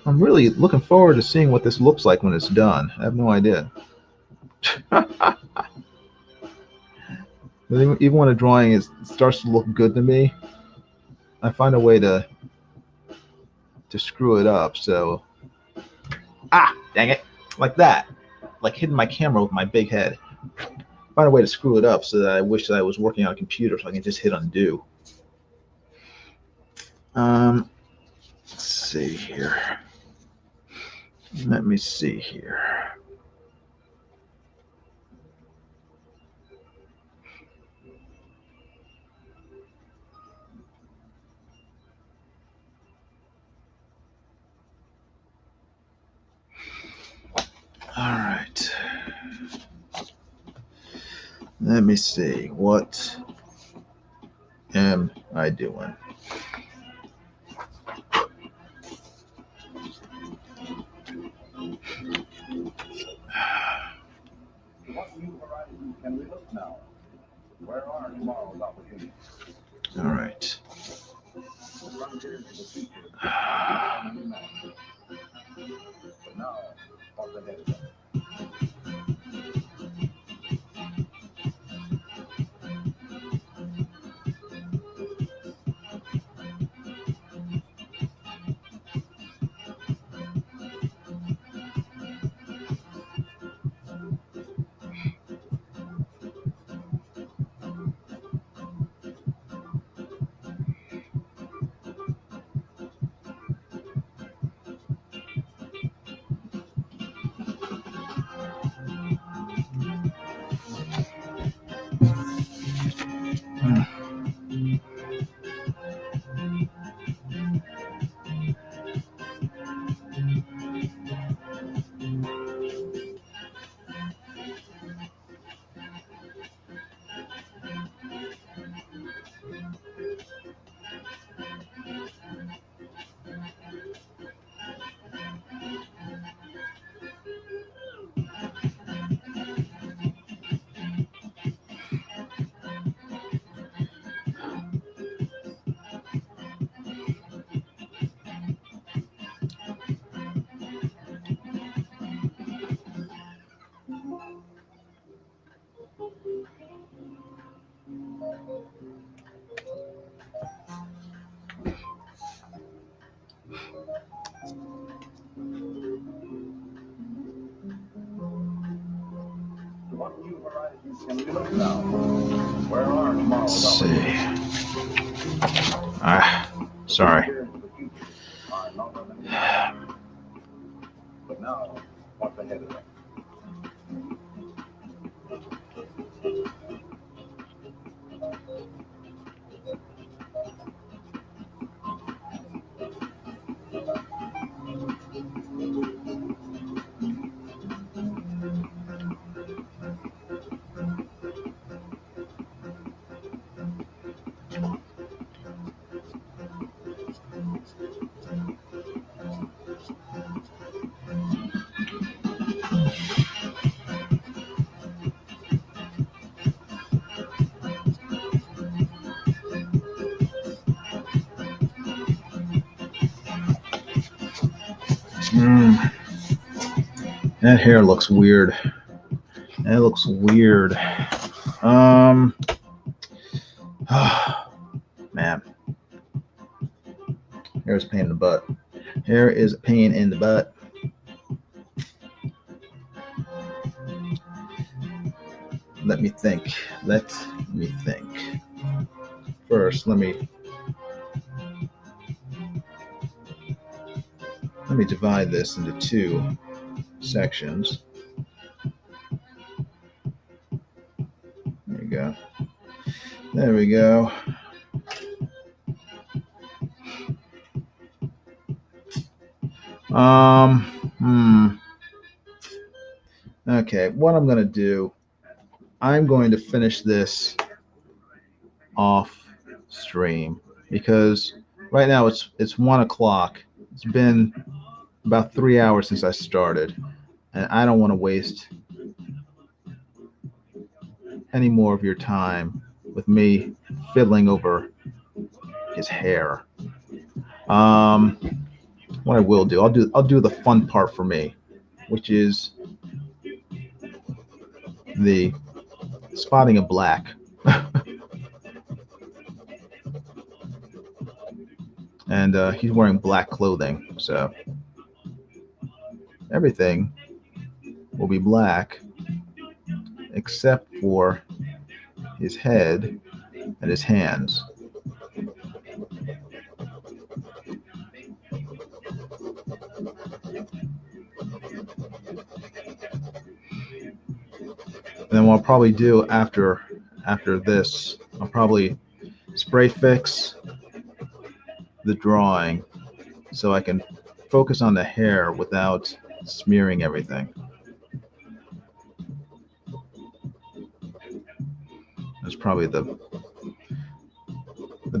I'm really looking forward to seeing what this looks like when it's done. I have no idea. Even when a drawing starts to look good to me, I find a way to screw it up. So, dang it, like that, like hitting my camera with my big head. Find a way to screw it up so that I wish that I was working on a computer so I can just hit undo. Let's see here. Let me see here. All right. Let me see. What am I doing? What new horizons can we look now? Where are tomorrow's opportunities? All right. Frontiers of the future. But now, what's ahead of us? What new horizons can we look now? Where are tomorrow's Let's see. opportunities? Sorry. Here into the future are not limited. But now, what's ahead of them? That hair looks weird. That looks weird. Man. Hair is a pain in the butt. Hair is a pain in the butt. Let me think. Let me think. First, let me divide this into two sections. There we go. There we go. Okay, what I'm going to do, I'm going to finish this off stream because right now it's 1 o'clock. It's been about 3 hours since I started, and I don't want to waste any more of your time with me fiddling over his hair. What I will do, I'll do the fun part for me, which is the spotting of black. And he's wearing black clothing, so everything will be black except for his head and his hands. And then what I'll probably do after this, I'll probably spray fix the drawing so I can focus on the hair without smearing everything. That's probably the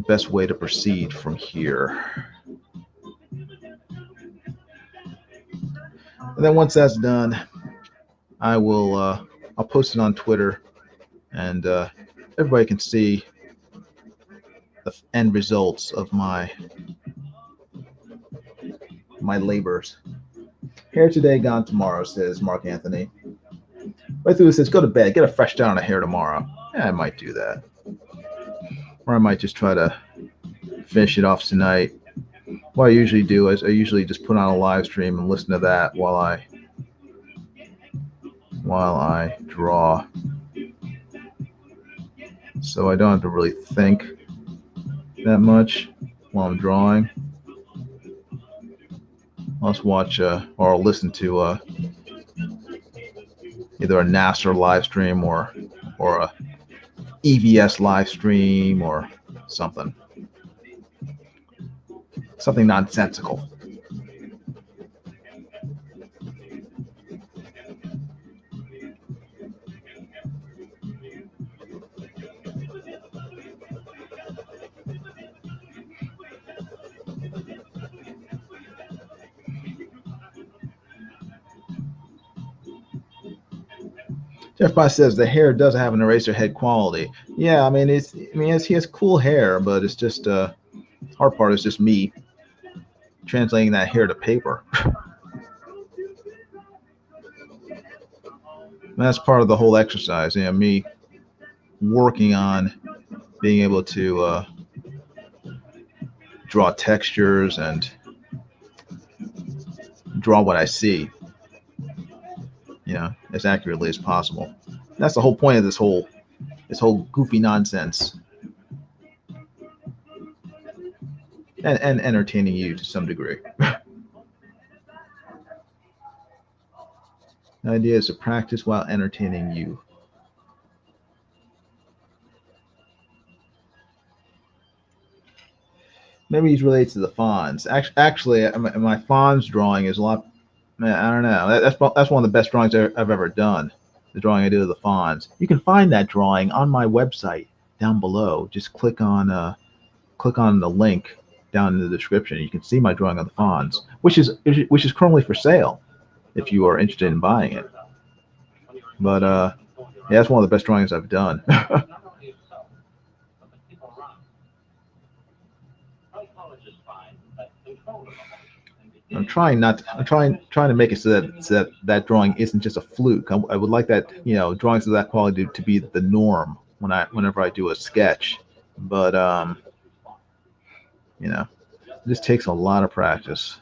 best way to proceed from here. And then once that's done, I will I'll post it on Twitter, and everybody can see the end results of my labors. Hair today, gone tomorrow, says Mark Anthony. Right through says, go to bed, get a fresh down of hair tomorrow. Yeah, I might do that. Or I might just try to finish it off tonight. What I usually do is I usually just put on a live stream and listen to that while I draw. So I don't have to really think that much while I'm drawing. I'll just watch or I'll listen to either a NASA live stream or a EVS live stream or something nonsensical. Everybody says the hair does have an eraser head quality. Yeah, I mean he has cool hair, but it's just hard part is just me translating that hair to paper. That's part of the whole exercise. You know, me working on being able to draw textures and draw what I see, you know, as accurately as possible. That's the whole point of this whole goofy nonsense, and entertaining you to some degree. The idea is to practice while entertaining you. Maybe he's related to the fawns. Actually, my fawns drawing is a lot. I don't know. That's one of the best drawings I've ever done. The drawing I did of the fawns. You can find that drawing on my website down below. Just click on the link down in the description. You can see my drawing of the fawns, which is currently for sale if you are interested in buying it. But yeah, that's one of the best drawings I've done. I'm trying to make it so that drawing isn't just a fluke. I would like that, you know, drawings of that quality to be the norm whenever I do a sketch. But you know, this takes a lot of practice.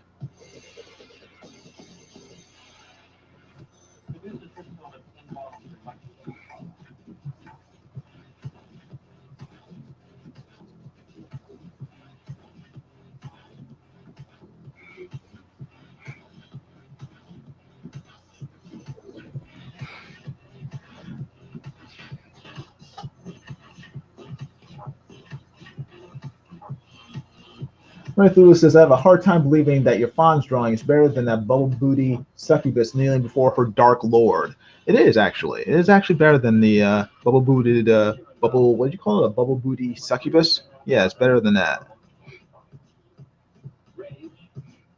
Right, Lewis says, I have a hard time believing that your Fawn's drawing is better than that bubble booty succubus kneeling before her dark lord. It is actually. It is actually better than the bubble booted what did you call it? A bubble booty succubus? Yeah, it's better than that.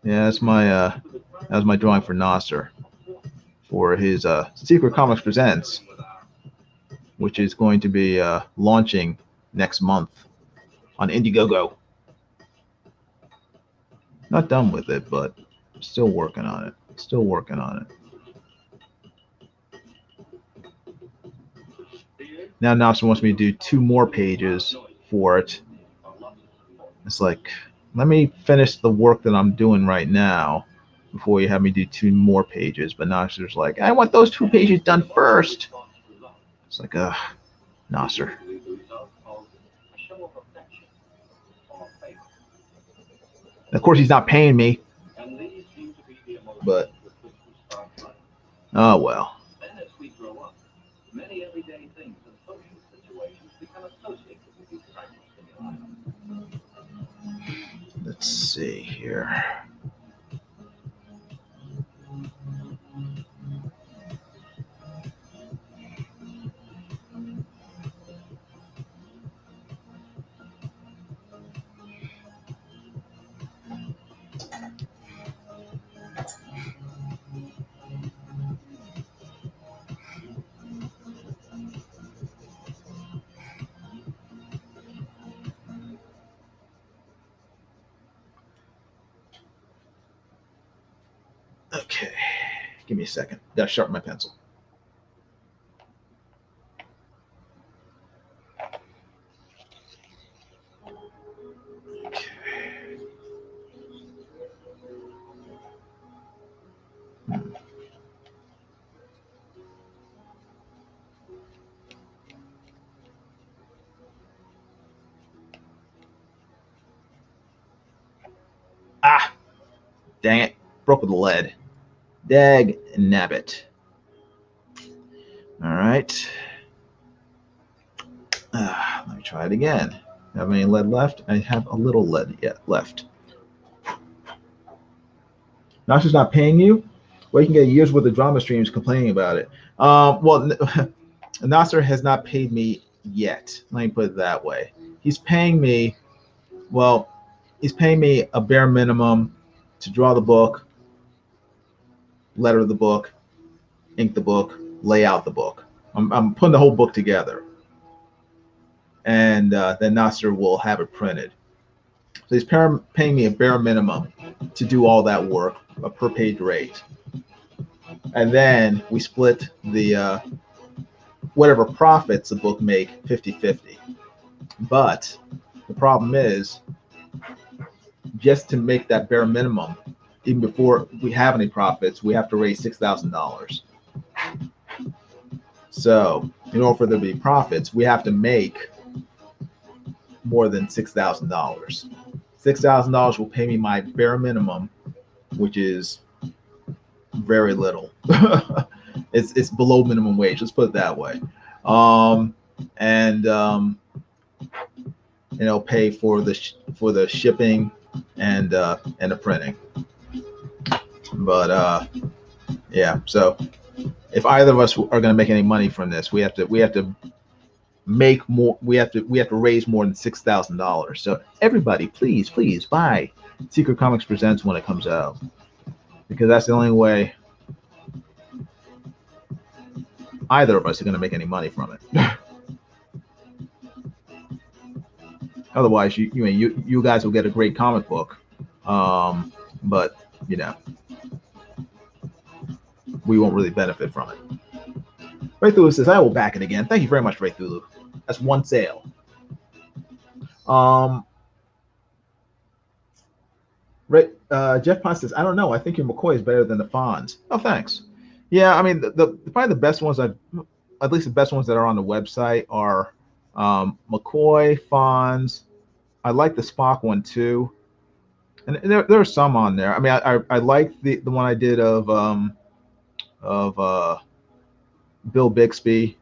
Yeah, that's that was my drawing for Nasser for his Secret Comics Presents, which is going to be launching next month on Indiegogo. Not done with it, but still working on it. Still working on it. Now Nasser wants me to do 2 more pages for it. It's like, let me finish the work that I'm doing right now before you have me do 2 more pages. But Nasser's like, I want those 2 pages done first. It's like, Nasser. Of course, he's not paying me. But, oh well. Let's see here. Okay, give me a second. Gotta sharpen my pencil. Ah, dang it. Broke with the lead. Dag nabbit. All right. Let me try it again. Have any lead left? I have a little lead yet left. Nasser's not paying you? Well, you can get years worth of drama streams complaining about it. Well, Nasser has not paid me yet. Let me put it that way. He's paying me, well, he's paying me a bare minimum to draw the book, letter the book, ink the book, lay out the book. I'm putting the whole book together, and then Nasser will have it printed. So he's paying me a bare minimum to do all that work, a per page rate, and then we split the whatever profits the book make 50-50. But the problem is, just to make that bare minimum, even before we have any profits, we have to raise $6,000. So in order for there to be profits, we have to make more than $6,000. $6,000 will pay me my bare minimum, which is very little. It's below minimum wage. Let's put it that way. And it'll pay for the shipping and the printing. But yeah. So if either of us are going to make any money from this, we have to make more. We have to raise more than $6,000. So everybody, please buy Secret Comics Presents when it comes out, because that's the only way either of us are going to make any money from it. Otherwise, you guys will get a great comic book, but we won't really benefit from it. Ray Thulu says, I will back it again. Thank you very much, Ray Thulu. That's one sale. Jeff Pond says, I don't know. I think your McCoy is better than the Fonz. Oh, thanks. Yeah, I mean, probably the best ones, at least the best ones that are on the website are McCoy, Fonz. I like the Spock one too, and there are some on there. I mean, I like the one I did of Bill Bixby,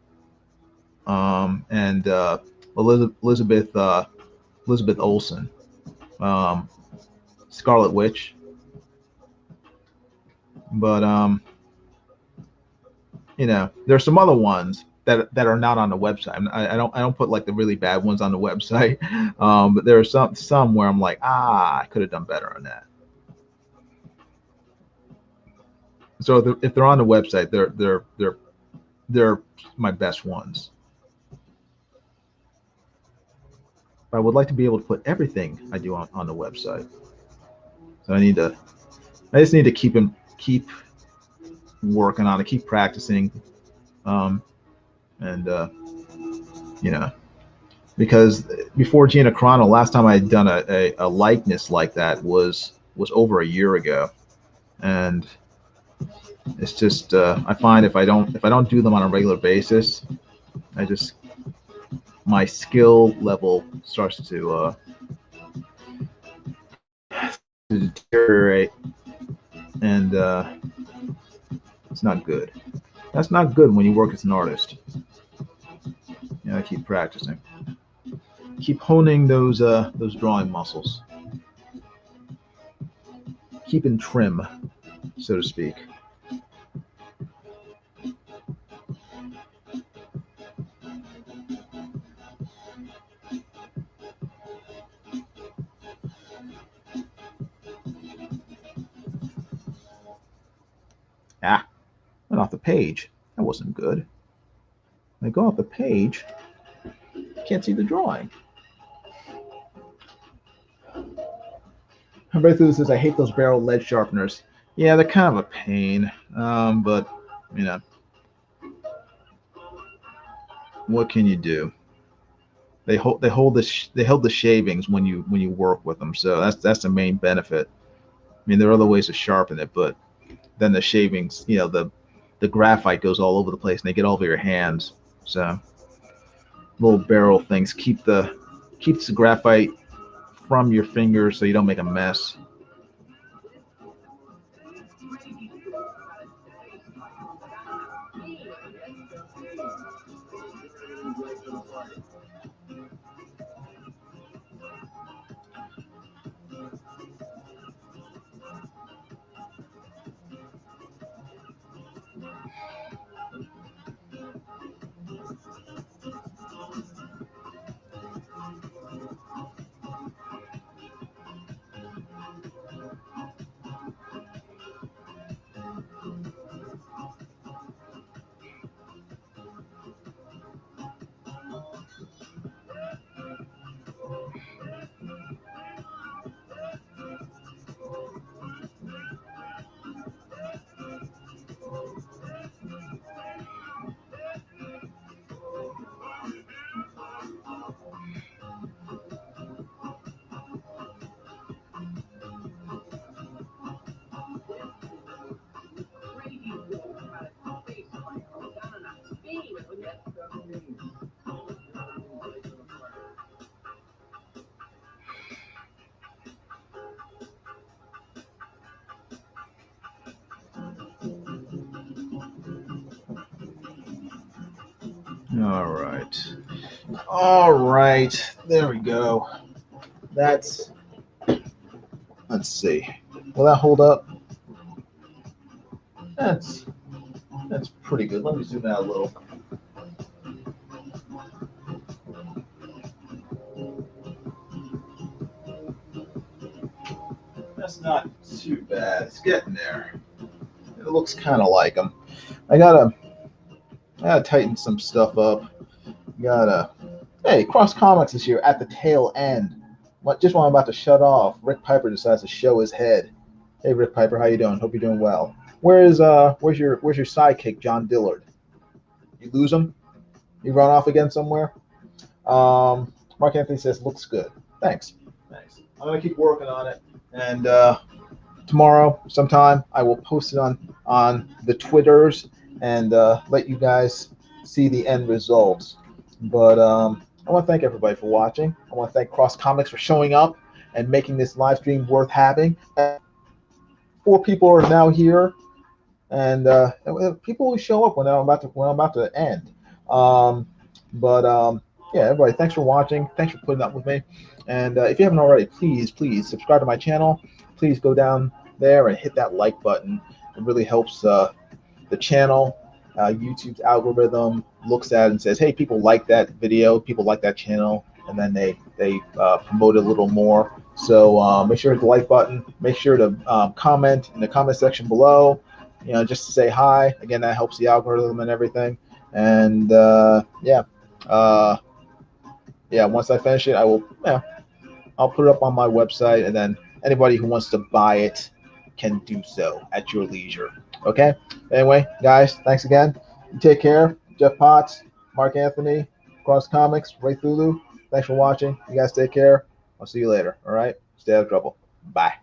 and Elizabeth Olsen, Scarlet Witch. But there's some other ones that are not on the website. I don't put like the really bad ones on the website, but there are some where I'm like, I could have done better on that. So if they're on the website, they're my best ones. But I would like to be able to put everything I do on the website. So I just need to keep working on it, keep practicing, and because before Gina Carano, last time I had done a likeness like that was over a year ago, and it's just I find if I don't do them on a regular basis, my skill level starts to deteriorate, and it's not good. That's not good when you work as an artist. I keep practicing, keep honing those drawing muscles, keep in trim, so to speak. Went off the page. That wasn't good. When I go off the page, can't see the drawing. Right through this says, I hate those barrel lead sharpeners. Yeah, they're kind of a pain, but what can you do? They hold the shavings when you work with them, so that's the main benefit. I mean, there are other ways to sharpen it, but then the shavings, the graphite goes all over the place and they get all over your hands. So little barrel things keeps the graphite from your fingers so you don't make a mess. All right. All right. There we go. That's, let's see. Will that hold up? That's pretty good. Let me zoom out a little. That's not too bad. It's getting there. It looks kind of like them. I gotta tighten some stuff up. Gotta. Hey, Cross Comics is here at the tail end. Just when I'm about to shut off, Rick Piper decides to show his head. Hey, Rick Piper, how you doing? Hope you're doing well. Where's your sidekick, John Dillard? You lose him? You run off again somewhere? Mark Anthony says looks good. Thanks. I'm gonna keep working on it, and tomorrow sometime I will post it on the Twitters and let you guys see the end results. But I want to thank everybody for watching. I want to thank Cross Comics for showing up and making this live stream worth having. 4 people are now here, and people will show up when I'm about to end. Yeah, everybody, thanks for watching. Thanks for putting up with me. And if you haven't already, please subscribe to my channel. Please go down there and hit that like button. It really helps the channel. YouTube's algorithm looks at it and says, hey, people like that video, people like that channel, and then they promote it a little more. So make sure to hit the like button. Make sure to comment in the comment section below, just to say hi. Again, that helps the algorithm and everything. And once I finish it, I'll put it up on my website, and then anybody who wants to buy it can do so at your leisure. Okay? Anyway, guys, thanks again. You take care. Jeff Potts, Mark Anthony, Cross Comics, Ray Thulu. Thanks for watching. You guys take care. I'll see you later. All right? Stay out of trouble. Bye.